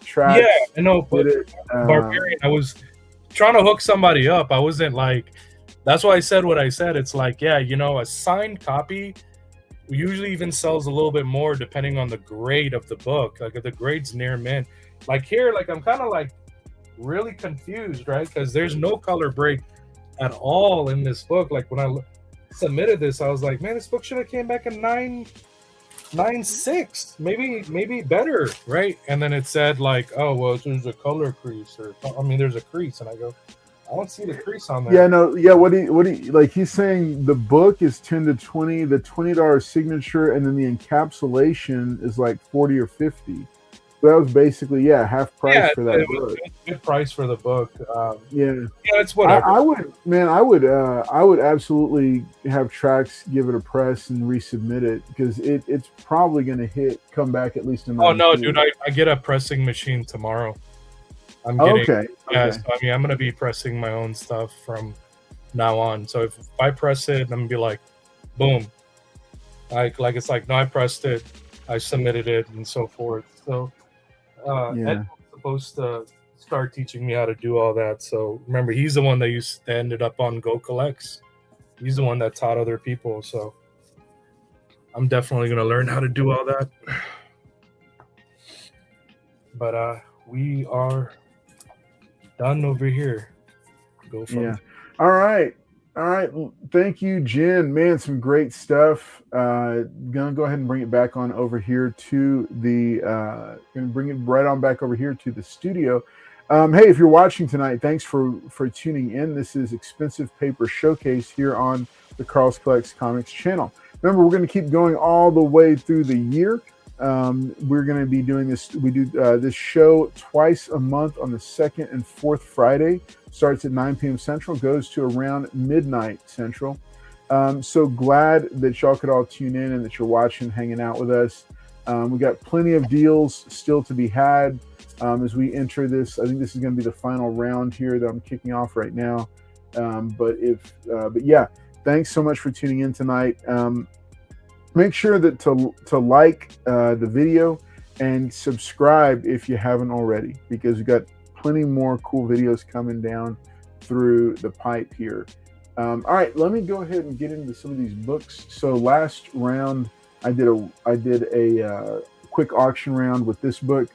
Trax. Yeah, I know. But Barbarian, I was trying to hook somebody up. I wasn't like. That's why I said what I said. It's like, yeah, a signed copy usually even sells a little bit more depending on the grade of the book. Like if the grade's near mint, like here, like I'm kind of like really confused, right? Because there's no color break at all in this book. Like when I submitted this, I was like, man, this book should have came back in 9.6, maybe better, right? And then it said like, oh well, there's a color crease, or I mean, there's a crease, and I go, I don't see the crease on there. Yeah, no, yeah. What he like? He's saying the book is 10 to 20, the $20 signature, and then the encapsulation is like 40 or 50. So that was basically half price for that book. Good price for the book. Yeah, it's whatever. I would absolutely have Trax give it a press and resubmit it, because it's probably going to come back at least in. Oh no, dude! I get a pressing machine tomorrow. I'm getting, okay. Yeah, so, I mean, I'm gonna be pressing my own stuff from now on. So if I press it, I'm gonna be like, boom, like it's like, no, I pressed it, I submitted it, and so forth. So Ed's supposed to start teaching me how to do all that. So remember, he's the one that ended up on Go Collects. He's the one that taught other people. So I'm definitely gonna learn how to do all that. But we are done over here. Go from All right. Thank you, Jen. Man, some great stuff. Gonna go ahead and bring it back on over here to the. Gonna bring it right on back over here to the studio. Hey, if you're watching tonight, thanks for tuning in. This is Expensive Paper Showcase here on the Carl's Collects Comics channel. Remember, we're going to keep going all the way through the year. We're going to be doing this. We do this show twice a month on the second and fourth Friday. Starts at 9 p.m. Central, goes to around midnight Central. So glad that y'all could all tune in and that you're watching, hanging out with us. We got plenty of deals still to be had as we enter this. I think this is going to be the final round here that I'm kicking off right now. But yeah, thanks so much for tuning in tonight. Make sure that to like the video and subscribe if you haven't already, because we've got plenty more cool videos coming down through the pipe here. All right, let me go ahead and get into some of these books. So last round, I did a quick auction round with this book.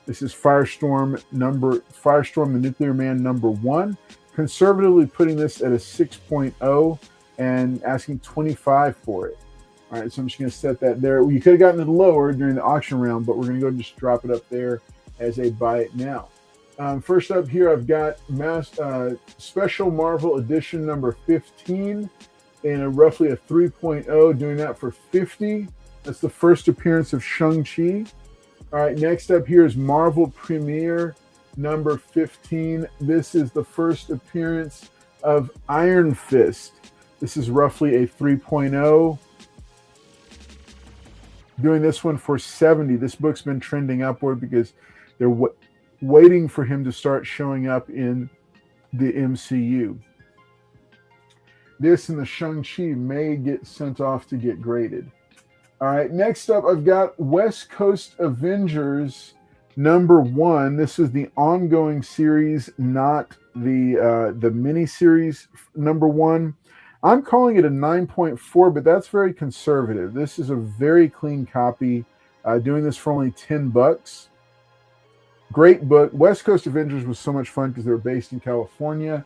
This is Firestorm, the Nuclear Man #1. Conservatively putting this at a 6.0 and asking $25 for it. All right, so I'm just going to set that there. You could have gotten it lower during the auction round, but we're going to go and just drop it up there as a buy it now. First up here, I've got Special Marvel Edition number 15 in roughly a 3.0, doing that for $50. That's the first appearance of Shang-Chi. All right, next up here is Marvel Premiere number 15. This is the first appearance of Iron Fist. This is roughly a 3.0. Doing this one for $70. This book's been trending upward because they're waiting for him to start showing up in the MCU. This and the Shang-Chi may get sent off to get graded. All right, next up, I've got West Coast Avengers #1. This is the ongoing series, not the mini-series #1. I'm calling it a 9.4, but that's very conservative. This is a very clean copy. Doing this for only $10. Great book. West Coast Avengers was so much fun because they were based in California,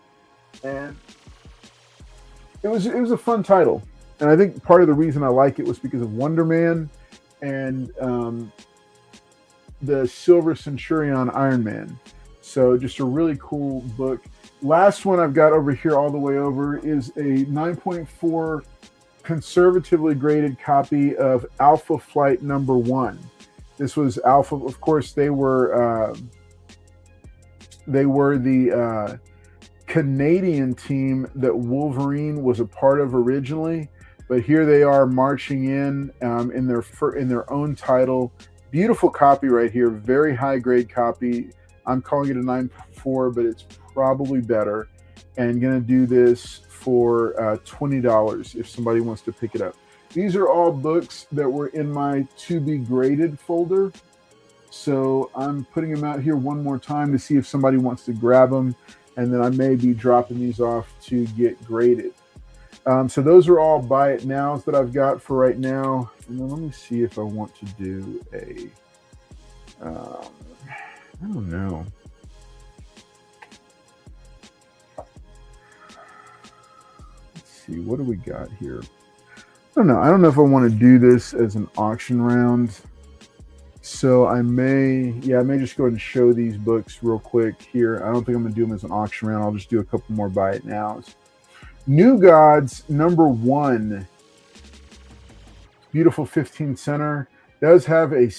and it was a fun title. And I think part of the reason I like it was because of Wonder Man and the Silver Centurion Iron Man. So just a really cool book. Last one I've got over here all the way over is a 9.4 conservatively graded copy of Alpha Flight #1. This was Alpha. Of course, they were the Canadian team that Wolverine was a part of originally, but here they are marching in their own title. Beautiful copy right here, very high grade copy. I'm calling it a 9.4, but it's probably better. And going to do this for $20 if somebody wants to pick it up. These are all books that were in my to be graded folder. So I'm putting them out here one more time to see if somebody wants to grab them. And then I may be dropping these off to get graded. So those are all buy it nows that I've got for right now. And then let me see if I want to do a, I don't know. see. What do we got here? I don't know. I don't know if I want to do this as an auction round. So I may just go ahead and show these books real quick here. I don't think I'm going to do them as an auction round. I'll just do a couple more buy it nows. New Gods #1. Beautiful 15 center. Does have a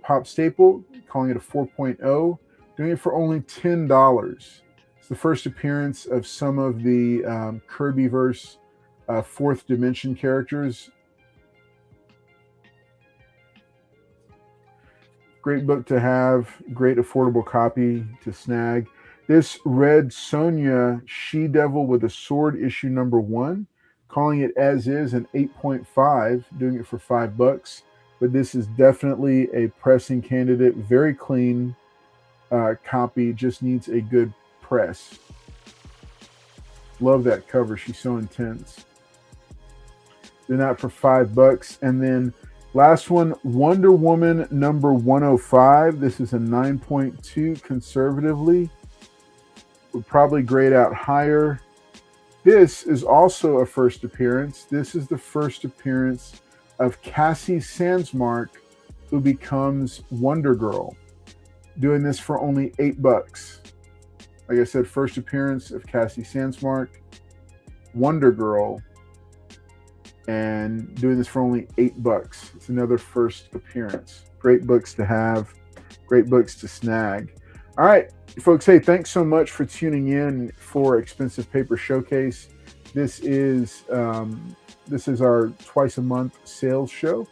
pop staple, calling it a 4.0. Doing it for only $10. It's the first appearance of some of the Kirbyverse fourth dimension characters. Great book to have, great affordable copy to snag. This Red Sonja She-Devil with a Sword issue #1, calling it as is an 8.5, doing it for $5. But this is definitely a pressing candidate, very clean copy, just needs a good press. Love that cover, she's so intense. Doing that for $5. And then last one, Wonder Woman #105. This is a 9.2 conservatively. Would probably grade out higher. This is also a first appearance. This is the first appearance of Cassie Sandsmark, who becomes Wonder Girl. Doing this for only $8. Like I said, first appearance of Cassie Sandsmark, Wonder Girl, and doing this for only $8. It's another first appearance. Great books to have, great books to snag. All right, folks, hey, thanks so much for tuning in for Expensive Paper Showcase. This is our twice a month sales show.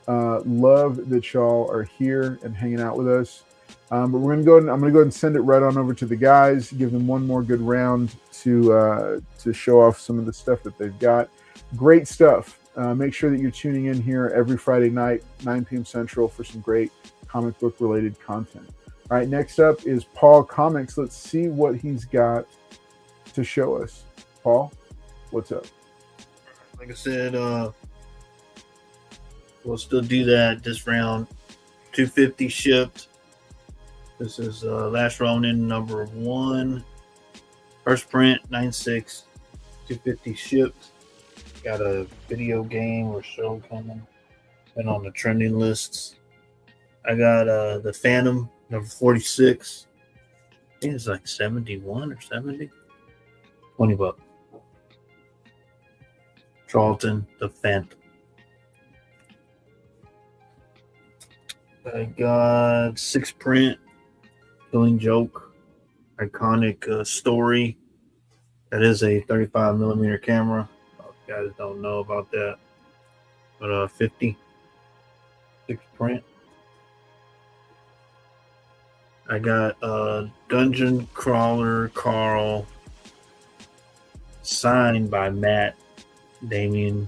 Love that y'all are here and hanging out with us. But we're gonna go ahead, I'm gonna go ahead and send it right on over to the guys, give them one more good round to show off some of the stuff that they've got. Great stuff. Make sure that you're tuning in here every Friday night, 9 p.m. Central, for some great comic book related content. All right, next up is Paul Comics. Let's see what he's got to show us. Paul, what's up? Like I said, we'll still do that this round. 250 shipped. This is Last Ronin #1. First print, 9.6. 250 shipped. Got a video game or show coming. Been on the trending lists. I got the Phantom #46. I think it's like 71 or 70. $20. Charlton, the Phantom. I got 6 print. Killing Joke. Iconic story. That is a 35mm camera. You guys don't know about that. But 50. 6 print. I got Dungeon Crawler Carl, signed by Matt Damien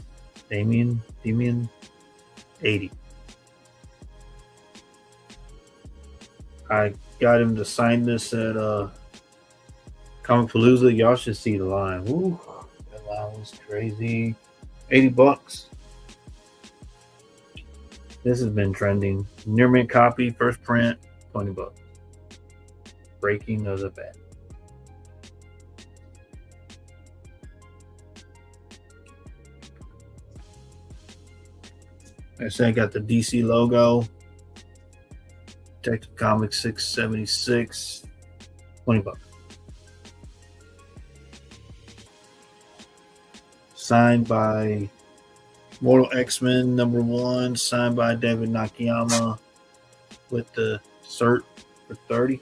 80. I got him to sign this at Comicpalooza. Y'all should see the line. Ooh, that line was crazy. $80. This has been trending. Near mint copy, first print, $20. Breaking of the Bat. I said I got the DC logo. Detective Comics 676. $20. Signed by Mortal X-Men #1. Signed by David Nakayama with the cert for $30.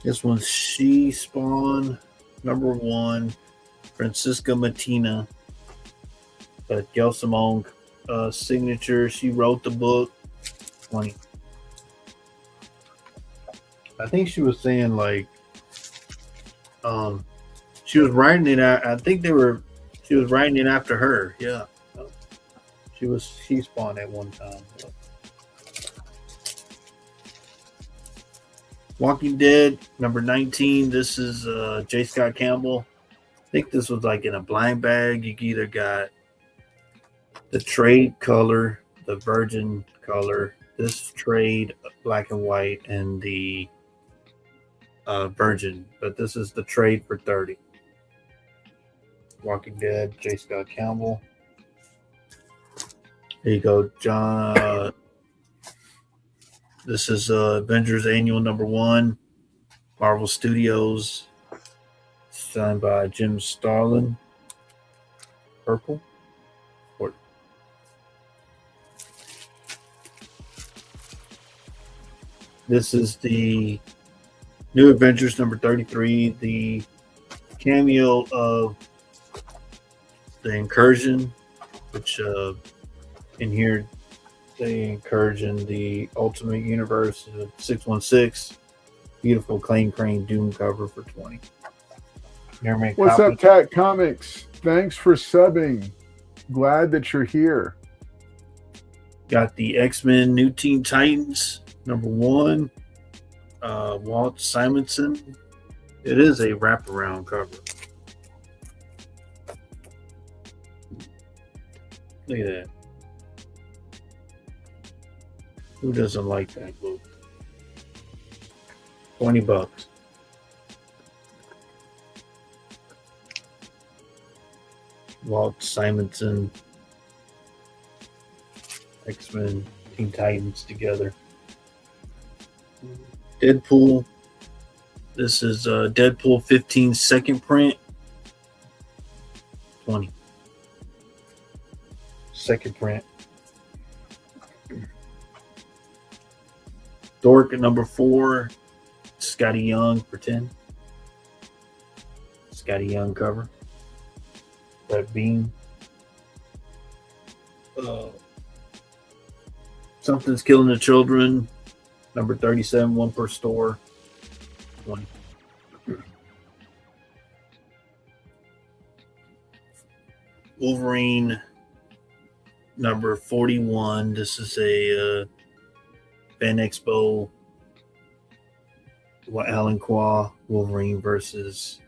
This one's She Spawn #1. Francisca Matina. But Gail Simone signature. She wrote the book. 20. I think she was saying like she was writing it out. I think she was writing it after her. Yeah. She spawned at one time. Walking Dead #19. This is J. Scott Campbell. I think this was like in a blind bag. You either got the trade color, the virgin color, this trade black and white, and the Virgin, but this is the trade for 30. Walking Dead, J. Scott Campbell. Here you go, John. This is Avengers Annual #1, Marvel Studios, signed by Jim Starlin. Purple. This is the New Avengers #33, the cameo of the Incursion, which in here they Incursion the Ultimate Universe 616. Beautiful Claim Crane Doom cover for 20. What's up, Tat Comics? Thanks for subbing. Glad that you're here. Got the X-Men New Teen Titans #1, Walt Simonson. It is a wraparound cover. Look at that. Who doesn't like that book? $20. Walt Simonson, X-Men, Teen Titans together. Deadpool. This is Deadpool 15 second print. 20. Second print. Dork at #4. Scotty Young for 10. Scotty Young cover. Red Beam. Something's Killing the Children. #37, one per store. 20. Wolverine #41. This is a Fan Expo. Alan Qua Wolverine versus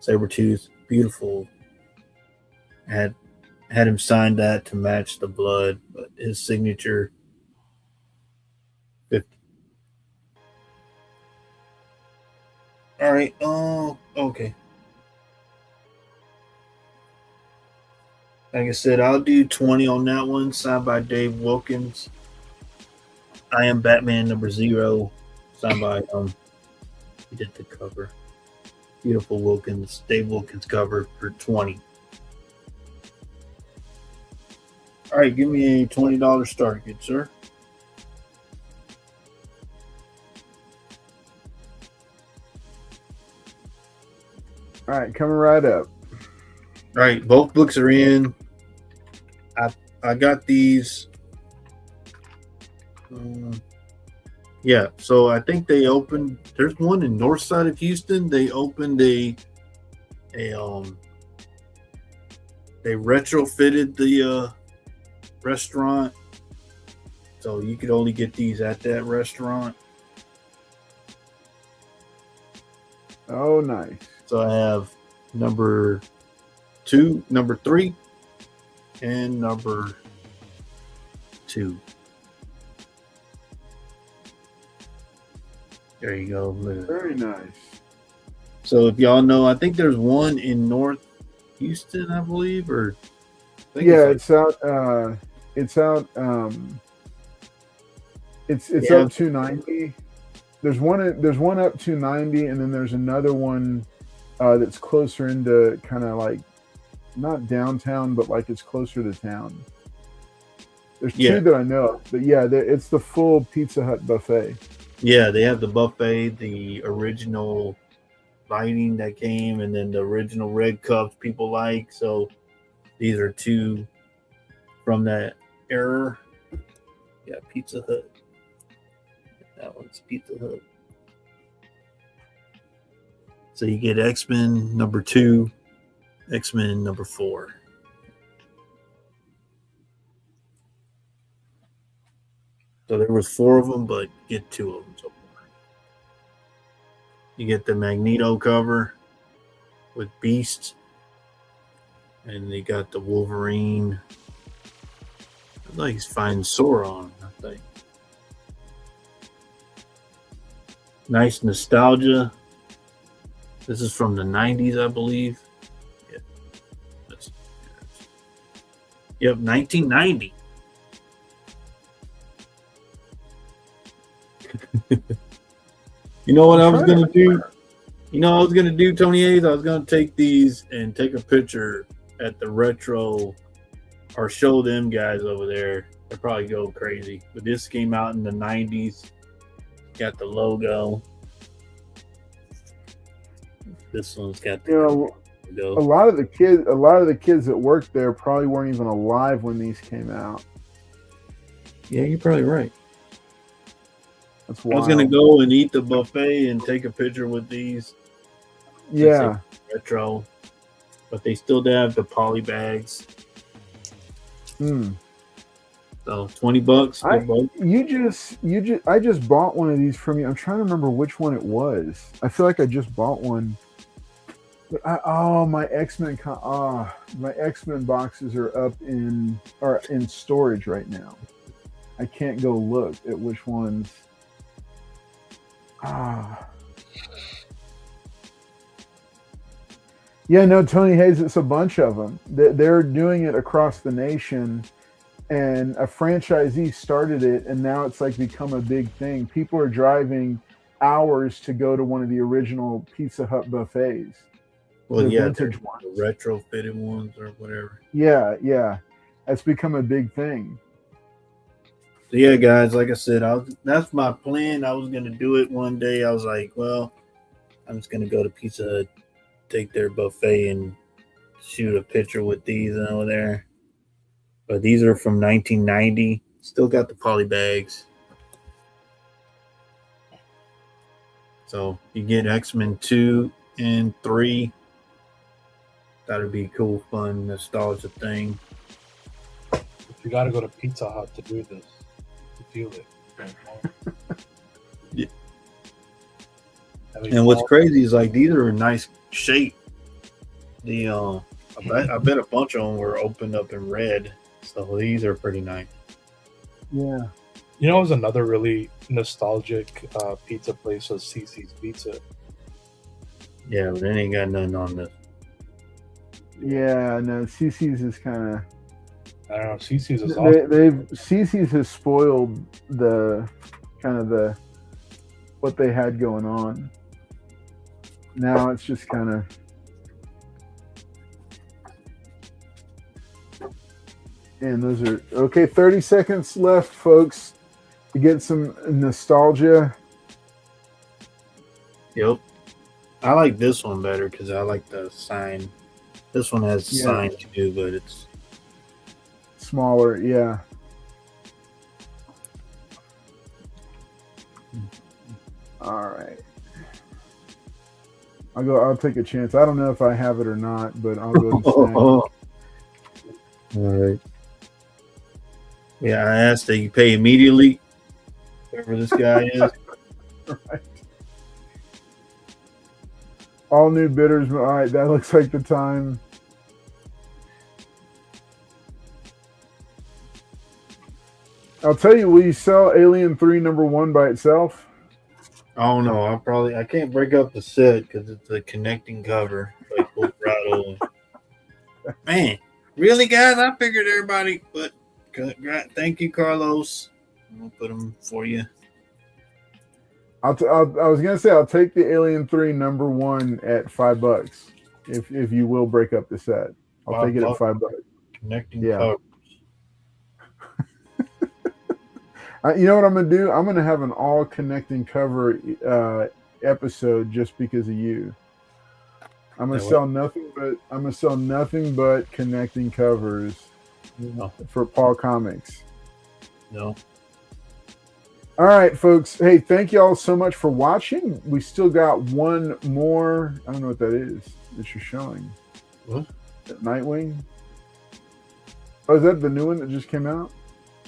Sabretooth. Beautiful. Had him sign that to match the blood, but his signature 50. All right. Oh, okay. Like I said, I'll do 20 on that one. Signed by Dave Wilkins. I Am Batman #0. Signed by he did the cover. Beautiful Wilkins. Dave Wilkins cover for 20. All right, give me a $20 start, good sir. All right, coming right up. All right, both books are in. I got these. Yeah, so I think they opened. There's one in north side of Houston. They opened they retrofitted the restaurant, so you could only get these at that restaurant. Oh, nice. So I have #2, #3, and #2. There you go. Very nice. So if y'all know, I think there's one in North Houston, I believe, or I think yeah, it's out. It's up 290. There's one up 290, and then there's another one that's closer into kind of like not downtown, but like it's closer to town. There's two that I know of, but yeah, it's the full Pizza Hut buffet. Yeah, they have the buffet, the original lighting that came, and then the original red cups people like. So these are two from that era. Yeah, Pizza Hut. That one's Pizza Hut. So you get X-Men #2, X-Men #4. So there was 4 of them, but you get 2 of them so far. You get the Magneto cover with Beast, and they got the Wolverine. I like he's fighting Sauron, I think. Nice nostalgia. This is from the 90s, I believe. Yeah. Yep, 1990. You know what I was going to do? You know what I was going to do, Tony Hayes? I was going to take these and take a picture at the retro or show them guys over there. They'll probably go crazy. But this came out in the 90s. Got the logo. This one's got the logo. A lot of the kids that worked there probably weren't even alive when these came out. Yeah, you're probably right. That's wild. I was gonna go and eat the buffet and take a picture with these. Yeah. Retro. But they still have the poly bags. So $20. I just bought one of these from you. I'm trying to remember which one it was. I feel like I just bought one. But my X-Men boxes are up in storage right now. I can't go look at which ones. Yeah, no, Tony Hayes, it's a bunch of them. They're doing it across the nation, and a franchisee started it, and now it's like become a big thing. People are driving hours to go to one of the original Pizza Hut buffets. Well, the vintage ones, the retrofitted ones or whatever. Yeah, that's become a big thing. So yeah, guys, like I said, that's my plan. I was gonna do it one day. I was like, well, I'm just gonna go to Pizza Hut, take their buffet, and shoot a picture with these over there. But these are from 1990. Still got the poly bags. So you get X-Men 2 and 3. That'd be a cool, fun, nostalgia thing. You got to go to Pizza Hut to do this. To feel it. Yeah. And what's crazy is like these are in nice shape. The I bet a bunch of them were opened up in red, so these are pretty nice. Yeah. You know, it was another really nostalgic pizza place was CC's Pizza. Yeah, but they ain't got nothing on this. Yeah, no, CC's is kind of. I don't know. CC's is awesome. CC's has spoiled the kind of the what they had going on. Now it's just kind of. And those are okay. 30 seconds left, folks, to get some nostalgia. Yep. I like this one better because I like the sign. This one has a sign too, but it's smaller. Yeah. All right. I'll take a chance. I don't know if I have it or not, but I'll go and All right. Yeah, I asked that you pay immediately, whoever this guy is. Right. All new bidders. All right, that looks like the time. I'll tell you, will you sell Alien 3 #1 by itself? Oh no, I can't break up the set because it's a connecting cover. Like Colorado. Man, really, guys? I figured everybody, but thank you, Carlos. I'm gonna put them for you. I was gonna say I'll take the Alien 3 #1 at $5 if you will break up the set. I'll take it at $5. Connecting covers. You know what I'm gonna do? I'm gonna have an all connecting cover episode just because of you. I'm gonna sell nothing but connecting covers for Paul Comics. No. All right, folks. Hey, thank you all so much for watching. We still got one more. I don't know what that is that you're showing. What? Nightwing? Oh, is that the new one that just came out?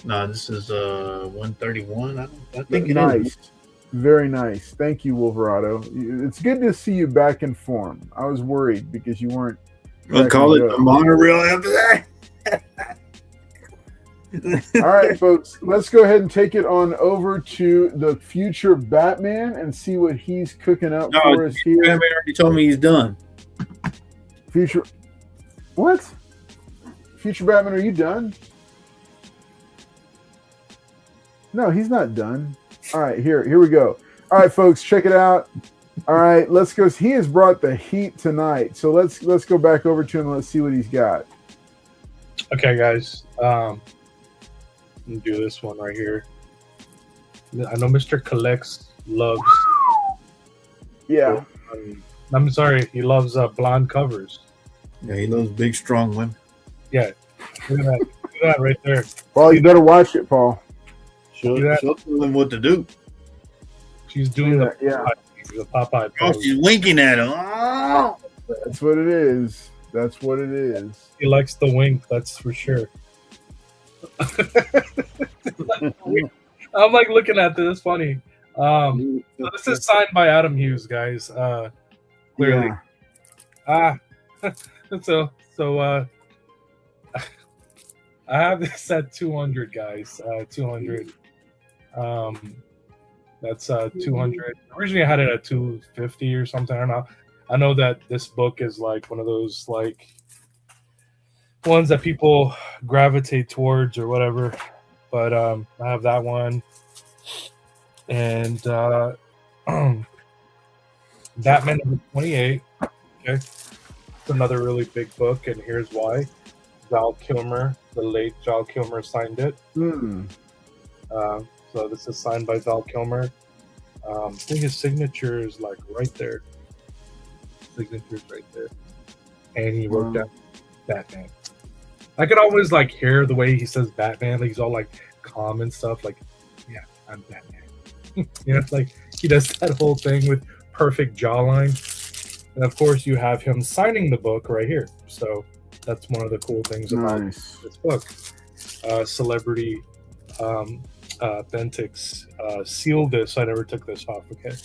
No, this is 131. I think it nice. is. Very nice. Thank you, Wolverado. It's good to see you back in form. I was worried because you weren't. We'll call it the monorail after that. All right, folks, let's go ahead and take it on over to the future Batman and see what he's cooking up for us here. Batman already told me he's done. Future, what? Future Batman, are you done? No, he's not done. All right, here we go. All right, folks, check it out. All right, let's go. He has brought the heat tonight, so let's go back over to him and let's see what he's got. Okay, guys. Let me do this one right here. I know Mr. Collects loves. Yeah. I'm sorry, he loves blonde covers. Yeah, he loves big, strong women. Yeah, look at that. Look at that right there. Paul, you better watch it, Paul. She'll tell him what to do. She's doing the Popeye Oh, pose. she's winking at him. Oh! That's what it is. That's what it is. He likes the wink, that's for sure. I'm like looking at this. It's funny. So this is signed by Adam Hughes, guys. Clearly. Yeah. So I have this at 200, guys. 200. That's 200. Originally, I had it at 250 or something. I don't know. I know that this book is like one of those like ones that people gravitate towards or whatever. But I have that one, and Batman number 28. Okay, it's another really big book, and here's why. Val Kilmer, the late Val Kilmer, signed it. So this is signed by Val Kilmer. I think his signature is like right there. Signature's right there, and he wrote down Batman. I could always like hear the way he says Batman. Like he's all like calm and stuff. Like, yeah, I'm Batman. You know, like he does that whole thing with perfect jawline. And of course, you have him signing the book right here. So that's one of the cool things about this book. Celebrity Bentix sealed this, so I never took this off. Okay,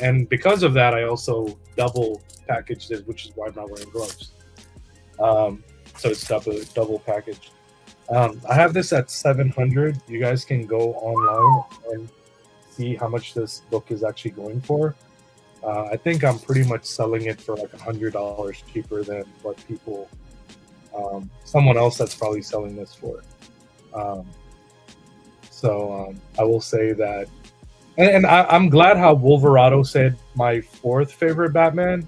and because of that, I also double packaged it, which is why I'm not wearing gloves. So it's double packaged. I have this at 700. You guys can go online and see how much this book is actually going for. I think I'm pretty much selling it for like $100 cheaper than what people, someone else that's probably selling this for. So I will say that, and I'm glad how Wolverado said my fourth favorite Batman,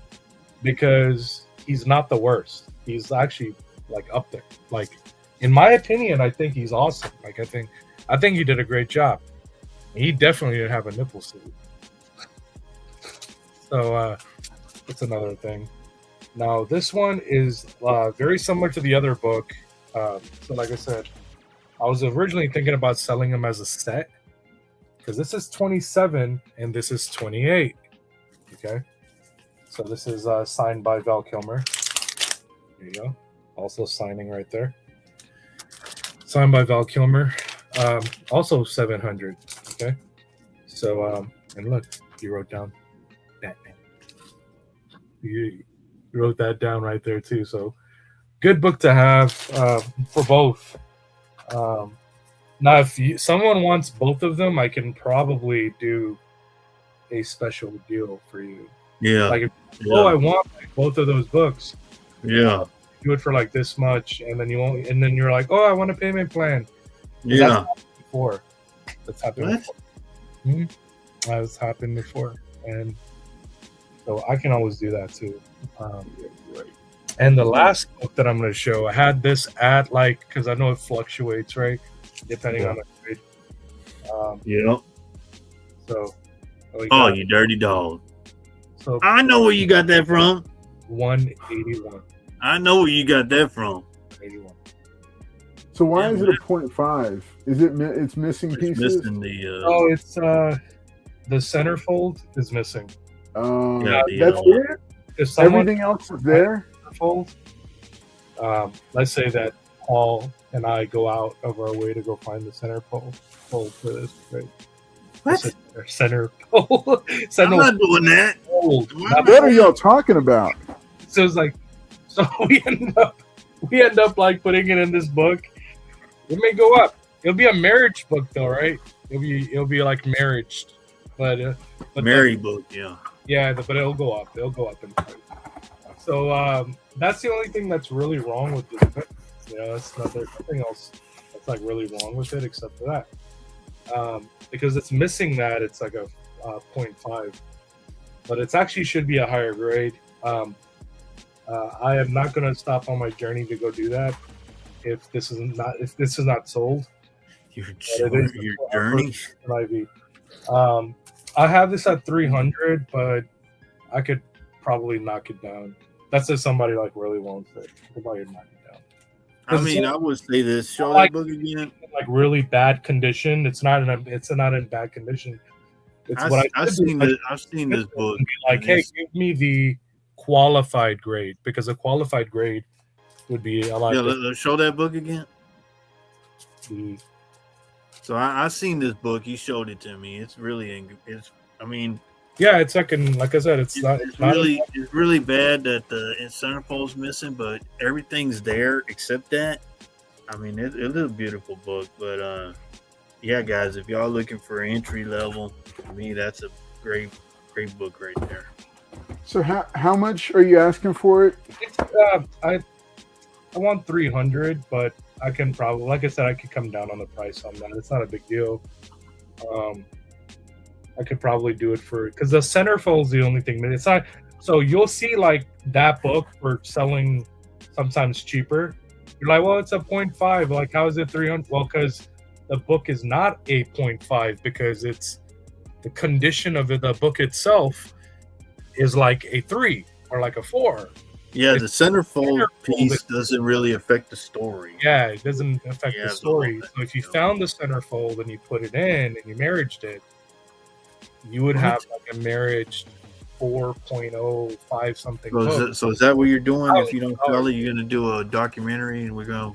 because he's not the worst. He's actually like up there. Like in my opinion, I think he's awesome. Like I think he did a great job. He definitely didn't have a nipple suit. So that's another thing. Now this one is very similar to the other book. So like I said, I was originally thinking about selling them as a set, because this is 27 and this is 28. Okay, so this is signed by Val Kilmer. There you go. Also signing right there. Signed by Val Kilmer. Also 700. Okay, so and look, he wrote down Batman. You wrote that down right there too. So good book to have for both. Now, if someone wants both of them, I can probably do a special deal for you. Yeah. Like, I want like, both of those books. Yeah. Do it for like this much, and then you won't. And then you're like, oh, I want a payment plan. Yeah. That's happened before. Mm-hmm. That's happened before, and so I can always do that too. And the last book that I'm going to show, I had this at like, because I know it fluctuates, right? Depending on the trade. Yeah. So. Oh, you dirty dog. So I know where you got that from. 181. I know where you got that from. 81. So why is it a 0.5? Is it? It's missing pieces. Missing the. Oh, it's the centerfold is missing. That's it. Everything else is there. Fold. Let's say that Paul and I go out of our way to go find the center fold for this. Right? What? Center pole. I'm not doing that. Fold. What are y'all talking about? So it's like, so we end up like putting it in this book, It may go up. It'll be a marriage book though, right? It'll be like marriage, but Mary book, yeah. yeah, but it'll go up. It'll go up in price. So that's the only thing that's really wrong with this book. You know, there's nothing else that's like really wrong with it except for that. Because it's missing that. It's like a 0.5, but it's actually should be a higher grade. I am not going to stop on my journey to go do that if this is not sold. Your journey. I have this at 300, but I could probably knock it down. That's if somebody like really wants it. Somebody would knock it down. I mean, I would say this. Show that book again. Like really bad condition. It's not in bad condition. It's I've seen this book. Like, hey, give me the qualified grade, because a qualified grade would be a lot. Yeah, let's show that book again. So I seen this book. He showed it to me. It's really, I mean, yeah, it's like I said, it's really bad that the centerfold's missing, but everything's there except that. I mean, it is a beautiful book, but yeah, guys, if y'all looking for entry level, to me, that's a great book right there. So how much are you asking for it? It's, I want 300, but I can probably, like I said, I could come down on the price on that. It's not a big deal. I could probably do it because the centerfold's the only thing. It's not. So you'll see like that book for selling sometimes cheaper. You're like, well, it's a 0.5. Like, how is it 300? Well, because the book is not a 0.5, because it's the condition of the book itself is like a 3 or like a 4. Yeah, the centerfold piece doesn't really affect the story. Yeah, it doesn't affect the story. So if you found the centerfold and you put it in and you marriaged it, you would have like a marriage 4.05 something. So is that what you're doing? If you don't sell it, you're gonna do a documentary, and we're gonna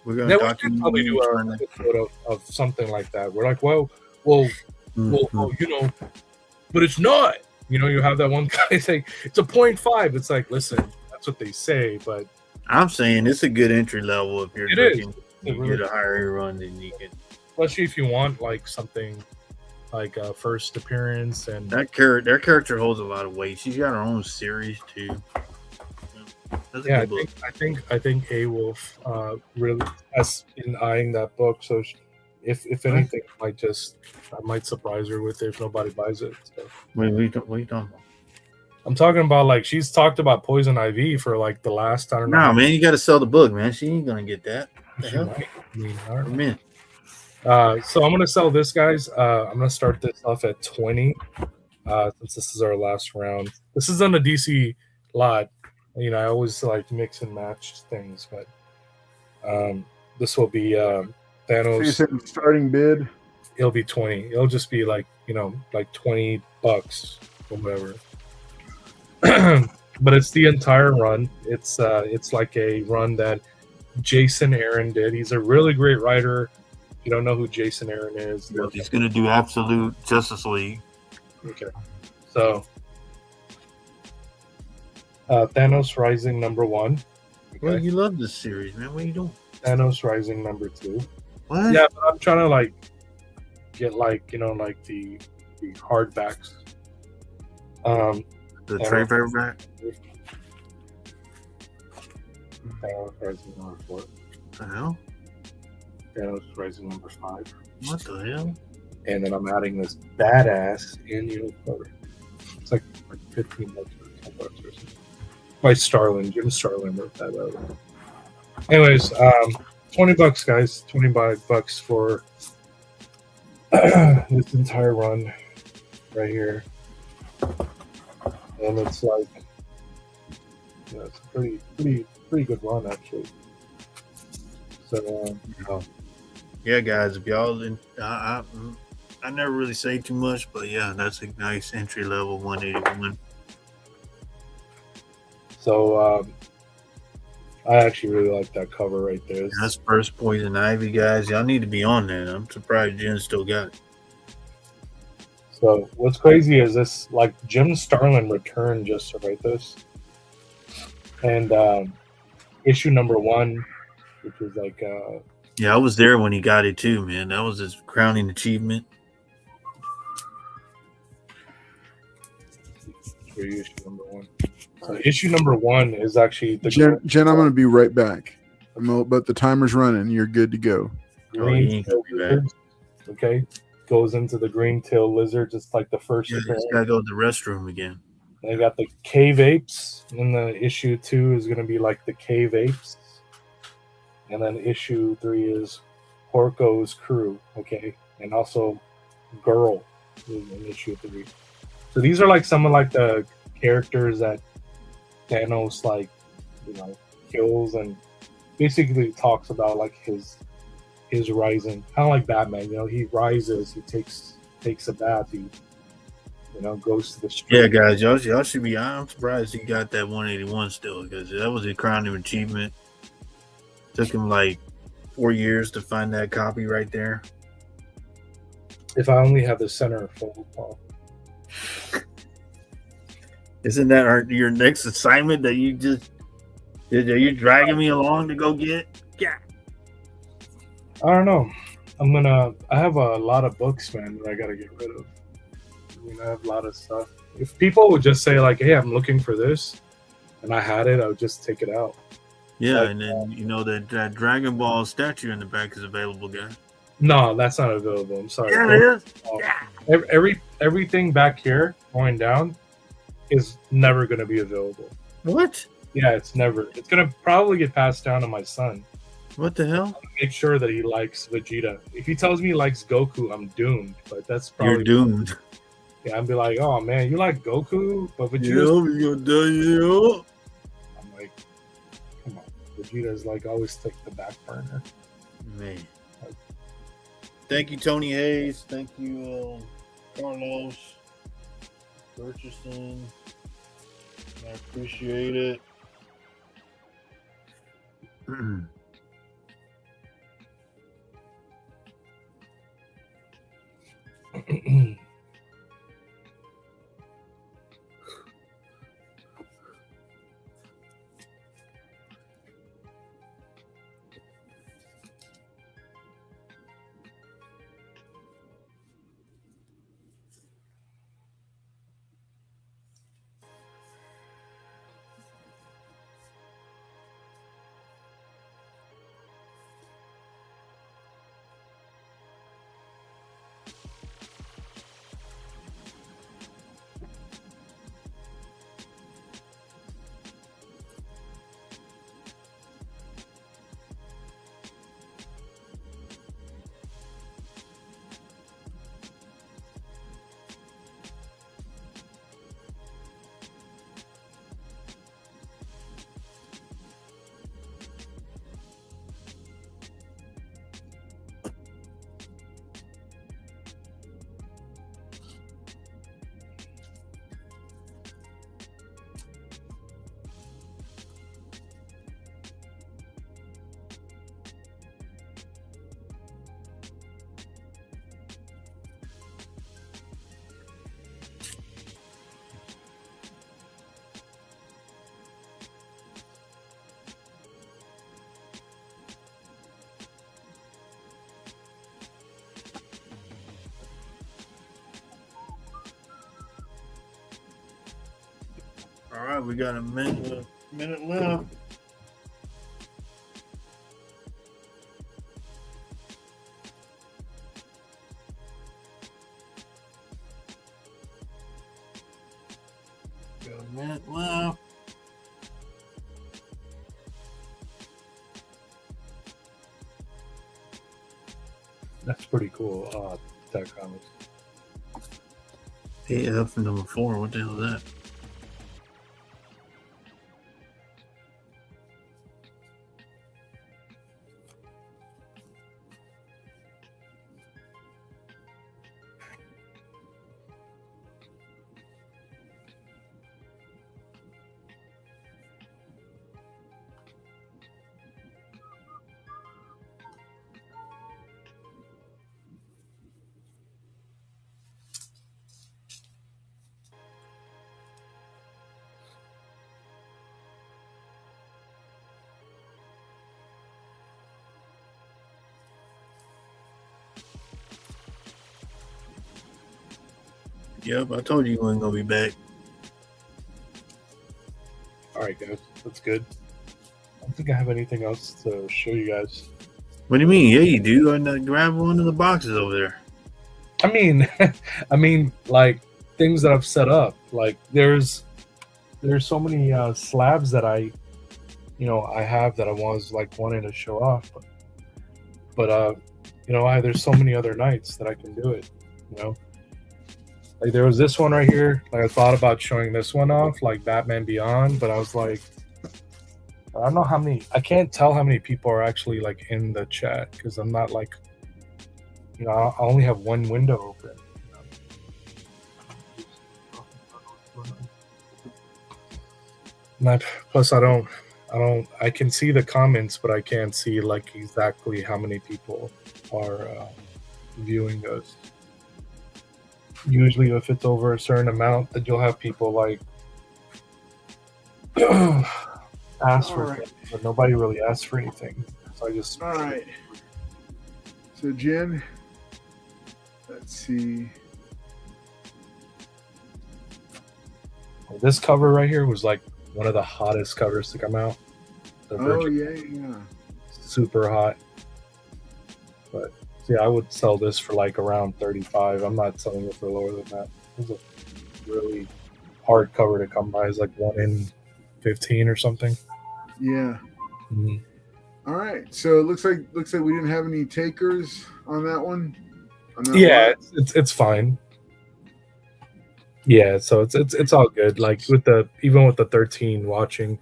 document. Probably do an episode of something like that. We're like, well, you know, but it's not. You know, you have that one guy say it's a 0.5. It's like, listen, that's what they say, but I'm saying it's a good entry level. If you're looking to really get a higher run, then you can. Especially if you want like something like a first appearance, and their character holds a lot of weight. She's got her own series too. Yeah, I think A Wolf really has been eyeing that book. So if anything, I might surprise her with it if nobody buys it. So. Wait, what are you talking about? I'm talking about like she's talked about Poison Ivy for like the last, I don't know. No, man, you got to sell the book, man. She ain't gonna get that. So I'm gonna sell this, guys. I'm gonna start this off at 20. Since this is our last round. This is on a DC lot. You know, I always like mix and match things, but this will be Thanos. So you said starting bid? It'll be 20. It'll just be like, you know, like $20 or whatever. But it's the entire run. It's like a run that Jason Aaron did. He's a really great writer. If you don't know who Jason Aaron is, well, he's going to do Absolute Justice League. Okay, so Thanos Rising #1. Okay. Well, you love this series, man. What are you doing? Thanos Rising #2. What? Yeah, but I'm trying to like get like, you know, like the hardbacks. The trade paperback. Thanos Rising #4. What the hell? Thanos Rising #5. What the hell? And then I'm adding this badass annual cover. It's like $15 or $10 or something. By Starlin, Jim Starlin wrote that out. Anyways, $20, guys. $25 for this entire run right here. And it's like, you know, it's a pretty good run actually. So yeah, guys, if y'all I never really say too much, but yeah, that's a nice entry level 181. So I actually really like that cover right there. That's first Poison Ivy, guys. Y'all need to be on that. I'm surprised Jen still got it. So what's crazy is this, like, Jim Starlin returned just to write this. And issue #1, which is like Yeah, I was there when he got it too, man. That was his crowning achievement. For issue number 1. So issue number 1 is actually the Jen, I'm going to be right back. But the timer's running. You're good to go. green he ain't tail gonna be back. lizard. Okay, goes into the green tail lizard, just like the first Yeah, appearance. he's gotta go to the restroom again. They got the cave apes, and the issue 2 is going to be like the cave apes, and then issue 3 is Porco's crew. Okay, and also girl in issue 3. So these are like some of like the characters that Thanos kills, and basically talks about like his rising, kind of like Batman. He rises, he takes a bath, he goes to the street. Yeah, guys, y'all should be. I'm surprised he got that 181 still, because that was a crowning achievement. Took him like 4 years to find that copy right there. If I only have the center fold, Paul. Isn't that your next assignment that you just are you dragging me along to go get? Yeah. I don't know. I have a lot of books, man, that I gotta get rid of. I have a lot of stuff. If people would just say like, "Hey, I'm looking for this," and I had it, I would just take it out. Yeah, and then that Dragon Ball statue in the back is available, guys. No, that's not available. I'm sorry. Yeah, it is. Yeah. Everything back here going down is never going to be available. What? Yeah, it's never. It's going to probably get passed down to my son. What the hell? Make sure that he likes Vegeta. If he tells me he likes Goku, I'm doomed. But that's probably You're doomed. Yeah, I'd be like, "Oh man, you like Goku, but Vegeta." Yeah, you're done. I'm like, come on, Vegeta's like always take the back burner. Man. Thank you, Tony Hayes. Thank you, Carlos Purchasing. I appreciate it. All right, we got a minute left. Got a minute left. That's pretty cool. That comics. AF number 4. What the hell is that? Yep, I told you weren't gonna be back. All right, guys, that's good. I don't think I have anything else to show you guys. What do you mean? Yeah, you do. I grab one of the boxes over there. I mean, like things that I've set up. Like there's so many slabs that I have that I was like wanting to show off, but there's so many other nights that I can do it. Like there was this one right here. Like I thought about showing this one off, like Batman Beyond, but I was like, I don't know how many. I can't tell how many people are actually like in the chat because I'm not like, I only have one window open. Plus, I can see the comments, but I can't see like exactly how many people are viewing us. Usually, if it's over a certain amount, that you'll have people like ask for things, but nobody really asks for anything. So I just all right. So Jen, let's see. This cover right here was like one of the hottest covers to come out. Oh yeah. Super hot. But yeah, I would sell this for like around 35. I'm not selling it for lower than that. It's a really hard cover to come by. It's like 1 in 15 or something. Yeah. Mm-hmm. All right. So it looks like we didn't have any takers on that one. It's fine. Yeah, so it's all good. Like even with the 13 watching,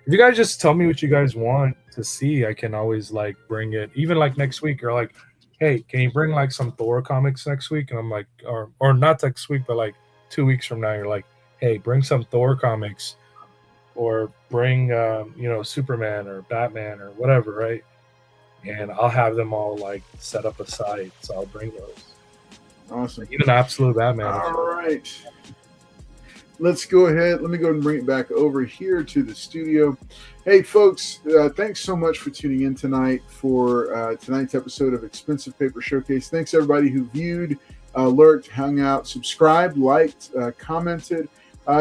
if you guys just tell me what you guys want to see, I can always like bring it. Even like next week, you're like, hey, can you bring like some Thor comics next week? And I'm like, or not next week, but like 2 weeks from now, you're like, hey, bring some Thor comics, or bring Superman or Batman or whatever, right? And I'll have them all like set up aside, so I'll bring those. Awesome. Even Absolute Batman. All right. Let's go ahead. Let me go and bring it back over here to the studio. Hey, folks, thanks so much for tuning in tonight for tonight's episode of Expensive Paper Showcase. Thanks, everybody who viewed, lurked, hung out, subscribed, liked, commented,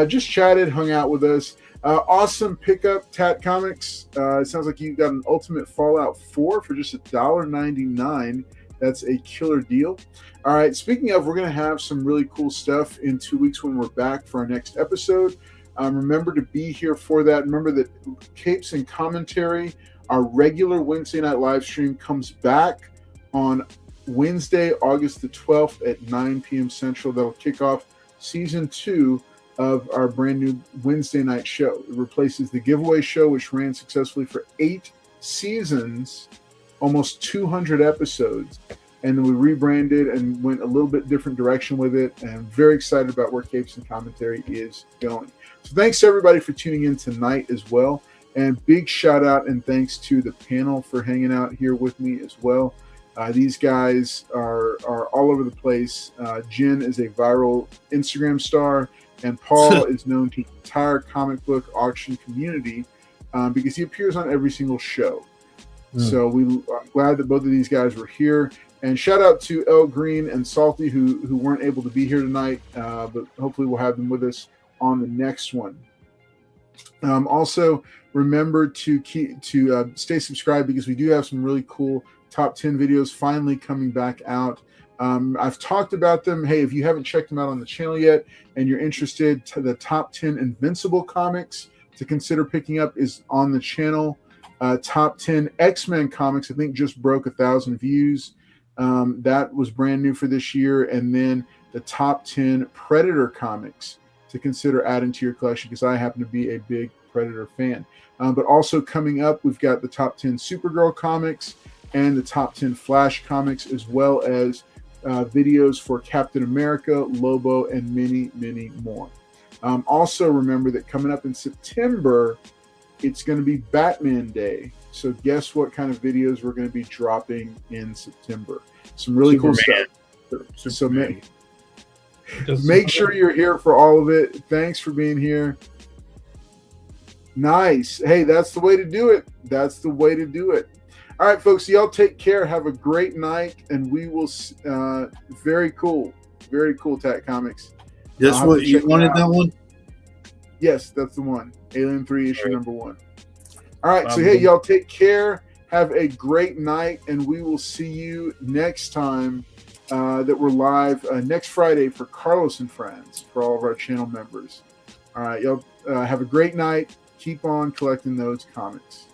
just chatted, hung out with us. Awesome pickup, Tat Comics. It sounds like you got an Ultimate Fallout 4 for just $1.99. That's a killer deal. All right, speaking of, we're going to have some really cool stuff in 2 weeks when we're back for our next episode. Remember to be here for that. Remember that Capes and Commentary, our regular Wednesday night live stream, comes back on Wednesday, August the 12th at 9 p.m. Central. That'll kick off Season 2 of our brand new Wednesday night show. It replaces the giveaway show, which ran successfully for 8 seasons, almost 200 episodes. And then we rebranded and went a little bit different direction with it. And I'm very excited about where Capes and Commentary is going. So thanks to everybody for tuning in tonight as well. And big shout out and thanks to the panel for hanging out here with me as well. These guys are all over the place. Jen is a viral Instagram star, and Paul is known to the entire comic book auction community because he appears on every single show. So I'm glad that both of these guys were here. And shout out to El Green and Salty who weren't able to be here tonight, but hopefully we'll have them with us on the next one. Also, remember to stay subscribed because we do have some really cool top 10 videos finally coming back out. I've talked about them. Hey, if you haven't checked them out on the channel yet and you're interested, the top 10 Invincible comics to consider picking up is on the channel. Top 10 X-Men comics, I think, just broke 1,000 views. That was brand new for this year. And then the top 10 Predator comics to consider adding to your collection because I happen to be a big Predator fan. But also coming up, we've got the top 10 Supergirl comics and the top 10 Flash comics, as well as videos for Captain America, Lobo, and many, many more. Also remember that coming up in September, it's going to be Batman Day. So guess what kind of videos we're going to be dropping in September? Some really cool stuff. So make sure you're here for all of it. Thanks for being here. Nice. Hey, that's the way to do it. That's the way to do it. All right, folks, y'all take care. Have a great night, and we will very cool, Tat Comics. That's have what to you check it wanted out. that one? Yes, that's the one. Alien 3 issue Right. number 1. All right, so hey, y'all take care. Have a great night, and we will see you next time that we're live next Friday for Carlos and Friends for all of our channel members. All right, y'all have a great night. Keep on collecting those comics.